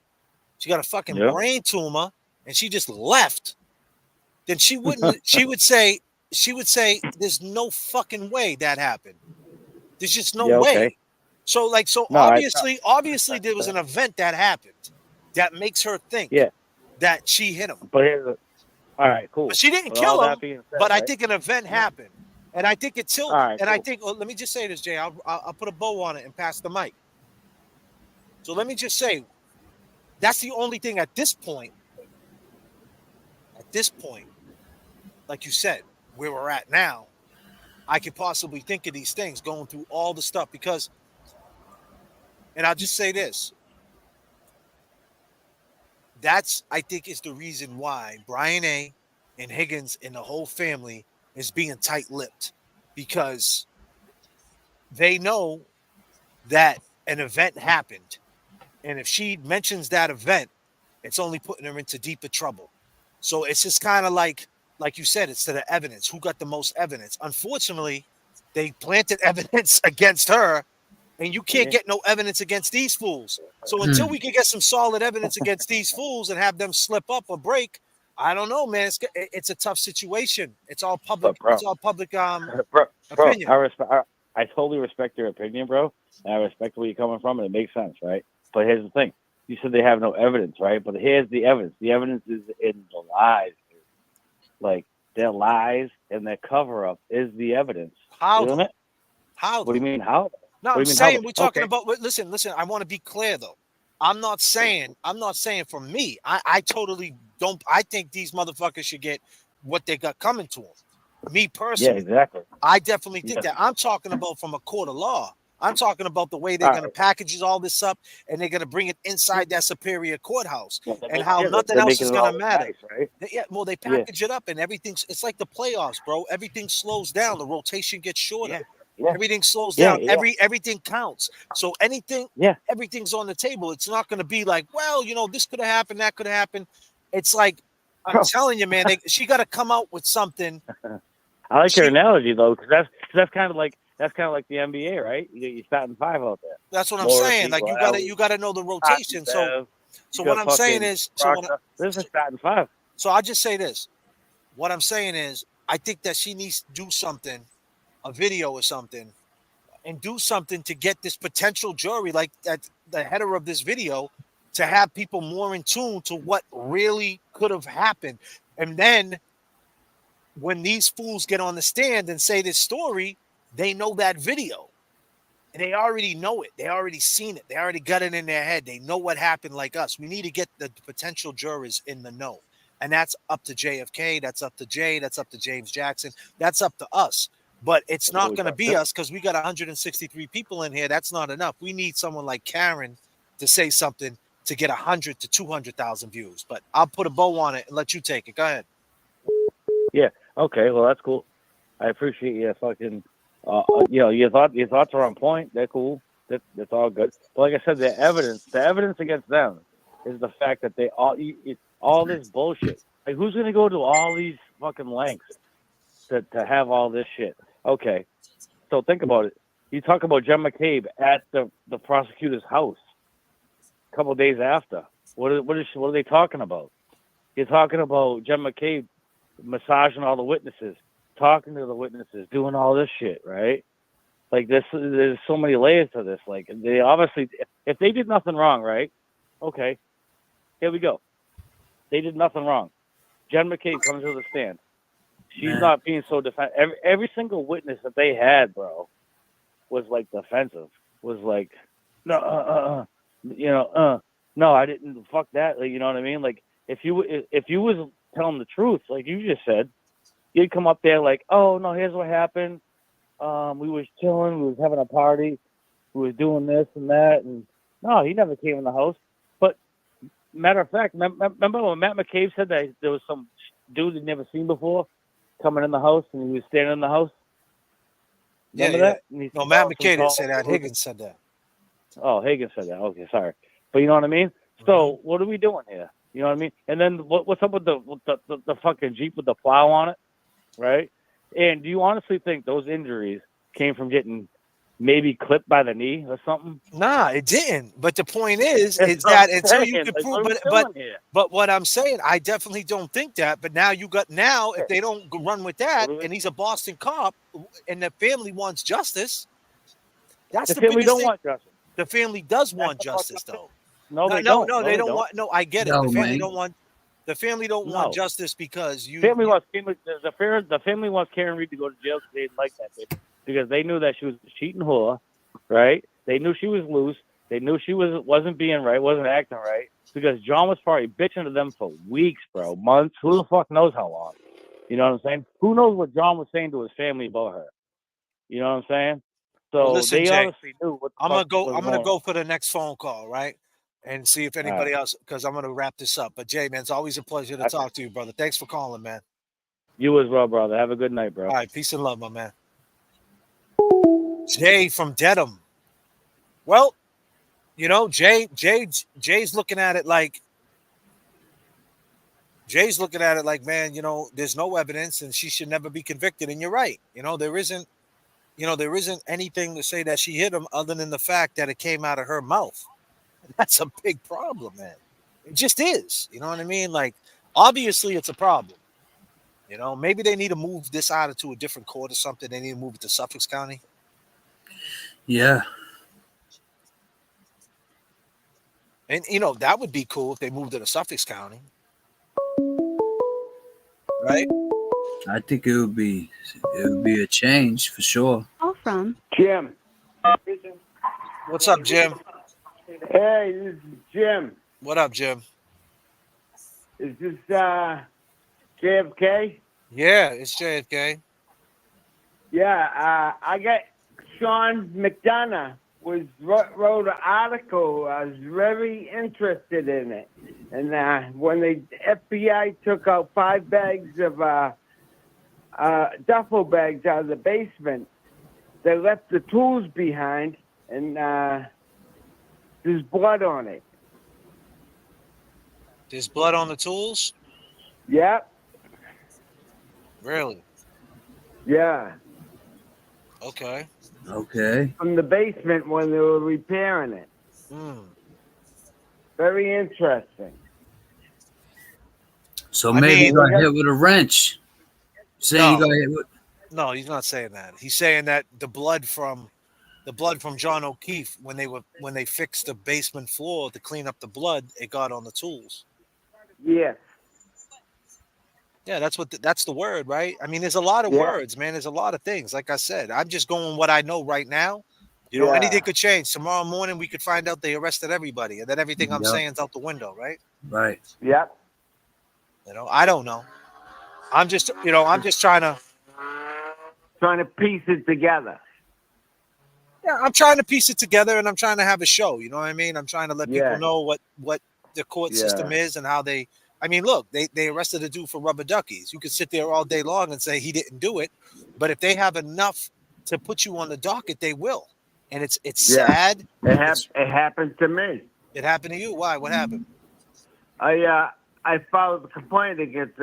she got a fucking brain tumor, and she just left, then she wouldn't. she would say, "There's no fucking way that happened. There's just no way." Okay. So obviously there was an event that happened that makes her think that she hit him. But all right, cool. But she didn't kill him. But I think an event happened, and I think it's still. I think. Let me just say this, Jay. I'll put a bow on it and pass the mic. So let me just say, that's the only thing at this point. At this point, like you said, where we're at now, I could possibly think of these things going through all the stuff because. And I'll just say this. That's, I think, is the reason why Brian A. and Higgins and the whole family is being tight-lipped, because they know that an event happened. And if she mentions that event, it's only putting her into deeper trouble. So it's just kind of like you said, it's to the evidence. Who got the most evidence? Unfortunately, they planted evidence against her, and you can't get no evidence against these fools. So until we can get some solid evidence against these fools and have them slip up or break, I don't know, man. It's a tough situation. It's all public. It's all public opinion. I totally respect your opinion, bro. And I respect where you're coming from, and it makes sense, right? But here's the thing. You said they have no evidence, right? But here's the evidence. The evidence is in the lies. Like, their lies and their cover-up is the evidence. How? Isn't it? How? What do you mean, how? No, I'm saying we're talking about. Listen. I want to be clear though. I'm not saying for me. I totally don't. I think these motherfuckers should get what they got coming to them. Me Yeah, personally, exactly. I definitely think Yeah. that. I'm talking about from a court of law. I'm talking about the way they're All going to right. package all this up, and they're going to bring it inside that superior courthouse, Yeah, and how nothing they're else making is it going all to look matter. nice, right? Yeah, well, they Yeah. package it up, and everything's. It's like the playoffs, bro. Everything slows down. The rotation gets shorter. Yeah. Everything slows Yeah, down. yeah. Everything counts. So everything's on the table. It's not going to be like, well, this could have happened, that could have happened. It's like I'm telling you, man. She got to come out with something. I like your analogy though, because that's kind of like the NBA, right? You starting five out there. That's what I'm Morris, saying. Like Eagle, you gotta know the rotation. So you what got I'm saying fucking is, Proctor. This is starting five. So I just say this. What I'm saying is, I think that she needs to do something, a video or something, and do something to get this potential jury, like that, the header of this video, to have people more in tune to what really could have happened. And then when these fools get on the stand and say this story, they know that video. And they already know it. They already seen it. They already got it in their head. They know what happened like us. We need to get the potential jurors in the know. And that's up to JFK. That's up to Jay. That's up to James Jackson. That's up to us. But it's not going to be us because we got 163 people in here. That's not enough. We need someone like Karen to say something to get 100 to 200,000 views. But I'll put a bow on it and let you take it. Go ahead. Yeah. Okay. Well, that's cool. I appreciate you fucking. Your thoughts are on point. They're cool. That's all good. But like I said, the evidence against them is the fact that they all this bullshit. Like, who's gonna go to all these fucking lengths to have all this shit? Okay. So think about it. You talk about Jen McCabe at the prosecutor's house a couple of days after. What are they talking about? You're talking about Jen McCabe massaging all the witnesses, talking to the witnesses, doing all this shit, right? Like there's so many layers to this. Like they obviously, if they did nothing wrong, right? Okay, here we go. They did nothing wrong. Jen McCabe comes to the stand. She's not being so defensive. Every single witness that they had, bro, was like defensive. Was like, no, no, I didn't. Fuck that. Like, you know what I mean? Like if you was telling the truth, like you just said, you'd come up there like, oh no, here's what happened. We was chilling, we was having a party, we was doing this and that, and no, he never came in the house. But matter of fact, remember when Matt McCabe said that there was some dude he'd never seen before coming in the house and he was standing in the house? Remember that? No, Matt McCabe didn't say that. Higgins said that. Oh, Higgins said that. Okay, sorry. But you know what I mean? So what are we doing here? You know what I mean? And then what's up with the fucking Jeep with the plow on it, right? And do you honestly think those injuries came from getting maybe clipped by the knee or something? Nah, it didn't. But the point is that until you can prove, but what I'm saying, I definitely don't think that. But now if they don't run with that, and he's a Boston cop, and the family wants justice, that's the family don't thing. want justice. The family does want justice, though. No, they don't. No, they don't want. No, I get it. No, The family man. don't want. The family don't want justice because the family wants Karen Reed to go to jail because they didn't like that bitch, because they knew that she was a cheating whore, right? They knew she was loose. They knew she wasn't being right, wasn't acting right, because John was probably bitching to them for weeks, bro, months. Who the fuck knows how long? You know what I'm saying? Who knows what John was saying to his family about her? You know what I'm saying? So Well, listen, they Jay, obviously knew what the I'm fuck was gonna going go on. for the next phone call, right? And see if anybody else, because I'm gonna wrap this up. But Jay, man, it's always a pleasure to talk to you, brother. Thanks for calling, man. You as well, brother. Have a good night, bro. All right, peace and love, my man. Jay from Dedham. Well, Jay's looking at it like man, there's no evidence and she should never be convicted. And you're right. There isn't anything to say that she hit him other than the fact that it came out of her mouth. That's a big problem, man. It just is. You know what I mean? Like, obviously it's a problem. Maybe they need to move this out to a different court or something. They need to move it to Suffolk County. Yeah. And, that would be cool if they moved it to Suffolk County. Right? I think it would be a change for sure. All from Jim. What's up, Jim? Hey, this is Jim, What up, Jim? is this JFK? Yeah, it's JFK. Yeah, I got Sean McDonough wrote an article. I was very interested in it. And when the FBI took out 5 bags of duffel bags out of the basement, they left the tools behind, and there's blood on it. There's blood on the tools? Yep. Really? Yeah. Okay. Okay. From the basement when they were repairing it. Very interesting. So maybe he got hit with a wrench. Saying he got hit with. No, he's not saying that. He's saying that the blood from John O'Keefe, when they fixed the basement floor to clean up the blood, it got on the tools. Yeah. Yeah, that's the word, right? I mean, there's a lot of words, man. There's a lot of things. Like I said, I'm just going what I know right now. You know, anything could change. Tomorrow morning, we could find out they arrested everybody, and then everything I'm saying is out the window, right? Right. Yep. You know, I don't know. I'm just trying to piece it together. Yeah, I'm trying to piece it together, and I'm trying to have a show. You know what I mean? I'm trying to let people know what the court system is and how they. I mean, look, they arrested a dude for rubber duckies. You could sit there all day long and say he didn't do it, but if they have enough to put you on the docket, they will. And it's sad. It happened to me. It happened to you? Why? What happened? I filed a complaint against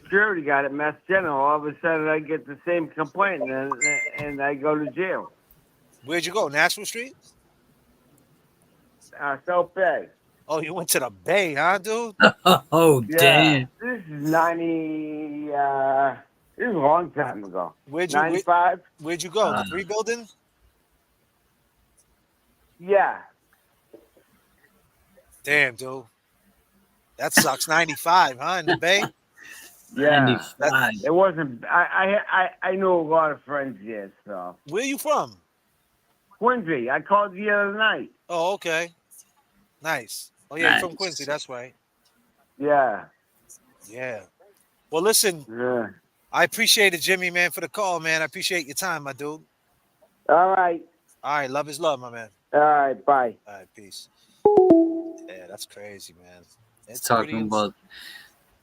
security guard at Mass General. All of a sudden, I get the same complaint, and I go to jail. Where'd you go? Nashville Street? South Bay. Oh, you went to the Bay, huh, dude? Oh, damn. This is 90. This is a long time ago. 95. Where'd you go? The 3 building? Yeah. Damn, dude. That sucks. 95, huh? In the Bay? Yeah. It wasn't. I knew a lot of friends here, so. Where you from? Quincy. I called you the other night. Oh, okay. Nice. Oh, yeah, you're from Quincy. That's right. Yeah. Yeah. Well, listen. Yeah. I appreciate it, Jimmy, man, for the call, man. I appreciate your time, my dude. All right. All right. Love is love, my man. All right. Bye. All right. Peace. Yeah, that's crazy, man. It's talking about,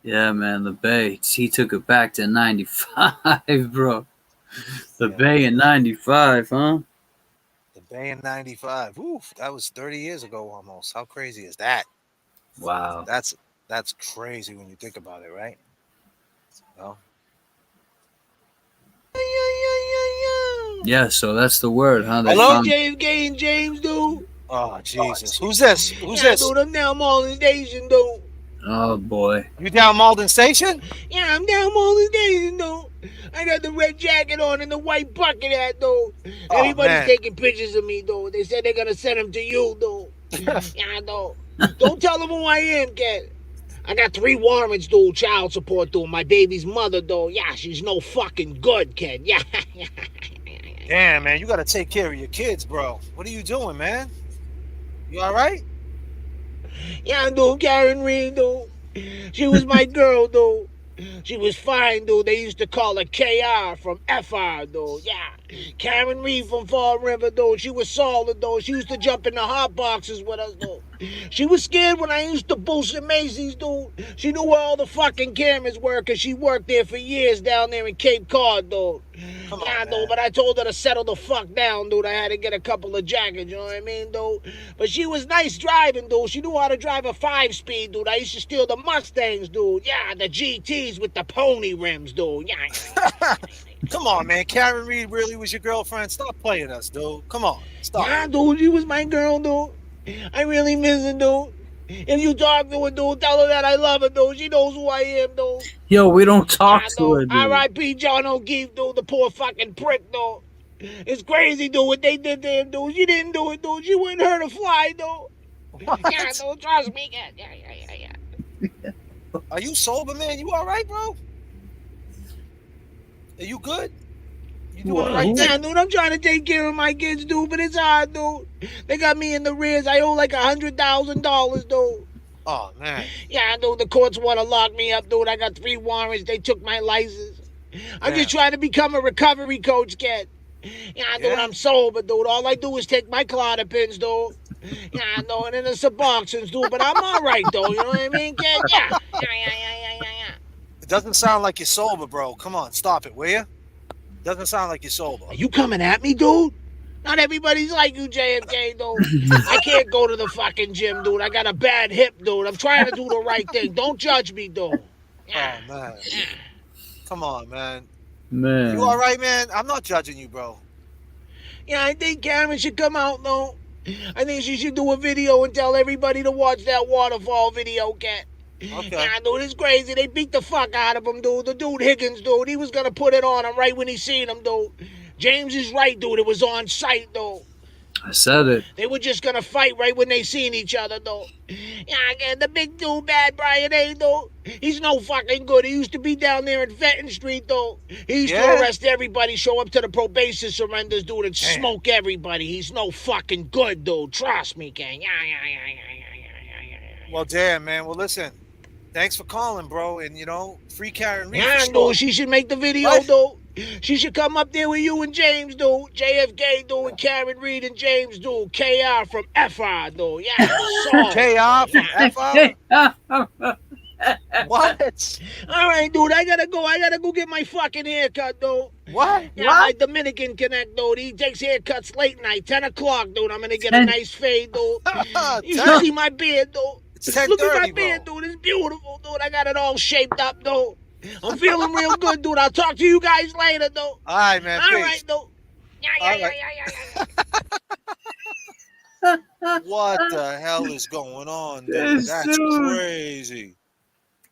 yeah, man, the Bay. He took it back to 95, bro. The Bay in 95, huh? The Bay in 95. Oof, that was 30 years ago almost. How crazy is that? Wow. That's crazy when you think about it, right? No. Yeah, so that's the word, huh? Hello, J.F.K. and James, dude. Oh, Jesus. Who's this? Who's yeah, this? Dude, I'm down Malden Station, dude. Oh, boy. You down Malden Station? Yeah, I'm down Malden Station, dude. I got the red jacket on and the white bucket hat, dude. Everybody's taking pictures of me, dude. They said they're going to send them to you, dude. Yeah, dude. Don't tell them who I am, kid. I got 3 warrants, dude. Child support, dude. My baby's mother, dude. Yeah, she's no fucking good, kid. Yeah. Damn, man. You got to take care of your kids, bro. What are you doing, man? You all right? Yeah, dude. Karen Reed, dude. She was my girl, dude. She was fine, dude. They used to call her KR from FR, dude. Yeah. Karen Reed from Fall River, dude. She was solid, dude. She used to jump in the hot boxes with us, dude. She was scared when I used to boost at Macy's, dude. She knew where all the fucking cameras were because she worked there for years down there in Cape Cod, dude. Yeah, dude, but I told her to settle the fuck down, dude. I had to get a couple of jackets, you know what I mean, dude? But she was nice driving, dude. She knew how to drive a 5-speed, dude. I used to steal the Mustangs, dude. Yeah, the GTs with the pony rims, dude. Yeah. Come on, man. Karen Reed really was your girlfriend? Stop playing us, dude. Come on. Stop. Yeah, dude, she was my girl, dude. I really miss her, dude. If you talk to her, dude, tell her that I love her, dude. She knows who I am, dude. Yo, we don't talk to her, dude. R.I.P. John O'Keefe, dude, the poor fucking prick, dude. It's crazy, dude, what they did to him, dude. She didn't do it, dude. She wouldn't hurt a fly, dude. Yeah, dude, trust me. Yeah. Are you sober, man? You all right, bro? Are you good? You doing the right thing. Yeah, dude, I'm trying to take care of my kids, dude, but it's hard, dude. They got me in the rears. I owe like $100,000, dude. Oh, man. Yeah, dude, the courts want to lock me up, dude. I got 3 warrants. They took my license. I'm just trying to become a recovery coach, kid. Yeah, dude, I'm sober, dude. All I do is take my Clonopins, dude. Yeah, no, and then there's Suboxones, dude. But I'm all right, though. You know what I mean, kid? Yeah. It doesn't sound like you're sober, bro. Come on, stop it, will you? Doesn't sound like you're sober. Are you coming at me, dude? Not everybody's like you, JFK, dude. I can't go to the fucking gym, dude. I got a bad hip, dude. I'm trying to do the right thing. Don't judge me, dude. Oh, man. Come on, man. Man. You all right, man? I'm not judging you, bro. Yeah, I think Karen should come out, though. I think she should do a video and tell everybody to watch that Waterfall video, cat. Okay. Yeah, dude, it's crazy. They beat the fuck out of him, dude. The dude Higgins, dude, he was gonna put it on him right when he seen him, dude. James is right, dude. It was on sight, dude. I said it. They were just gonna fight right when they seen each other, though. Yeah, again, the big dude, Bad Brian A, though. He's no fucking good. He used to be down there in Fenton Street, though. He used to arrest everybody, show up to the probation surrenders, dude, and smoke everybody. He's no fucking good, dude. Trust me, gang. Yeah. Well, damn, man. Well, listen. Thanks for calling, bro. And, free Karen Reed. Yeah, dude, she should make the video, dude. She should come up there with you and James, dude. JFK, dude, and Karen Reed and James, dude. KR from FR, dude. Yeah, KR from FR? What? All right, dude, I gotta go get my fucking haircut, dude. What? Yeah, my Dominican connect, dude. He takes haircuts late night, 10 o'clock, dude. I'm gonna get a nice fade, dude. You should see my beard, dude. Look at my beard, dude. It's beautiful, dude. I got it all shaped up, dude. I'm feeling real good, dude. I'll talk to you guys later, dude. All right, man. All peace. right, dude. What the hell is going on, dude? This That's dude. crazy.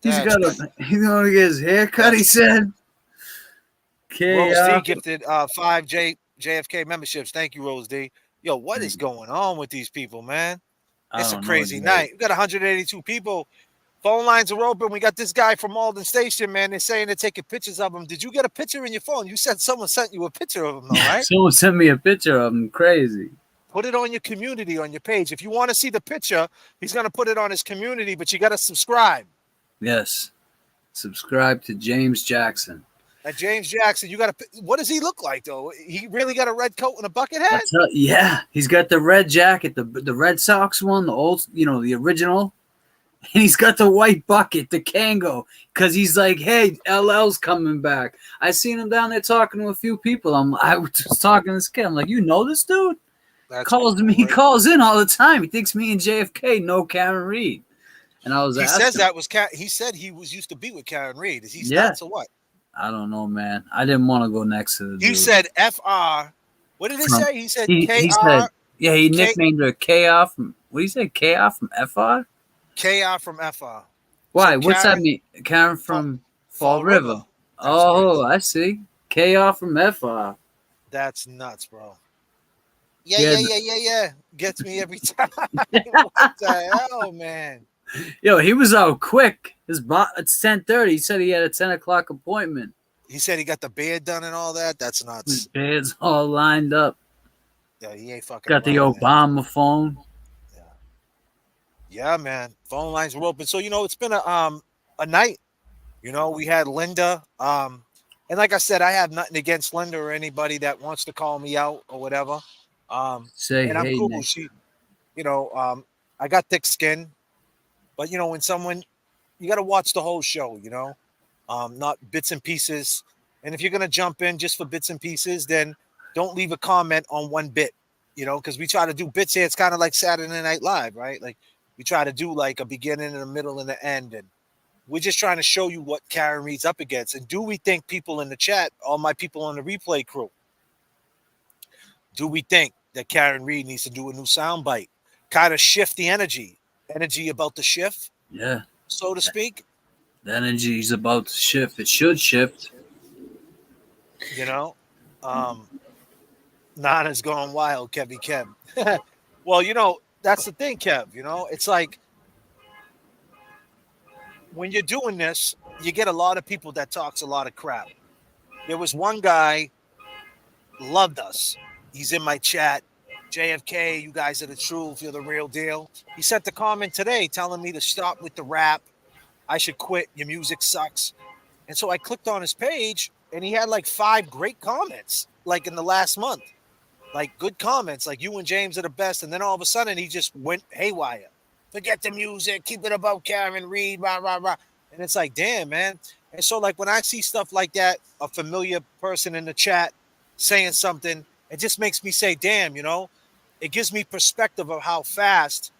He's gonna get his hair cut, he said. Rose D KR. gifted 5 JFK memberships. Thank you, Rose D. Yo, what is going on with these people, man? It's a crazy night. We got 182 people. Phone lines are open. We got this guy from Malden Station, man. They're saying they're taking pictures of him. Did you get a picture in your phone? You said someone sent you a picture of him, though, right? Someone sent me a picture of him. Crazy. Put it on your community, on your page. If you want to see the picture, he's going to put it on his community, but you got to subscribe. Yes. Subscribe to James Jackson. James Jackson, you got to. What does he look like, though? He really got a red coat and a bucket hat? Yeah, he's got the red jacket, the Red Sox one, the old, the original. And he's got the white bucket, the Kango, because he's like, hey, LL's coming back. I seen him down there talking to a few people. I was talking to this kid. I'm like, you know this dude? He calls in all the time. He thinks me and JFK know Karen Reed. And I was He asking, says he said he was used to be with Karen Reed. Is he stats or what? I don't know, man. I didn't want to go next to the dude. He said FR. What did he say? He said KR. He said, yeah, he nicknamed her KR from, what did he say? KR from FR? KR from FR. Why? So What's that mean? Karen from Fall River. Oh, I see. KR from FR. That's nuts, bro. Yeah. Gets me every time. What the hell, man? Yo, he was out quick. It's 10:30. He said he had a 10 o'clock appointment. He said he got the beard done and all that. That's nuts. His beard's all lined up. Yeah, he ain't fucking. Got the Obama phone. Yeah, man. Phone lines were open. So it's been a night. We had Linda. And like I said, I have nothing against Linda or anybody that wants to call me out or whatever. Say and I'm hey, cool. Nick. She, I got thick skin, but when someone, you got to watch the whole show. Not bits and pieces. And if you're gonna jump in just for bits and pieces, then don't leave a comment on one bit. Because we try to do bits here. It's kind of like Saturday Night Live, right? Like we try to do like a beginning and a middle and an end, and we're just trying to show you what Karen Reed's up against. And do we think people in the chat, all my people on the replay crew, do we think that Karen Reed needs to do a new soundbite, kind of shift the energy about the shift, so to speak? The energy's about to shift. It should shift. Nana's going wild, Kevy Kev. Well, that's the thing, Kev. It's like when you're doing this, you get a lot of people that talks a lot of crap. There was one guy loved us. He's in my chat. JFK, you guys are the truth. You're the real deal. He sent a comment today telling me to stop with the rap. I should quit. Your music sucks. And so I clicked on his page, and he had like 5 great comments, like in the last month. Like good comments, like you and James are the best. And then all of a sudden, he just went haywire. Forget the music. Keep it above Karen Reed. Rah, rah, rah. And it's like, damn, man. And so, like, when I see stuff like that, a familiar person in the chat saying something, it just makes me say, damn, you know, it gives me perspective of how fast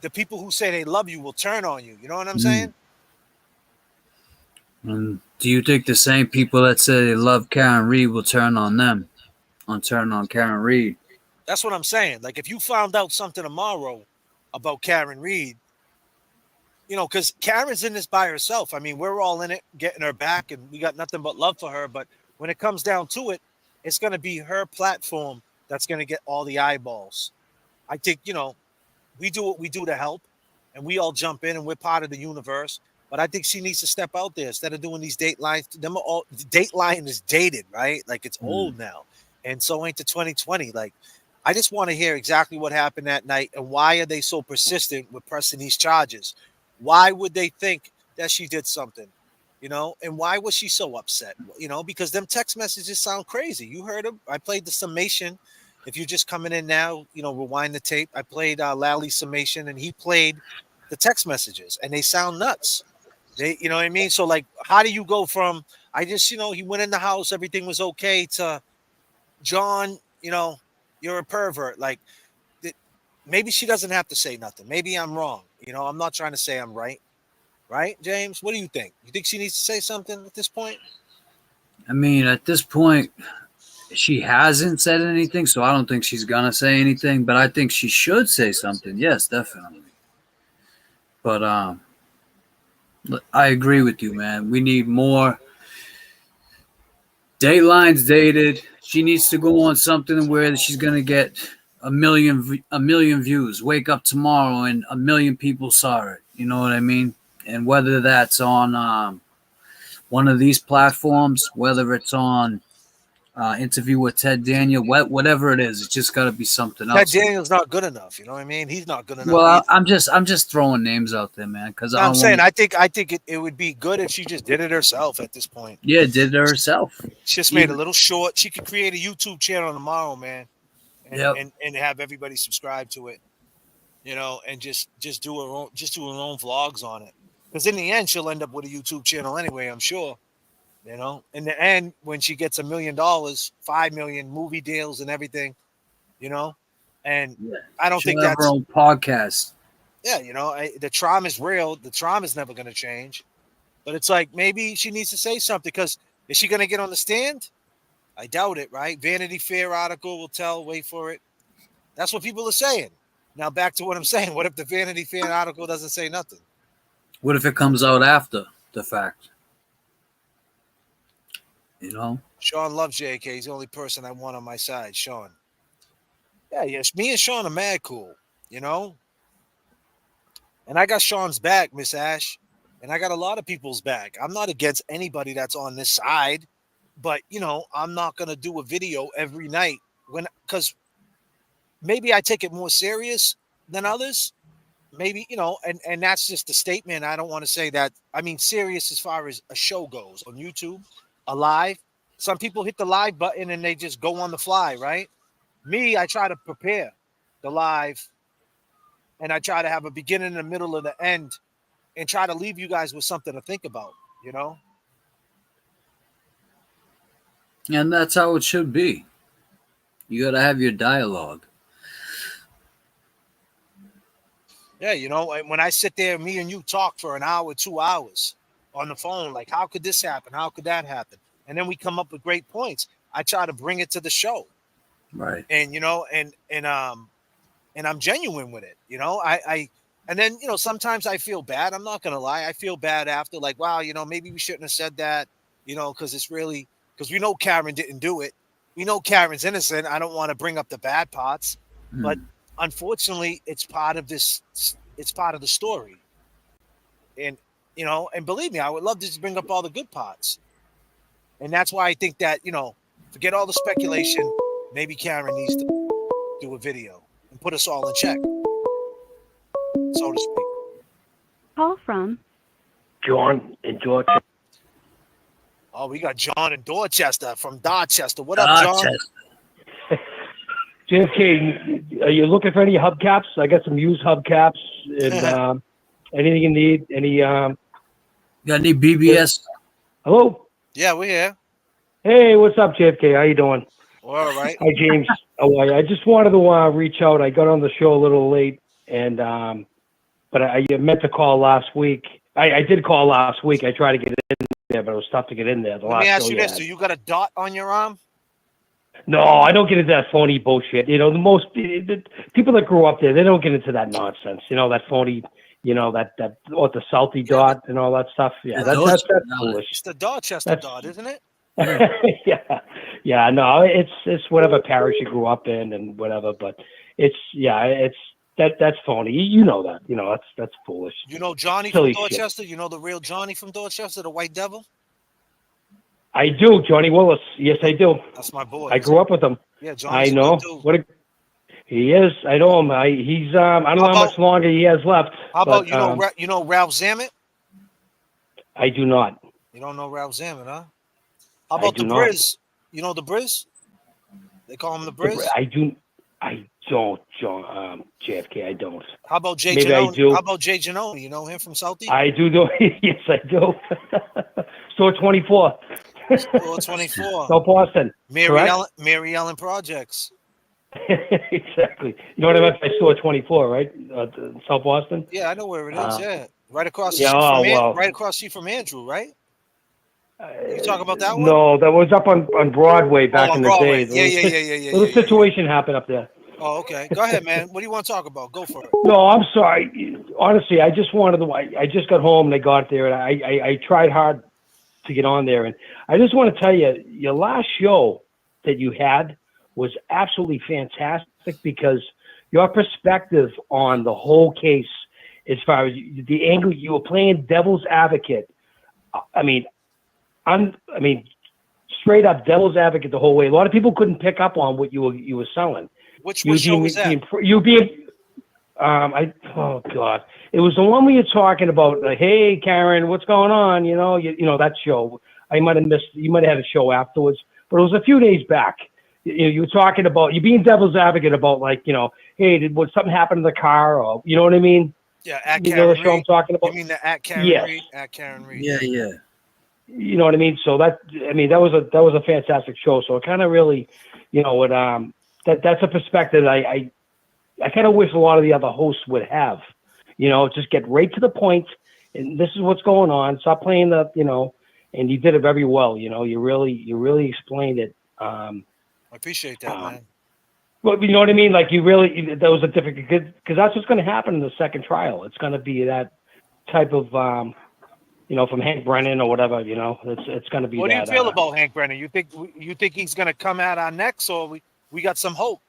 the people who say they love you will turn on you. You know what I'm saying? And do you think the same people that say they love Karen Reed will turn on them, turn on Karen Reed? That's what I'm saying. Like, if you found out something tomorrow about Karen Reed, you know, because Karen's in this by herself. I mean, we're all in it, getting her back, and we got nothing but love for her. But when it comes down to it, it's going to be her platform that's going to get all the eyeballs. I think, you know, we do what we do to help, and we all jump in, and we're part of the universe. But I think she needs to step out there instead of doing these Datelines. Dateline is dated, right? Like, it's old now, and so ain't the 2020. Like, I just want to hear exactly what happened that night, and why are they so persistent with pressing these charges? Why would they think that she did something? You know, and why was she so upset? You know, because them text messages sound crazy. You heard them. I played the summation. If you're just coming in now, you know, rewind the tape. I played Lally's summation, and he played the text messages, and they sound nuts. They, you know what I mean? So, like, how do you go from I just, you know, he went in the house, everything was okay, to John, you know, you're a pervert. Like, maybe she doesn't have to say nothing. Maybe I'm wrong. You know, I'm not trying to say I'm right. Right, James? What do you think? You think she needs to say something at this point? I mean, at this point, she hasn't said anything, so I don't think she's gonna say anything. But I think she should say something. Yes, definitely. But I agree with you, man. We need more. Dateline's dated. She needs to go on something where she's gonna get a million views. Wake up tomorrow and 1 million people saw it. You know what I mean? And whether that's on one of these platforms, whether it's on Interview with Ted Daniel, whatever it is, it's just got to be something else. Ted Daniel's not good enough. You know what I mean? He's not good enough. Well, I'm just throwing names out there, man. Because I'm saying I think it would be good if she just did it herself at this point. Yeah, did it herself. She just made a little short. She could create a YouTube channel tomorrow, man, and have everybody subscribe to it. You know, and just do her own vlogs on it. Because in the end, she'll end up with a YouTube channel anyway, I'm sure. You know, in the end, when she gets $1 million, 5 million movie deals and everything, you know, and I don't think that's her own podcast. Yeah, you know, the trauma is real. The trauma is never going to change, but it's like maybe she needs to say something. Because is she going to get on the stand? I doubt it. Right? Vanity Fair article will tell. Wait for it. That's what people are saying. Now back to what I'm saying. What if the Vanity Fair article doesn't say nothing? What if it comes out after the fact? You know, Sean loves J.K. He's the only person I want on my side. Sean. Yeah, yes. Me and Sean are mad cool. You know. And I got Sean's back, Miss Ash. And I got a lot of people's back. I'm not against anybody that's on this side. But, you know, I'm not going to do a video every night because maybe I take it more serious than others. Maybe, you know, and that's just a statement. I don't want to say that. I mean, serious as far as a show goes on YouTube, a live. Some people hit the live button and they just go on the fly, right? Me, I try to prepare the live, and I try to have a beginning, a middle, and the end, and try to leave you guys with something to think about, you know? And that's how it should be. You got to have your dialogue. Yeah, you know, when I sit there, me and you talk for an hour, 2 hours on the phone, like, how could this happen? How could that happen? And then we come up with great points. I try to bring it to the show. Right. And, you know, and I'm genuine with it, you know, and then, you know, sometimes I feel bad. I'm not going to lie. I feel bad after, like, wow, you know, maybe we shouldn't have said that, you know, because we know Karen didn't do it. We know Karen's innocent. I don't want to bring up the bad parts, but unfortunately, it's part of this. It's part of the story. And, you know, and believe me, I would love to just bring up all the good parts. And that's why I think that, you know, Forget all the speculation. Maybe Karen needs to do a video and put us all in check, so to speak. Call from John in Dorchester. Oh, we got John in Dorchester from Dorchester. What up, John? JFK, are you looking for any hubcaps? I got some used hubcaps and anything you need. Any? Got any BBS? Hello. Yeah, we're here. Hey, what's up, JFK? How you doing? Well, all right. Hi, James. How are you? I just wanted to reach out. I got on the show a little late, and but I meant to call last week. I did call last week. I tried to get in there, but it was tough to get in there. Let me ask you this: do you got a dot on your arm? No, I don't get into that phony bullshit. You know, the people that grew up there, they don't get into that nonsense. You know, that phony, you know, that the salty dot and all that stuff. Yeah, that's foolish. It's the Dorchester dot, isn't it? yeah. No, it's whatever parish you grew up in and whatever. But it's that's phony. You know that. You know that's foolish. You know Johnny Silly from shit. Dorchester? You know the real Johnny from Dorchester, the White Devil? I do, Johnny Willis. Yes, I do. That's my boy. I grew up with him. Yeah, Johnny's I know. a good dude. He is. I know him. He's. I don't know how much longer he has left. How about but, you know Ralph Zammit? I do not. You don't know Ralph Zammit, huh? How about do the not. Briz? You know the Briz? They call him the Briz. I don't, John. JFK. I don't. How about Jay Maybe I Giannone? do. How about Jay Giannone? You know him from Southie? I do know. Yes, I do. Store 24. Store 24. South Boston. Mary Ellen Projects. Exactly. You know what I meant by Store 24, right? South Boston. Yeah, I know where it is. Yeah, right across. Right across the street from Andrew, right? You talking about that one? No, that was up on Broadway back in the Broadway. day. Yeah. Little situation happened up there. Oh, okay. Go ahead, man. What do you want to talk about? Go for it. No, I'm sorry. Honestly, I just wanted to. I just got home and I got there and I tried hard to get on there, and I just want to tell you, your last show that you had was absolutely fantastic because your perspective on the whole case, as far as the angle you were playing devil's advocate. I mean, straight up devil's advocate the whole way. A lot of people couldn't pick up on what you were selling. Which show was that? Oh God, it was the one where you're talking about. Hey, Karen, what's going on? You know that show. I might have missed. You might have had a show afterwards, but it was a few days back. You were talking about you being devil's advocate about hey, did something happen to the car, or you know what I mean? Yeah, at you Karen know the show Reed. I'm talking about. You mean the at Karen Yes. Reed? At Karen Reed. Yeah. You know what I mean? So that was a fantastic show. So it kind of really, that's a perspective I kind of wish a lot of the other hosts would have. Just get right to the point, and this is what's going on. Stop playing and you did it very well. You really explained it. I appreciate that, man. Well, you know what I mean? Like that was a difficult, because that's what's going to happen in the second trial. It's going to be that type of, from Hank Brennan or whatever. It's going to be. What do you feel about Hank Brennan? You think he's going to come out our necks, or we got some hope?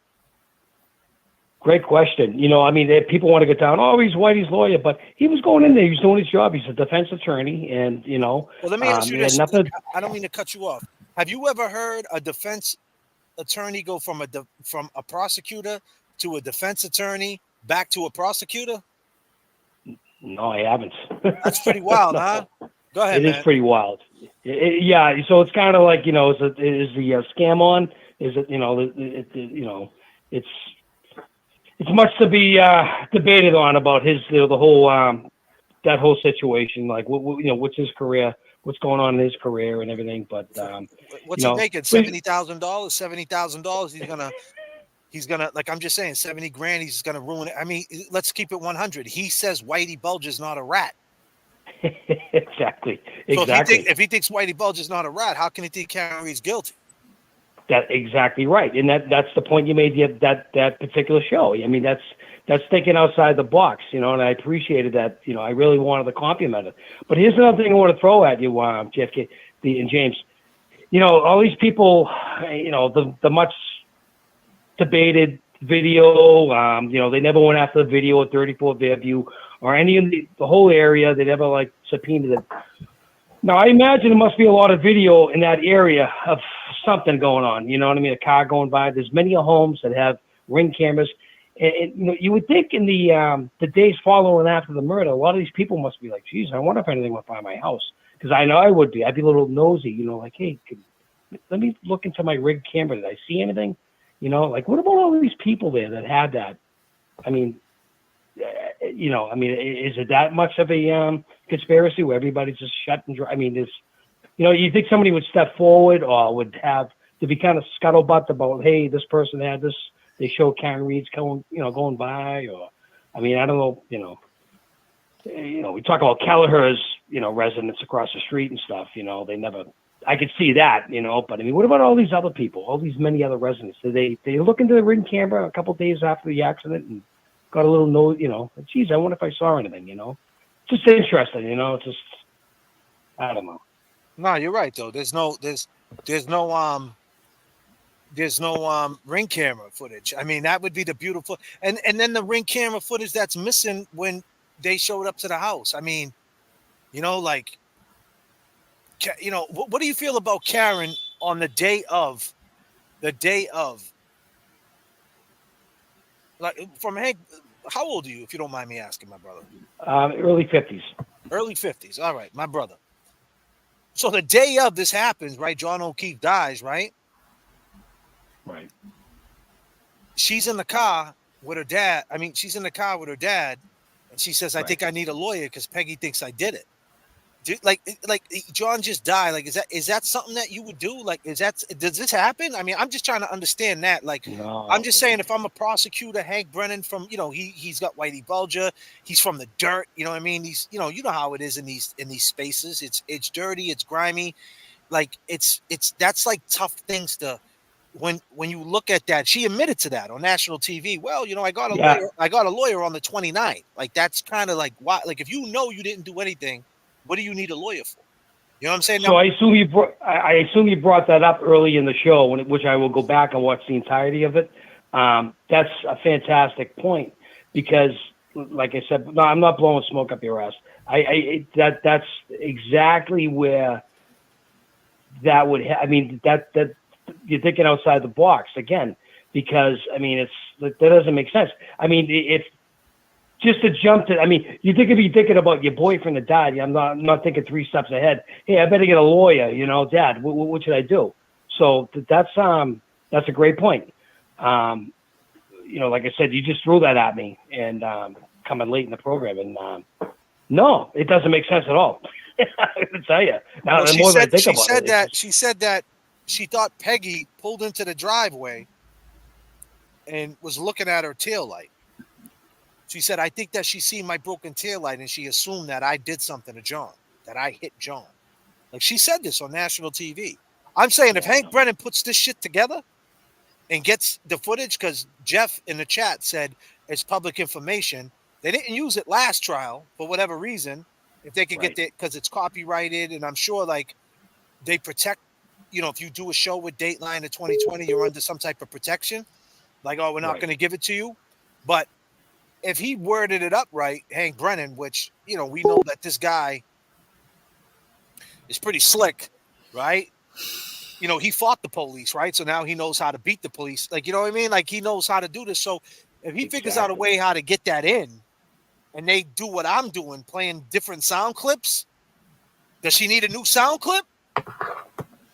Great question. People want to get down. Oh, he's Whitey's lawyer, but he was going in there. He was doing his job. He's a defense attorney, and Well, let me ask you this. I don't mean to cut you off. Have you ever heard a defense attorney go from a prosecutor to a defense attorney back to a prosecutor? No, I haven't. That's pretty wild, huh? Go ahead, It is pretty wild. Yeah. So it's kind of like, is the scam on? Is it, it's much to be debated on about his, the whole, that whole situation. Like, what's his career? What's going on in his career and everything? But what's he making? $70,000. $70,000. He's gonna like I'm just saying, 70 grand. He's gonna ruin it. I mean, let's keep it 100. He says Whitey Bulge is not a rat. Exactly. So if he thinks Whitey Bulge is not a rat, how can he think Karen Reed's guilty? That's exactly right, and that's the point you made. That particular show. I mean, that's thinking outside the box, and I appreciated that. I really wanted to compliment it. But here's another thing I want to throw at you, JFK and James. All these people, the much debated video. They never went after the video at 34 Fairview or any of the whole area. They never subpoenaed it. Now I imagine there must be a lot of video in that area of something going on. You know what I mean? A car going by. There's many homes that have Ring cameras. And you know, you would think in the days following after the murder, a lot of these people must be like, geez, I wonder if anything went by my house. Because I know I would be. I'd be a little nosy, you know, like, hey, let me look into my Rig camera. Did I see anything? You know, like, what about all these people there that had that? I mean, you know, I mean, is it that much of a conspiracy where everybody's just shut and dry? I mean, there's, you know, you think somebody would step forward or would have to be kind of scuttlebutt about, hey, this person had this. They show Karen Reed's going by, or, I mean, I don't know, you know, we talk about Kelleher's, you know, residents across the street and stuff, you know, they never, I could see that, you know, but I mean, what about all these other people, all these many other residents? Did they look into the Ring camera a couple of days after the accident and got a little note, you know, geez, I wonder if I saw anything, you know, it's just interesting, you know, it's just, I don't know. No, you're right though. There's no Ring camera footage. I mean, that would be the beautiful, and then the Ring camera footage that's missing when they showed up to the house. I mean, you know, like, you know, what do you feel about Karen on the day of, like, from Hank? How old are you, if you don't mind me asking, my brother? Early 50s. Early 50s. All right, my brother. So the day of this happens, right? John O'Keefe dies, right? Right. She's in the car with her dad. I mean, she's in the car with her dad, and she says, "I think I need a lawyer because Peggy thinks I did it." Like John just died. Like, is that something that you would do? Like, does this happen? I mean, I'm just trying to understand that. Like, no, I'm just saying, if I'm a prosecutor, Hank Brennan from, you know, he's got Whitey Bulger. He's from the dirt. You know what I mean? He's, you know how it is in these spaces. It's dirty. It's grimy. Like, that's like tough things to. When you look at that, she admitted to that on national TV. Well, you know, I got a lawyer on the 29th. Like, that's kind of like, why? Like, if you know you didn't do anything, what do you need a lawyer for? You know what I'm saying? So I assume you brought that up early in the show, which I will go back and watch the entirety of it. That's a fantastic point because, like I said, no, I'm not blowing smoke up your ass. That's exactly where that would. I mean, that you're thinking outside the box again, because I mean, that doesn't make sense. I mean, if just to jump to, I mean, you think if you're thinking about your boyfriend that died, I'm not thinking 3 steps ahead. Hey, I better get a lawyer, you know, Dad, what should I do? So that's a great point. You know, like I said, you just threw that at me and coming late in the program, and no, it doesn't make sense at all. I can tell you. Now, the more I think about it, she said that she thought Peggy pulled into the driveway and was looking at her taillight. She said, I think that she seen my broken taillight and she assumed that I did something to John, that I hit John. Like, she said this on national TV. I'm saying if Hank Brennan puts this shit together and gets the footage, because Jeff in the chat said it's public information. They didn't use it last trial for whatever reason. If they could get it, because it's copyrighted, and I'm sure, like, they protect, you know, if you do a show with Dateline in 2020, you're under some type of protection. Like, oh, we're not going to give it to you. But if he worded it up right, Hank Brennan, which, you know, we know that this guy is pretty slick, right? You know, he fought the police, right? So now he knows how to beat the police. Like, you know what I mean? Like, he knows how to do this. So if he figures out a way how to get that in, and they do what I'm doing, playing different sound clips, does she need a new sound clip?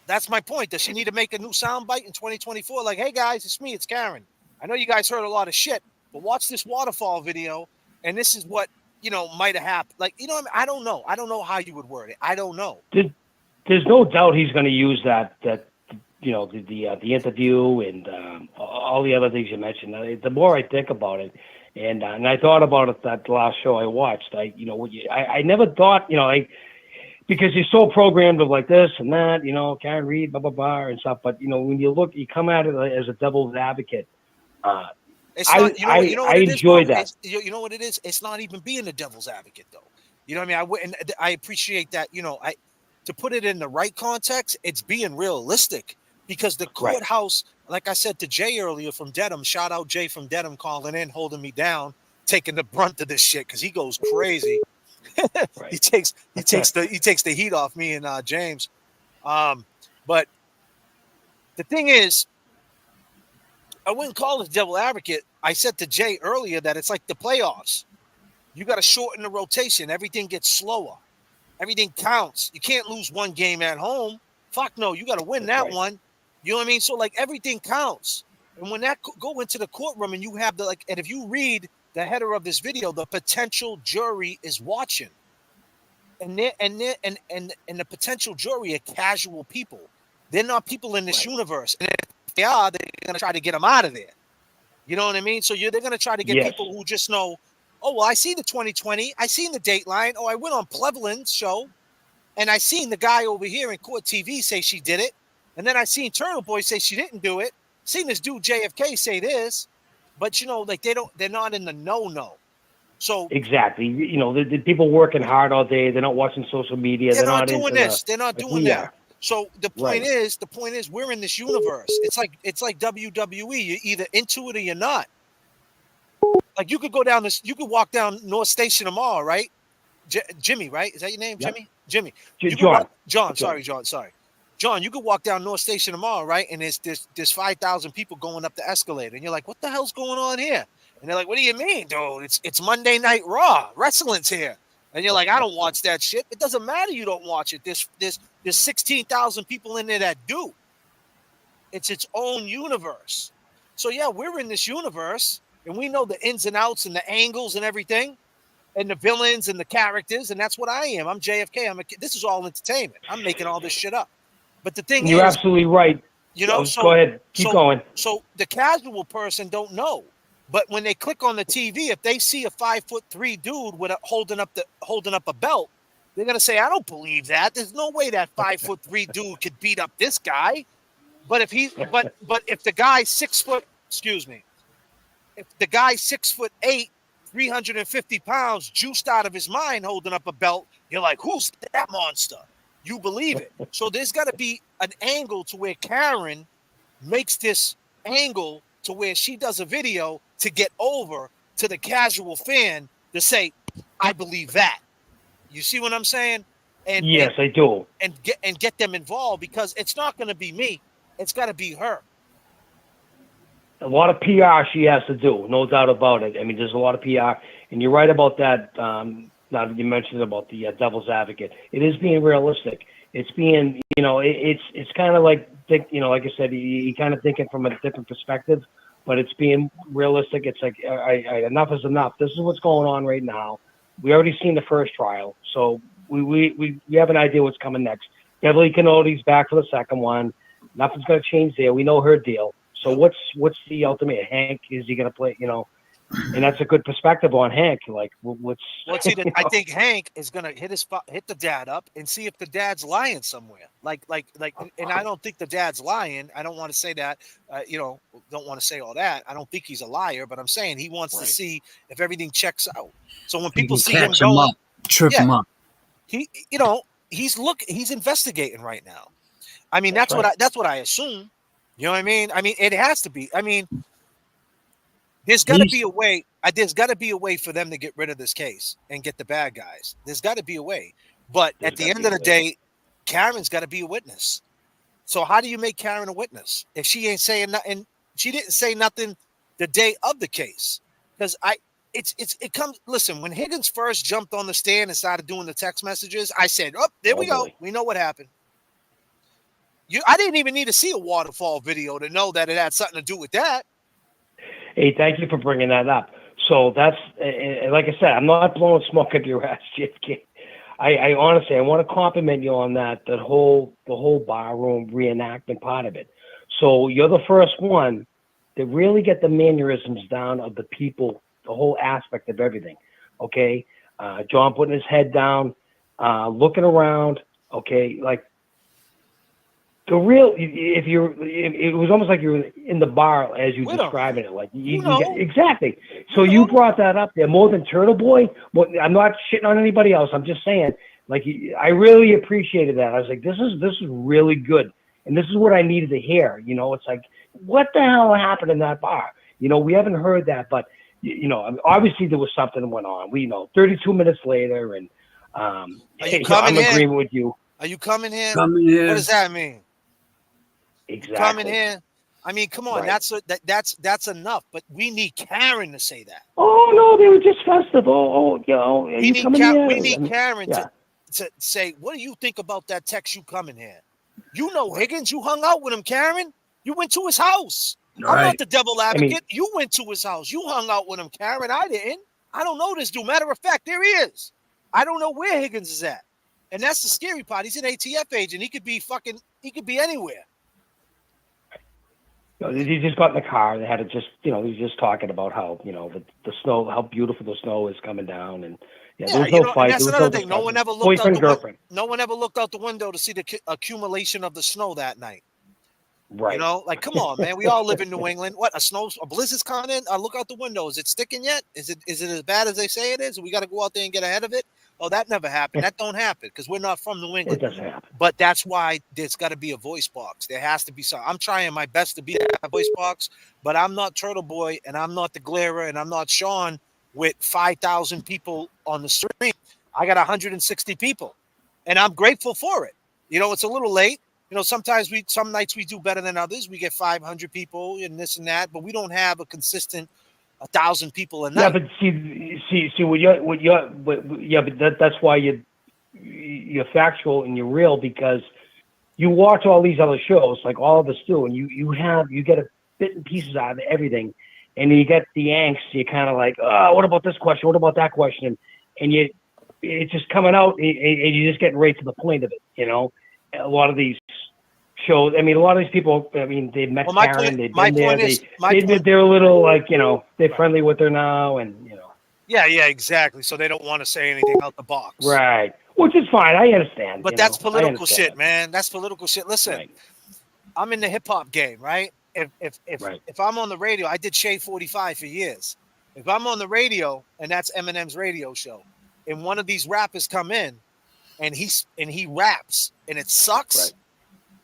That's my point. Does she need to make a new sound bite in 2024? Like, hey, guys, it's me. It's Karen. I know you guys heard a lot of shit, but watch this Waterfall video, and this is what, you know, might have happened. Like, you know what I mean? I don't know. I don't know how you would word it. I don't know. There's no doubt he's going to use that you know, the interview and all the other things you mentioned. The more I think about it, and I thought about it that last show I watched, I never thought, you know, because you're so programmed of like this and that, you know, Karen Reed, blah, blah, blah, and stuff. But, you know, when you come at it as a devil's advocate, it's not, I enjoy that. You know what it is? It's not even being a devil's advocate, though. You know what I mean? I appreciate that, you know, to put it in the right context, it's being realistic, because the courthouse, like I said to Jay earlier from Dedham, shout out Jay from Dedham calling in, holding me down, taking the brunt of this shit, because he goes crazy. He takes the heat off me and James. But The thing is, I wouldn't call it devil advocate. I said to Jay earlier that it's like the playoffs. You got to shorten the rotation. Everything gets slower. Everything counts. You can't lose one game at home. Fuck no, you got to win that one. You know what I mean? So like everything counts. And when that go into the courtroom and you have and if you read the header of this video, the potential jury is watching. And the potential jury are casual people. They're not people in this universe. And if they are, they're going to try to get them out of there. You know what I mean? So they're going to try to get people who just know, oh, well, I see the 2020. I seen the Dateline. Oh, I went on Cleveland's show, and I seen the guy over here in Court TV say she did it. And then I seen Turtle Boy say she didn't do it. Seen this dude JFK say this. But, you know, like they're not in the no. So exactly, you know, the people working hard all day. They're not watching social media. They're not doing this. They're not doing that. So the point Right. is, we're in this universe. It's like WWE. You're either into it or you're not. Like you could go down this, you could walk down North Station tomorrow, right? Jimmy, right? Is that your name, Jimmy? Jimmy. John. Sorry. John, you could walk down North Station tomorrow, right? And there's 5,000 people going up the escalator, and you're like, what the hell's going on here? And they're like, what do you mean, dude? It's Monday Night Raw. Wrestling's here. And you're like, I don't watch that shit. It doesn't matter you don't watch it. There's 16,000 people in there that do. It's its own universe. So yeah, we're in this universe, and we know the ins and outs and the angles and everything, and the villains and the characters, and that's what I am. I'm JFK. This is all entertainment. I'm making all this shit up. But the thing You're is, absolutely right. you know, Go ahead. Keep going. So the casual person don't know. But when they click on the TV, if they see a 5'3" dude with holding up a belt, they're gonna say, "I don't believe that. There's no way that 5'3" dude could beat up this guy." But if the guy's 6 foot, if the guy's 6'8", 350 pounds, juiced out of his mind, holding up a belt, you're like, "Who's that monster?" You believe it. So there's got to be an angle to where Karen makes this angle to where she does a video to get over to the casual fan to say, I believe that. You see what I'm saying? And yes, I do. And get them involved, because it's not going to be me. It's got to be her. A lot of PR she has to do, no doubt about it. I mean, there's a lot of PR, and you're right about that. Now that you mentioned about the devil's advocate, it is being realistic. It's being, you know, it's kind of like, like I said, you kind of thinking from a different perspective, but it's being realistic. It's like, enough is enough. This is what's going on right now. We already seen the first trial, so we have an idea what's coming next. Beverly Canodi's back for the second one. Nothing's going to change there. We know her deal. So what's the ultimate? Hank, is he going to play? You know, and that's a good perspective on Hank. Like, what's? Well, see, I think Hank is going to hit the dad up and see if the dad's lying somewhere. Like, and I don't think the dad's lying. I don't want to say that. Don't want to say all that. I don't think he's a liar, but I'm saying he wants to see if everything checks out. So when people see him going, trip him up. He's investigating right now. I mean, that's what I assume. You know what I mean? I mean, it has to be. I mean, there's got to be a way. There's got to be a way for them to get rid of this case and get the bad guys. There's got to be a way. But at the end of the day, Karen's got to be a witness. So how do you make Karen a witness if she ain't saying nothing? She didn't say nothing the day of the case, because it comes. Listen, when Higgins first jumped on the stand and started doing the text messages, I said, "Oh, there we go. We know what happened." I didn't even need to see a Waterfall video to know that it had something to do with that. Hey, thank you for bringing that up. So that's, like I said, I'm not blowing smoke up your ass, JFK. I honestly, I want to compliment you on the whole barroom reenactment part of it. So you're the first one to really get the mannerisms down of the people, the whole aspect of everything. Okay, John putting his head down, looking around. Okay, like. The real, it was almost like you were in the bar as you describing it. Like exactly. So you brought that up there more than Turtle Boy. Well, I'm not shitting on anybody else. I'm just saying, like, I really appreciated that. I was like, this is really good, and this is what I needed to hear. You know, it's like, what the hell happened in that bar? You know, we haven't heard that, but obviously there was something that went on. 32 minutes later, and I'm in agreement with you. Are you coming here? Coming here. What does that mean? Exactly. You come in here. I mean, come on, Right. that's enough. But we need Karen to say that. Oh no, they were just festive. Oh, you know, are We you need coming here? we need Karen yeah. to say, what do you think about that text you coming here? You know Higgins, you hung out with him, Karen. You went to his house. I'm not the devil advocate. You went to his house. You hung out with him, Karen. I didn't. I don't know this dude. Matter of fact, there he is. I don't know where Higgins is at. And that's the scary part. He's an ATF agent. He could be anywhere. He just got in the car. They had to just, he was just talking about how, the snow, how beautiful the snow is coming down, and there was no fight. And that's There was another no thing. No one ever looked boyfriend, out the girlfriend. No one ever looked out the window to see the accumulation of the snow that night. Right. You know, like, come on, man. We all live in New England. What, a blizzard's coming in? I look out the window. Is it sticking yet? Is it as bad as they say it is? We got to go out there and get ahead of it. Oh, that never happened. That don't happen because we're not from New England. It doesn't happen. But that's why there's got to be a voice box. There has to be some. I'm trying my best to be that voice box, but I'm not Turtle Boy, and I'm not the Glairer, and I'm not Sean with 5,000 people on the stream. I got 160 people, and I'm grateful for it. You know, it's a little late. You know, some nights we do better than others. We get 500 people and this and that, but we don't have a consistent 1,000 people a night. Yeah, but but that's why you're factual and you're real, because you watch all these other shows like all of us do, and you get a bit and pieces out of everything, and you get the angst. You're kind of like, oh, what about this question? What about that question? And it's just coming out, and you're just getting right to the point of it. You know, a lot of these shows. I mean, a lot of these people. I mean, they've met Karen. They've been there. They're a little like, they're friendly with her now, and Yeah, exactly. So they don't want to say anything out the box. Right. Which is fine. I understand. But that's political shit, man. That's political shit. Listen, I'm in the hip hop game, right? If I'm on the radio, I did Shade 45 for years. If I'm on the radio, and that's Eminem's radio show, and one of these rappers come in, and he raps, and it sucks,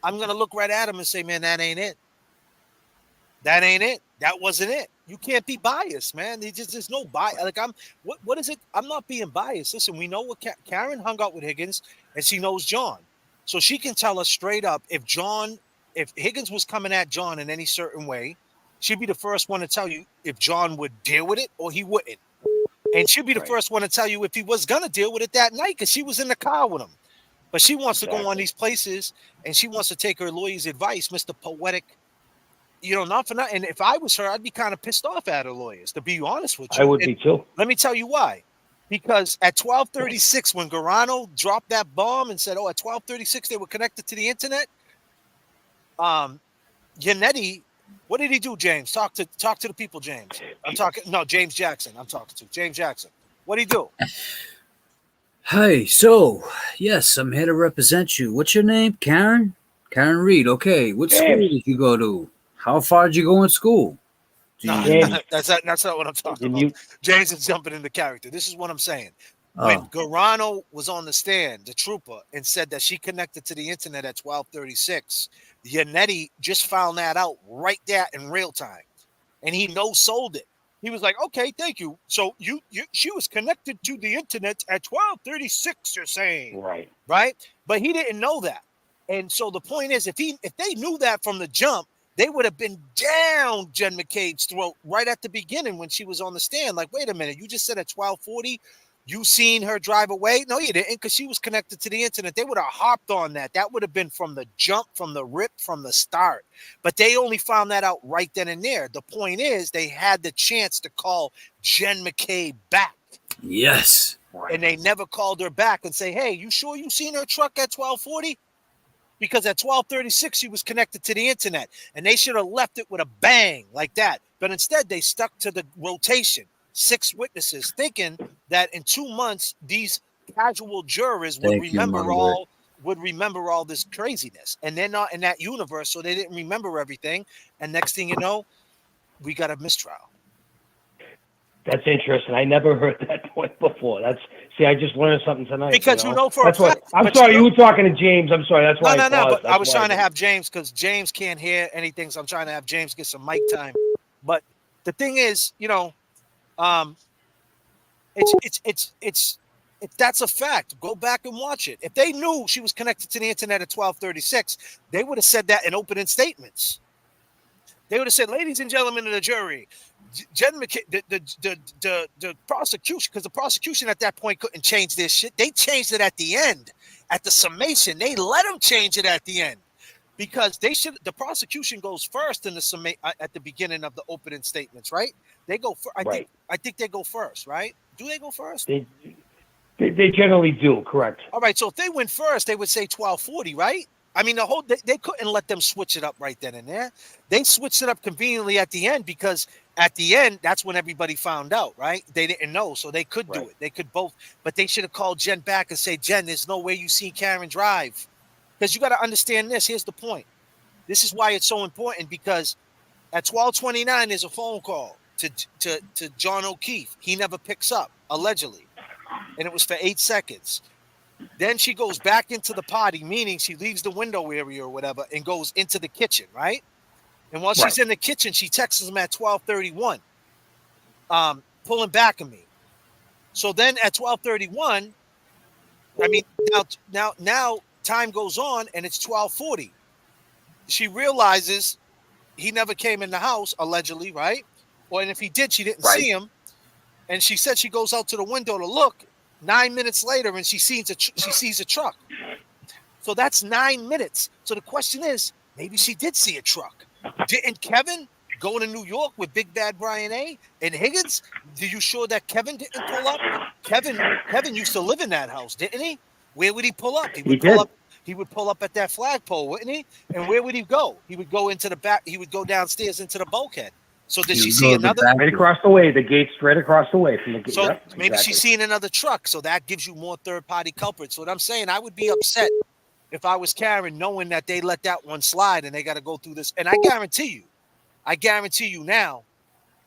I'm gonna look right at him and say, man, that ain't it. That ain't it. That wasn't it. You can't be biased, man. There's no bias. Like, what is it? I'm not being biased. Listen, we know what Karen hung out with Higgins, and she knows John, so she can tell us straight up if Higgins was coming at John in any certain way, she'd be the first one to tell you if John would deal with it or he wouldn't, and she'd be the first one to tell you if he was gonna deal with it that night because she was in the car with him. But she wants to go on these places, and she wants to take her lawyer's advice, Mr. Poetic. Not for nothing. And if I was her, I'd be kind of pissed off at her lawyers, to be honest with you. I would be too. Let me tell you why. Because at 12:36, when Garano dropped that bomb and said, at 12:36 they were connected to the internet, Yannetti, what did he do, James? Talk to the people, James. James Jackson. I'm talking to James Jackson. What did he do? Hey, so, yes, I'm here to represent you. What's your name? Karen? Karen Reed. Okay, what school did you go to? How far did you go in school? That's not what I'm talking about. James is jumping into character. This is what I'm saying. When Garano was on the stand, the trooper, and said that she connected to the internet at 12:36, Yannetti just found that out right there in real time, and he no-sold it. He was like, "Okay, thank you. So she was connected to the internet at 12:36. You're saying, right? But he didn't know that, and so the point is, if they knew that from the jump, they would have been down Jen McCabe's throat right at the beginning when she was on the stand. Like, wait a minute, you just said at 12:40 you seen her drive away? No, you didn't, because she was connected to the internet. They would have hopped on that. That would have been from the jump, from the rip, from the start. But they only found that out right then and there. The point is, they had the chance to call Jen McCabe back. Yes. And they never called her back and say, hey, you sure you seen her truck at 12:40? Because at 12:36, she was connected to the internet, and they should have left it with a bang like that. But instead, they stuck to the rotation, 6 witnesses, thinking that in 2 months, these casual jurors would remember all this craziness. And they're not in that universe, so they didn't remember everything. And next thing you know, we got a mistrial. That's interesting. I never heard that point before. I just learned something tonight. Because for a fact. I'm sorry, you were talking to James. I'm sorry. That's why. No. But I was trying to have James, because James can't hear anything, so I'm trying to have James get some mic time. But the thing is, it's If that's a fact, go back and watch it. If they knew she was connected to the internet at 12:36, they would have said that in opening statements. They would have said, "Ladies and gentlemen of the jury, Jen McCabe, the prosecution, because the prosecution at that point couldn't change this shit. They changed it at the end, at the summation. They let them change it at the end because they should. The prosecution goes first in the at the beginning of the opening statements, right? They go first. I think they go first, right? Do they go first? They generally do, correct. All right, so if they went first, they would say 12:40, right? I mean, they couldn't let them switch it up right then and there. They switched it up conveniently at the end because at the end, that's when everybody found out, right? They didn't know, so they could do it. They could both, but they should have called Jen back and say, Jen, there's no way you seen Karen drive. Because you got to understand this. Here's the point. This is why it's so important, because at 12:29, there's a phone call to John O'Keefe. He never picks up, allegedly. And it was for 8 seconds. Then she goes back into the potty, meaning she leaves the window area or whatever and goes into the kitchen, right? And while she's in the kitchen, she texts him at 12:31, pulling back on me. So then at 12:31, I mean, now time goes on and it's 12:40. She realizes he never came in the house, allegedly, right? Or and if he did, she didn't see him. And she said she goes out to the window to look. 9 minutes later, and she sees a truck. So that's 9 minutes. So the question is, maybe she did see a truck. Didn't Kevin go to New York with Big Bad Brian A. and Higgins? Are you sure that Kevin didn't pull up? Kevin used to live in that house, didn't he? Where would he pull up? He would pull up at that flagpole, wouldn't he? And where would he go? He would go into the back. He would go downstairs into the bulkhead. So did she see another? Right across the way. The gate's right across the way from the gate. So yep, maybe she's seeing another truck. So that gives you more third-party culprits. So what I'm saying, I would be upset if I was Karen, knowing that they let that one slide and they got to go through this. And I guarantee you now,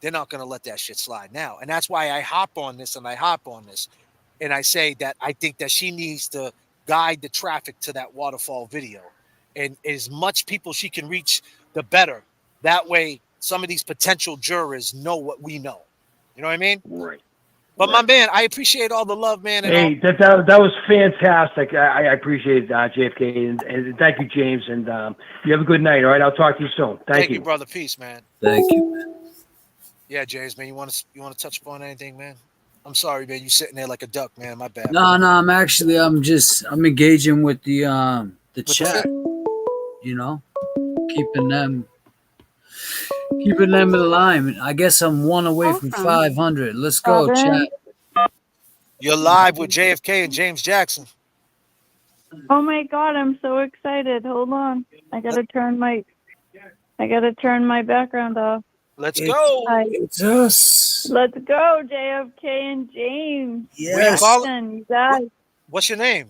they're not going to let that shit slide now. And that's why I hop on this and I say that I think that she needs to guide the traffic to that Waterfall video. And as much people she can reach, the better. That way, some of these potential jurors know what we know. You know what I mean? Right. But my man, I appreciate all the love, man. Hey, that was fantastic. I appreciate JFK, and thank you, James. And you have a good night. All right, I'll talk to you soon. Thank you, brother. Peace, man. Thank you, man. Yeah, James, man. You want to touch upon anything, man? I'm sorry, man. You sitting there like a duck, man. My bad. No, I'm engaging with the chat. You know, keeping them in line. I guess I'm one away from 500. Let's go, chat. You're live with JFK and James Jackson. Oh my God, I'm so excited. Hold on. I gotta turn my background off. Let's go. It's us. Let's go, JFK and James. Yes. You guys. What's your name?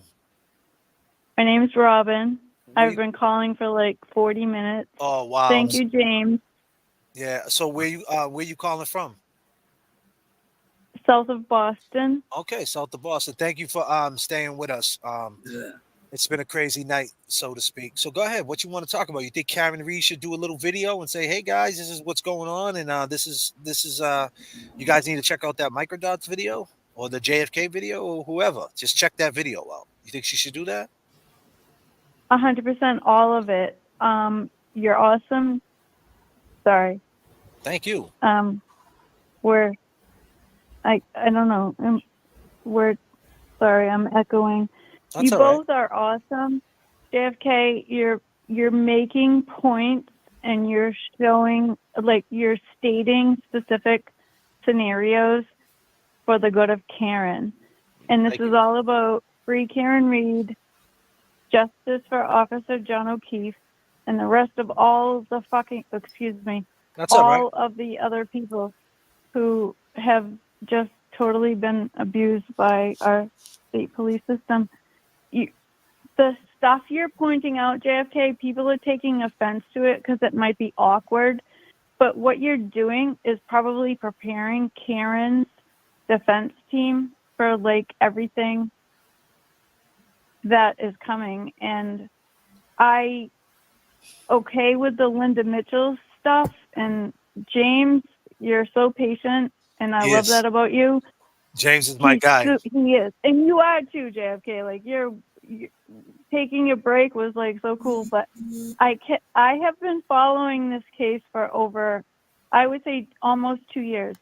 My name's Robin. I've been calling for like 40 minutes. Oh wow. Thank you, James. Yeah. So where you calling from? South of Boston. Okay, south of Boston. Thank you for staying with us. It's been a crazy night, so to speak. So go ahead. What you want to talk about? You think Karen Reed should do a little video and say, "Hey guys, this is what's going on, and this is you guys need to check out that Microdots video or the JFK video or whoever. Just check that video out." You think she should do that? 100%, all of it. You're awesome. Sorry. Thank you. I don't know. Sorry, I'm echoing. That's you all both are awesome. JFK, you're making points and you're showing, like, you're stating specific scenarios for the good of Karen. And this is all about free Karen Reed, justice for Officer John O'Keefe, and the rest of all the That's all right. of the other people who have just totally been abused by our state police system. The stuff you're pointing out, JFK, people are taking offense to it because it might be awkward, but what you're doing is probably preparing Karen's defense team for like everything that is coming. And I okay with the Linda Mitchell stuff, and James, you're so patient and I love that about you. James is my guy. He is, and you are too, JFK. Like you're taking a break was like so cool. But I have been following this case for over, I would say, almost 2 years,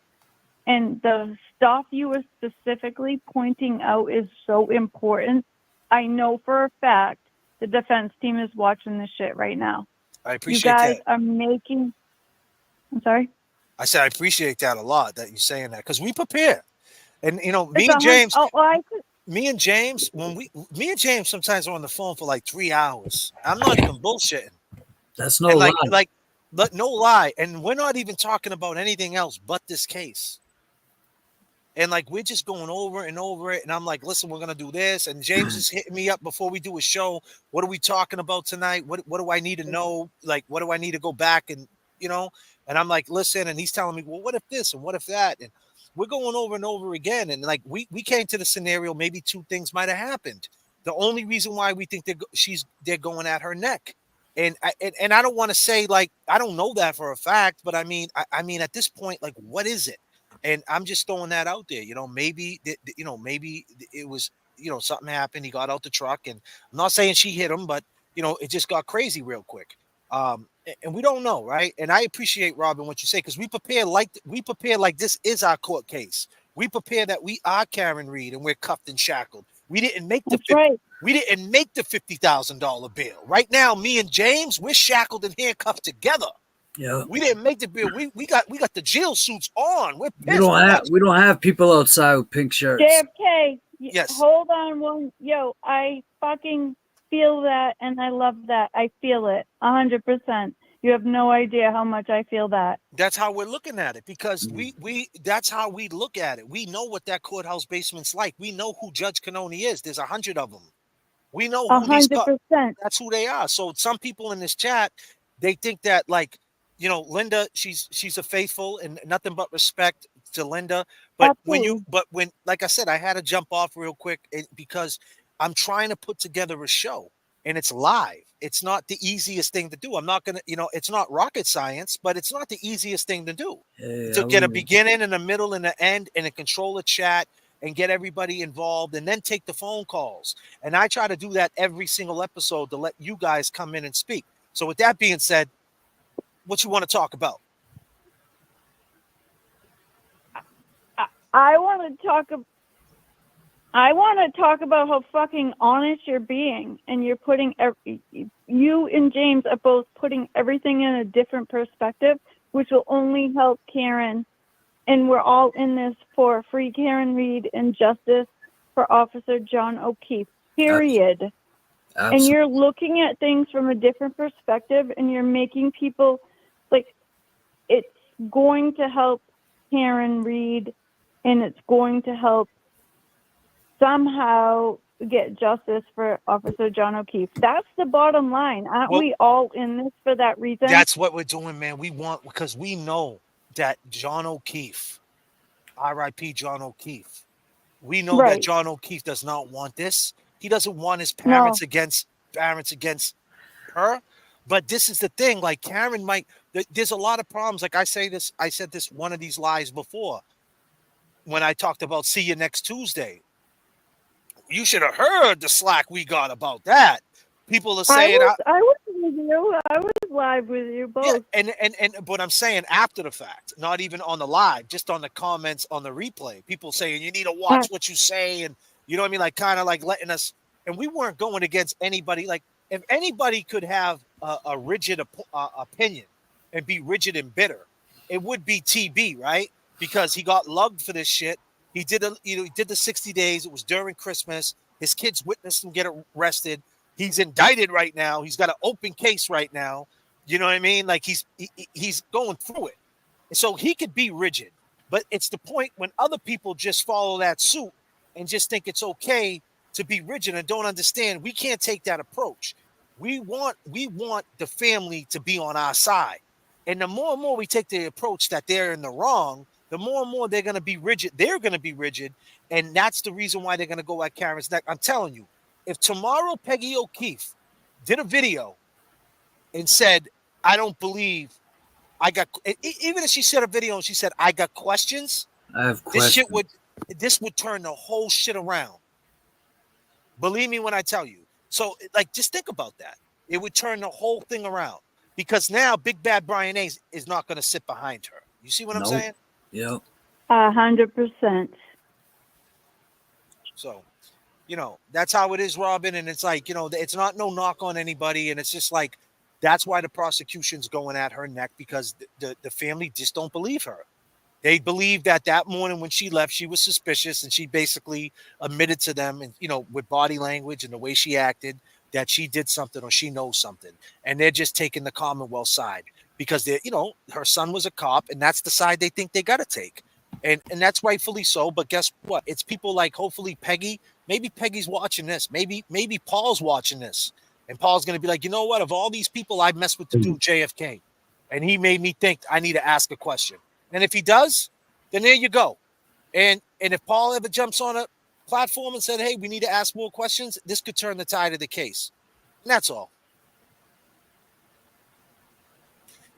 and the stuff you were specifically pointing out is so important. I know for a fact the defense team is watching this shit right now. I appreciate you guys that. are making. I'm sorry. I said I appreciate that a lot that you're saying that because we prepare, and you know me It's and James. me and James, me and James sometimes are on the phone for like 3 hours. I'm not even bullshitting. That's no And lie. no lie. And we're not even talking about anything else but this case. And like we're just going over and over it. And I'm like, listen, we're gonna do this. And James is hitting me up before we do a show. What are we talking about tonight? What do I need to know? Like, what do I need to go back and And I'm like, listen, and he's telling me, well, what if this and what if that? And we're going over and over again. And like we came to the scenario, maybe two things might have happened. The only reason why we think they're going at her neck. And I don't want to say like I don't know that for a fact, but I mean at this point, like what is it? And I'm just throwing that out there. Maybe maybe it was something happened. He got out the truck, and I'm not saying she hit him, but it just got crazy real quick. And we don't know, right? And I appreciate Robin what you say because we prepare like this is our court case. We prepare that we are Karen Reed and we're cuffed and shackled. We didn't make we didn't make the $50,000 bill. Right now, me and James, we're shackled and handcuffed together. Yeah. We didn't make the bill. We got the jail suits on. We're pissed. We don't have people outside with pink shirts. JFK. Yes. Hold on one. Yo, I fucking feel that, and I love that. I feel it 100%. You have no idea how much I feel that. That's how we're looking at it because that's how we look at it. We know what that courthouse basement's like. We know who Judge Cannoni is. There's 100 of them. We know who 100%. That's who they are. So some people in this chat, they think that like, Linda, she's a faithful and nothing but respect to Linda. But Absolutely. when like I said, I had to jump off real quick because I'm trying to put together a show and it's live. It's not the easiest thing to do. I'm not going to, it's not rocket science, but it's not the easiest thing to do. To get a beginning and a middle and an end and a control a chat and get everybody involved and then take the phone calls. And I try to do that every single episode to let you guys come in and speak. So with that being said, what you want to talk about? I want to talk about how fucking honest you're being, and you're putting you and James are both putting everything in a different perspective, which will only help Karen. And we're all in this for free Karen Reed and justice for Officer John O'Keefe. Period. Absolutely. And you're looking at things from a different perspective, and you're making people like it's going to help Karen Reed, and it's going to help somehow get justice for Officer John O'Keefe. That's the bottom line. Aren't we all in this for that reason? That's what we're doing, man. Because we know that John O'Keefe, R.I.P. John O'Keefe, we know that John O'Keefe does not want this. He doesn't want his parents against her. But this is the thing. Like Karen there's a lot of problems. Like I said this one of these lives before when I talked about see you next Tuesday. You should have heard the slack we got about that. People are saying I was with you. I was live with you both. Yeah, and but I'm saying after the fact, not even on the live, just on the comments on the replay. People saying you need to watch what you say, and you know what I mean, like kind of like letting us. And we weren't going against anybody. Like if anybody could have a rigid opinion and be rigid and bitter, it would be TB, right? Because he got lugged for this shit. He did he did the 60 days. It was during Christmas. His kids witnessed him get arrested. He's indicted right now. He's got an open case right now. You know what I mean? Like he's going through it. So he could be rigid, but it's the point when other people just follow that suit and just think it's okay to be rigid and don't understand. We can't take that approach. We want the family to be on our side. And the more and more we take the approach that they're in the wrong, the more and more they're going to be rigid. They're going to be rigid. And that's the reason why they're going to go at Karen's neck. I'm telling you, if tomorrow Peggy O'Keefe did a video and said, I don't believe even if she said a video and she said, I got questions, I have questions. this would turn the whole shit around. Believe me when I tell you. So, like, just think about that. It would turn the whole thing around because now Big Bad Brian A is not going to sit behind her. You see what I'm saying? Yep. 100%. So, that's how it is, Robin. And it's like, it's not no knock on anybody. And it's just like, that's why the prosecution's going at her neck, because the family just don't believe her. They believe that morning when she left, she was suspicious, and she basically admitted to them, and with body language and the way she acted, that she did something or she knows something. And they're just taking the Commonwealth side because her son was a cop, and that's the side they think they got to take. And that's rightfully so. But guess what? It's people like, hopefully, Peggy. Maybe Peggy's watching this. Maybe Paul's watching this. And Paul's going to be like, you know what? Of all these people, I messed with the dude JFK. And he made me think I need to ask a question. And if he does, then there you go. And if Paul ever jumps on a platform and said, hey, we need to ask more questions, this could turn the tide of the case. And that's all.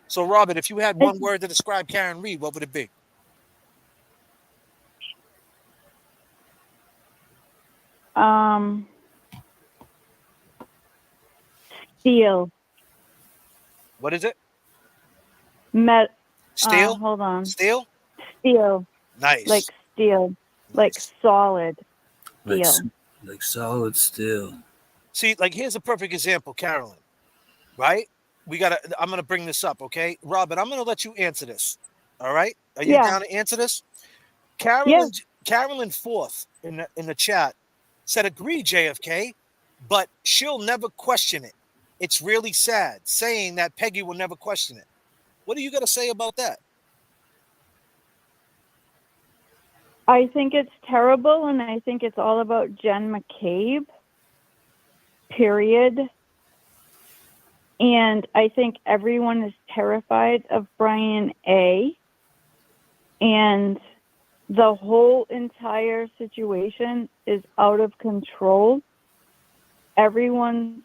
So, Robert, if you had one word to describe Karen Reed, what would it be? Steel. What is it? Steel? Hold on. Steel? Steel. Nice. Like steel. Nice. Like solid steel. Like solid steel. See, like, here's a perfect example, Carolyn. Right? I'm going to bring this up, okay? Robert, I'm going to let you answer this. All right? Are you down to answer this? Carolyn Forth in the chat said, agree, JFK, but she'll never question it. It's really sad, saying that Peggy will never question it. What are you going to say about that? I think it's terrible, and I think it's all about Jen McCabe, period. And I think everyone is terrified of Brian A. And the whole entire situation is out of control. Everyone's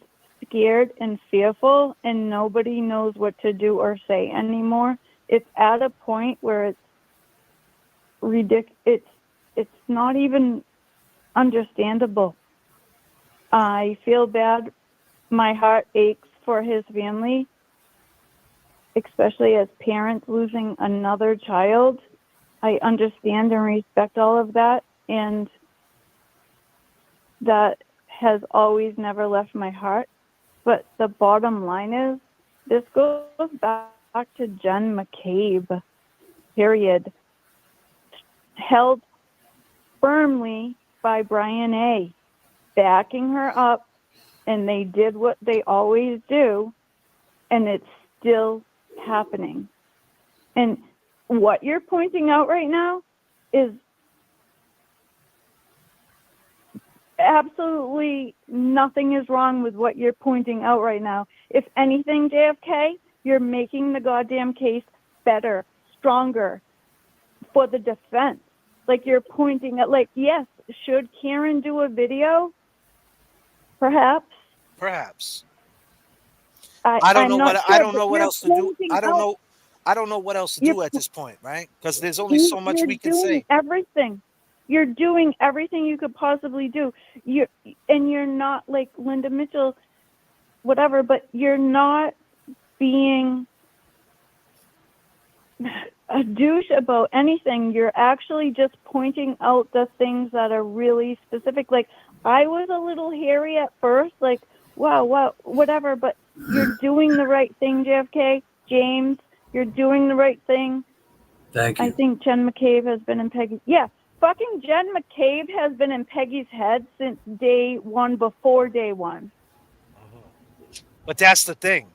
scared and fearful, and nobody knows what to do or say anymore. It's at a point where it's ridiculous. It's not even understandable. I feel bad. My heart aches for his family, especially as parents losing another child. I understand and respect all of that, and that has always never left my heart. But the bottom line is, this goes back to Jen McCabe, period. Held firmly by Brian A., backing her up, and they did what they always do, and it's still happening. And what you're pointing out right now is absolutely nothing is wrong with what you're pointing out right now. If anything, JFK, you're making the goddamn case better, stronger for the defense. Like, you're pointing at, like, yes, should Karen do a video? Perhaps. I don't know what else to do. I don't know what else to do at this point, right? Because there's only so much we can say. You're doing everything you could possibly do. You're not like Linda Mitchell, whatever, but you're not being a douche about anything. You're actually just pointing out the things that are really specific. Like, I was a little hairy at first, like, wow, whatever, but you're doing the right thing, JFK. James, you're doing the right thing. Thank you. I think Jen McCabe has been in Peggy. Yeah, fucking Jen McCabe has been in Peggy's head since day one, before day one. But that's the thing.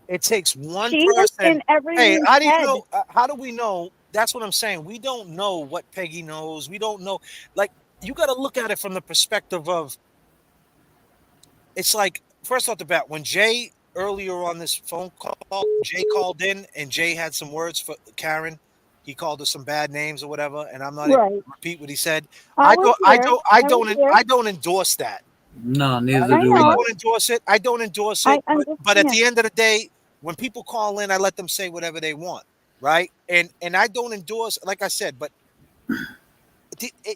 It takes one She person. is in everyone's head. How do we know? That's what I'm saying. We don't know what Peggy knows. We don't know. Like, you got to look at it from the perspective of, it's like, first off the bat, when Jay earlier on this phone call, Jay called in and Jay had some words for Karen. He called her some bad names or whatever, and I'm not even going to repeat what he said. I don't endorse that. No, neither do I we. don't endorse it. I don't endorse it. But at the end of the day, when people call in, I let them say whatever they want, right? And I don't endorse, like I said, but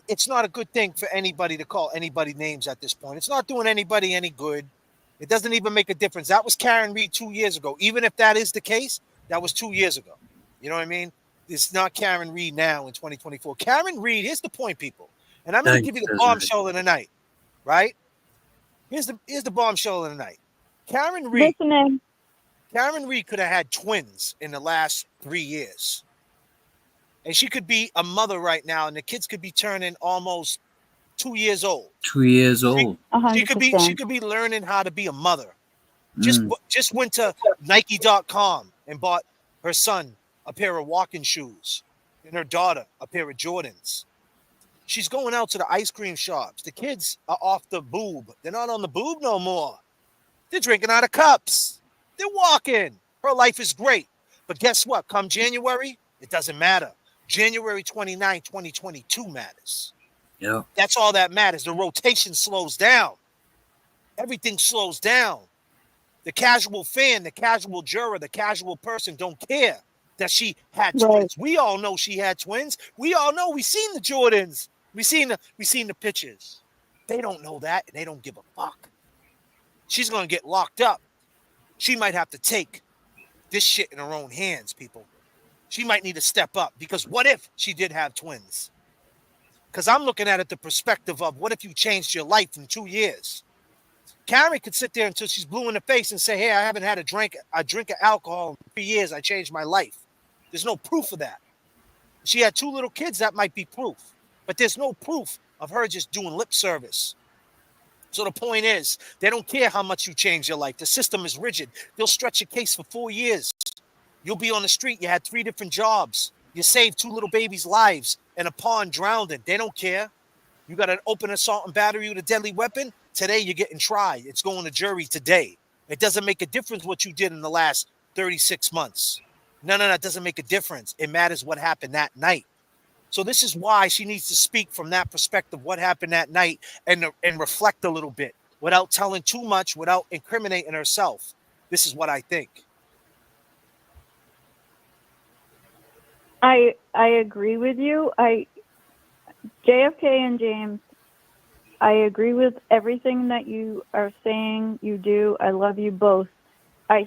it's not a good thing for anybody to call anybody names at this point. It's not doing anybody any good. It doesn't even make a difference. That was Karen Reed 2 years ago. Even if that is the case, that was 2 years ago. You know what I mean? It's not Karen Reed now in 2024. Karen Reed, here's the point, people. And I'm going to give you the bombshell of the night, right? Here's the bombshell of the night. Karen Reed could have had twins in the last 3 years. And she could be a mother right now, and the kids could be turning almost 2 years old. 2 years old. She could be learning how to be a mother. Mm. Just went to Nike.com and bought her son a pair of walking shoes and her daughter a pair of Jordans. She's going out to the ice cream shops. The kids are off the boob. They're not on the boob no more. They're drinking out of cups. They're walking. Her life is great. But guess what? Come January, it doesn't matter. January 29, 2022 matters. Yeah. That's all that matters. The rotation slows down. Everything slows down. The casual fan, the casual juror, the casual person don't care that she had twins. We all know she had twins. We all know. We seen the Jordans. We seen the pictures. They don't know that, and they don't give a fuck. She's gonna get locked up. She might have to take this shit in her own hands, people. She might need to step up, because what if she did have twins? Because I'm looking at it the perspective of, what if you changed your life in 2 years? Karen could sit there until she's blue in the face and say, hey, I haven't had a drink of alcohol in 3 years. I changed my life. There's no proof of that. She had 2 little kids. That might be proof. But there's no proof of her just doing lip service. So the point is, they don't care how much you change your life. The system is rigid. They'll stretch your case for 4 years. You'll be on the street. You had 3 different jobs. You saved 2 little babies' lives in a pond drowning. They don't care. You got an open assault and battery with a deadly weapon. Today, you're getting tried. It's going to jury today. It doesn't make a difference what you did in the last 36 months. No, it doesn't make a difference. It matters what happened that night. So this is why she needs to speak from that perspective, what happened that night, and reflect a little bit without telling too much, without incriminating herself. This is what I think. I agree with you. JFK and James, I agree with everything that you are saying. You do. I love you both. I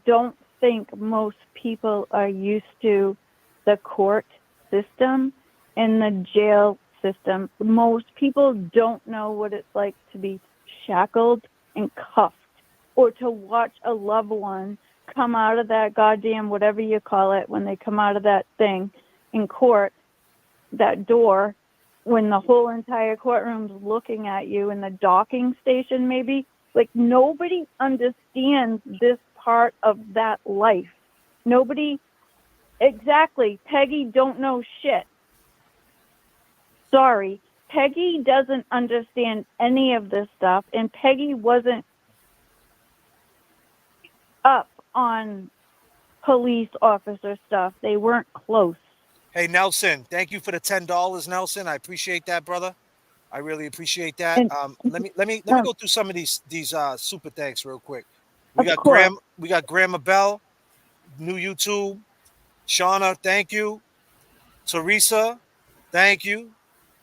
don't think most people are used to the court system and the jail system. Most people don't know what it's like to be shackled and cuffed, or to watch a loved one come out of that goddamn, whatever you call it, when they come out of that thing in court, that door, when the whole entire courtroom's looking at you, in the docking station maybe. Like, nobody understands this part of that life. Nobody. Exactly. Peggy don't know shit. Sorry. Peggy doesn't understand any of this stuff, and Peggy wasn't up on police officer stuff. They weren't close. Hey, Nelson, thank you for the $10, Nelson. I appreciate that, brother. I really appreciate that. Let me go through some of these super thanks real quick. We got Grandma Bell, new YouTube. Shauna, thank you. Teresa, thank you.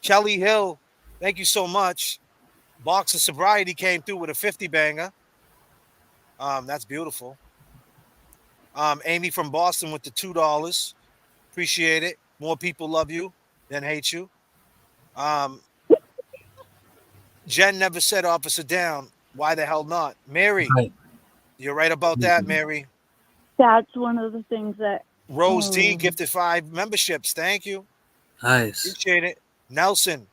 Kelly Hill, thank you so much. Box of Sobriety came through with a 50 banger. That's beautiful. Amy from Boston with the $2. Appreciate it. More people love you than hate you. Jen never said officer down. Why the hell not? Mary, you're right about that, Mary. That's one of the things that... Rose D gifted 5 memberships. Thank you. Nice. Appreciate it. Nelson,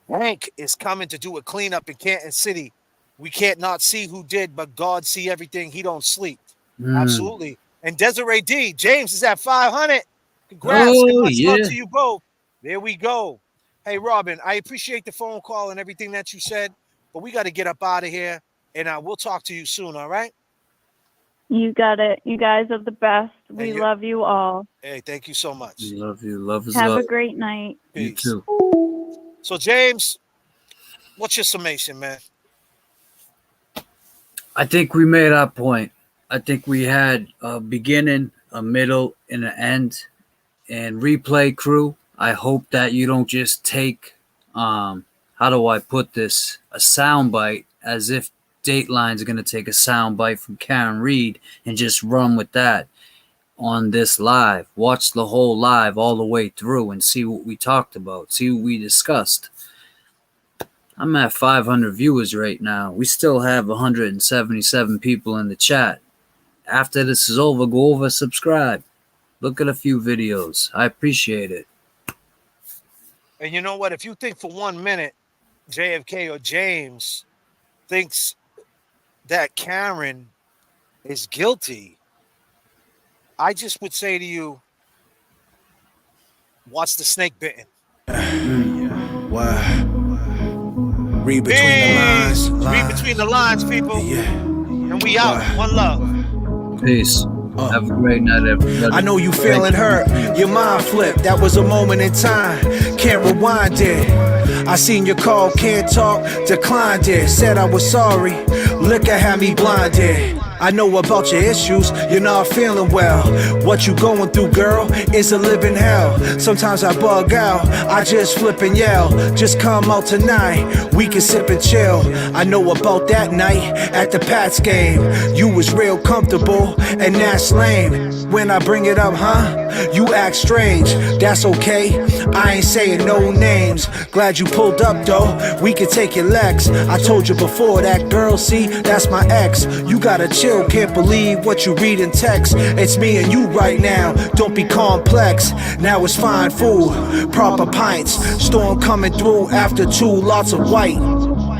Hank is coming to do a cleanup in Canton City. We can't not see who did, but God see everything. He don't sleep. Absolutely. And Desiree D, James is at 500. Congrats. Oh, Much yeah. love to you both. There we go. Hey, Robin, I appreciate the phone call and everything that you said, but we got to get up out of here, and we'll talk to you soon, all right? You got it. You guys are the best. We love you all. Hey, thank you so much. We love you. Love is Have love. a great night. Peace. You too. So, James, what's your summation, man? I think we made our point. I think we had a beginning, a middle, and an end. And replay crew, I hope that you don't just take, how do I put this, a soundbite, as if Dateline's going to take a soundbite from Karen Reed and just run with that on this live. Watch the whole live all the way through and see what we talked about, see what we discussed. I'm at 500 viewers right now. We still have 177 people in the chat. After this is over, go over, subscribe. Look at a few videos. I appreciate it. And you know what? If you think for 1 minute JFK or James thinks that Karen is guilty, I just would say to you, watch the snake bitten. Why? Read between the lines. Read between the lines, people. And we out. One love. Peace. Have a great night, everybody. I know you feeling hurt. Your mind flipped. That was a moment in time. Can't rewind it. I seen your call, can't talk, declined it. Said I was sorry. Liquor had me blinded. I know about your issues, you're not feeling well. What you going through, girl, is a living hell. Sometimes I bug out, I just flip and yell. Just come out tonight, we can sip and chill. I know about that night at the Pats game. You was real comfortable, and that's lame. When I bring it up, huh, you act strange. That's okay, I ain't saying no names. Glad you pulled up though, we can take your legs. I told you before, that girl, see, that's my ex. You gotta chill, can't believe what you read in text. It's me and you right now, don't be complex. Now it's fine food, proper pints. Storm coming through after 2 lots of white.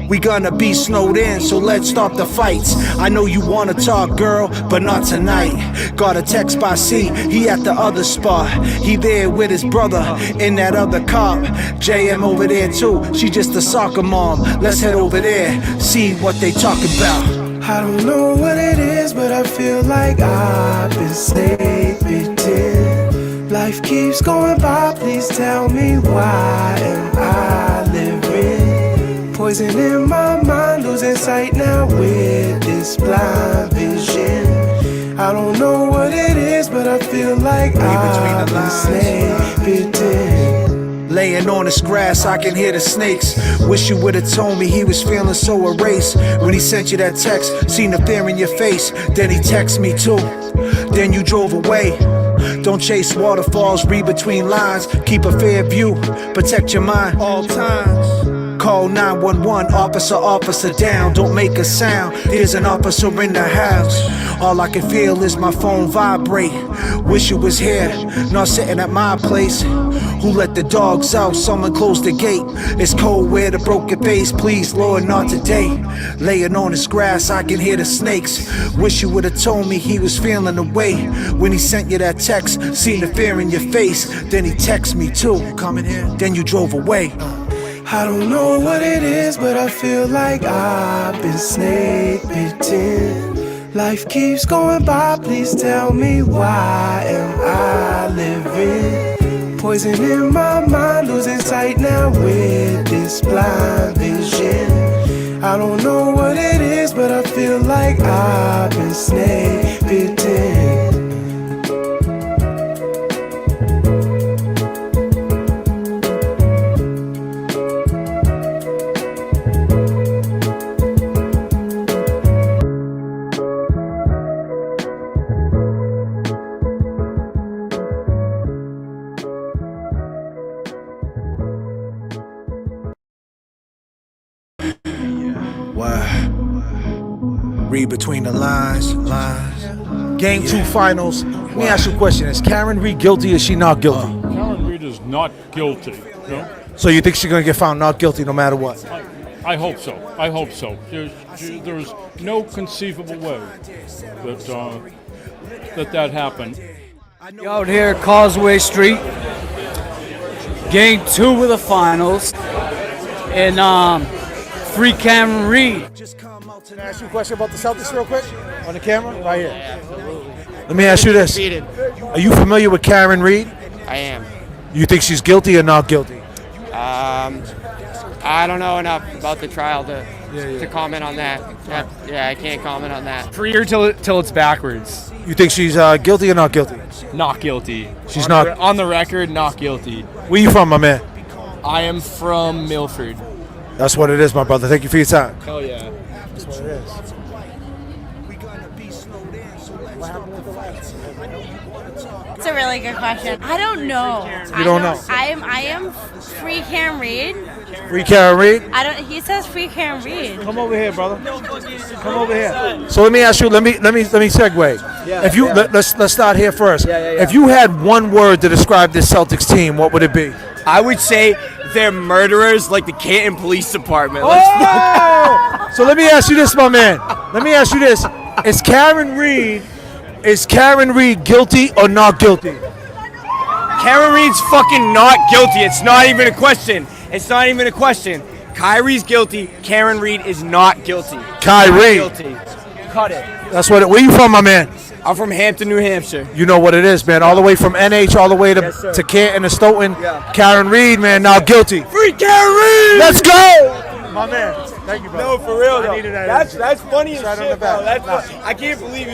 We gonna be snowed in, so let's start the fights. I know you wanna talk, girl, but not tonight. Got a text by C, he at the other spot. He there with his brother in that other cop. JM over there too, she just a soccer mom. Let's head over there, see what they talking about. I don't know what it is, but I feel like I've been snake bitten. Life keeps going by, please tell me why am I living? Poison in my mind, losing sight now with this blind vision. I don't know what it is, but I feel like I've been snake bitten. Laying on this grass, I can hear the snakes. Wish you would've told me he was feeling so erased. When he sent you that text, seen the fear in your face. Then he texted me too, then you drove away. Don't chase waterfalls, read between lines. Keep a fair view, protect your mind all times. Call 911, officer down. Don't make a sound, there's an officer in the house. All I can feel is my phone vibrate. Wish you was here, not sitting at my place. Who let the dogs out? Someone close the gate. It's cold where the broken face, please Lord, not today. Laying on this grass, I can hear the snakes. Wish you would've told me he was feeling away. When he sent you that text, seen the fear in your face. Then he texted me too, coming here, then you drove away. I don't know what it is, but I feel like I've been snake bitten. Life keeps going by, please tell me why am I living? Poison in my mind, losing sight now with this blind vision. I don't know what it is, but I feel like I've been snake bitten. Read between the lines. Game 2 finals. Let me ask you a question. Is Karen Reed guilty or is she not guilty? Karen Reed is not guilty. No? So you think she's going to get found not guilty no matter what? I hope so. I hope so. There's no conceivable way that happened. Out here at Causeway Street. Game 2 of the finals. And free Karen Reed. Can I ask you a question about the Celtics real quick? On the camera? Right here. Yeah, absolutely. Let me ask you this. Are you familiar with Karen Reed? I am. You think she's guilty or not guilty? I don't know enough about the trial to comment on that. Yeah, I can't comment on that. Free her till it's backwards. You think she's guilty or not guilty? Not guilty. She's not on the record. Not guilty. Where you from, my man? I am from Milford. That's what it is, my brother. Thank you for your time. Hell yeah. That's what it is. It's a really good question. I don't know. You don't know? I am free Karen Reed. Free Karen Reed? I don't. He says free Karen Reed. Come over here, brother. Come over here. So let me ask you. Let me segue. Yeah, if you yeah. let's start here first. Yeah. If you had one word to describe this Celtics team, what would it be? I would say they're murderers like the Canton Police Department. Oh! So let me ask you this, my man. Let me ask you this: Is Karen Reed guilty or not guilty? Karen Reed's fucking not guilty. It's not even a question. It's not even a question. Kyrie's guilty. Karen Reed is not guilty. Kyrie. Not guilty. Cut it. That's what. Where you from, my man? I'm from Hampton, New Hampshire. You know what it is, man. All the way from NH, all the way to Canton and Stoughton. Yeah. Karen Reed, man, now guilty. Free Karen Reed! Let's go, my man. Thank you, brother. No, for real though. I needed that That's energy. funny as Right on shit, the back. bro. That's I can't believe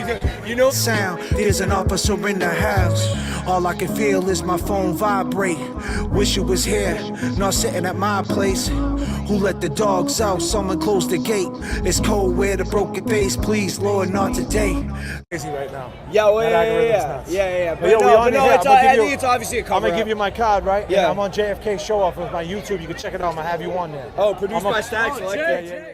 you know. Sound, there's an officer in the house. All I can feel is my phone vibrate. Wish you was here, not sitting at my place. Who let the dogs out? Someone close the gate. It's cold where the broken face. Please, Lord, not today. Crazy right now. Yeah. But yo, we on no, here. I think it's obviously a I'm cover. gonna give you my card, right? Yeah. And I'm on JFK Show Off with my YouTube. You can check it out. I'm gonna have you on there. Oh, produced I'm by Stacks. I like that. Yeah.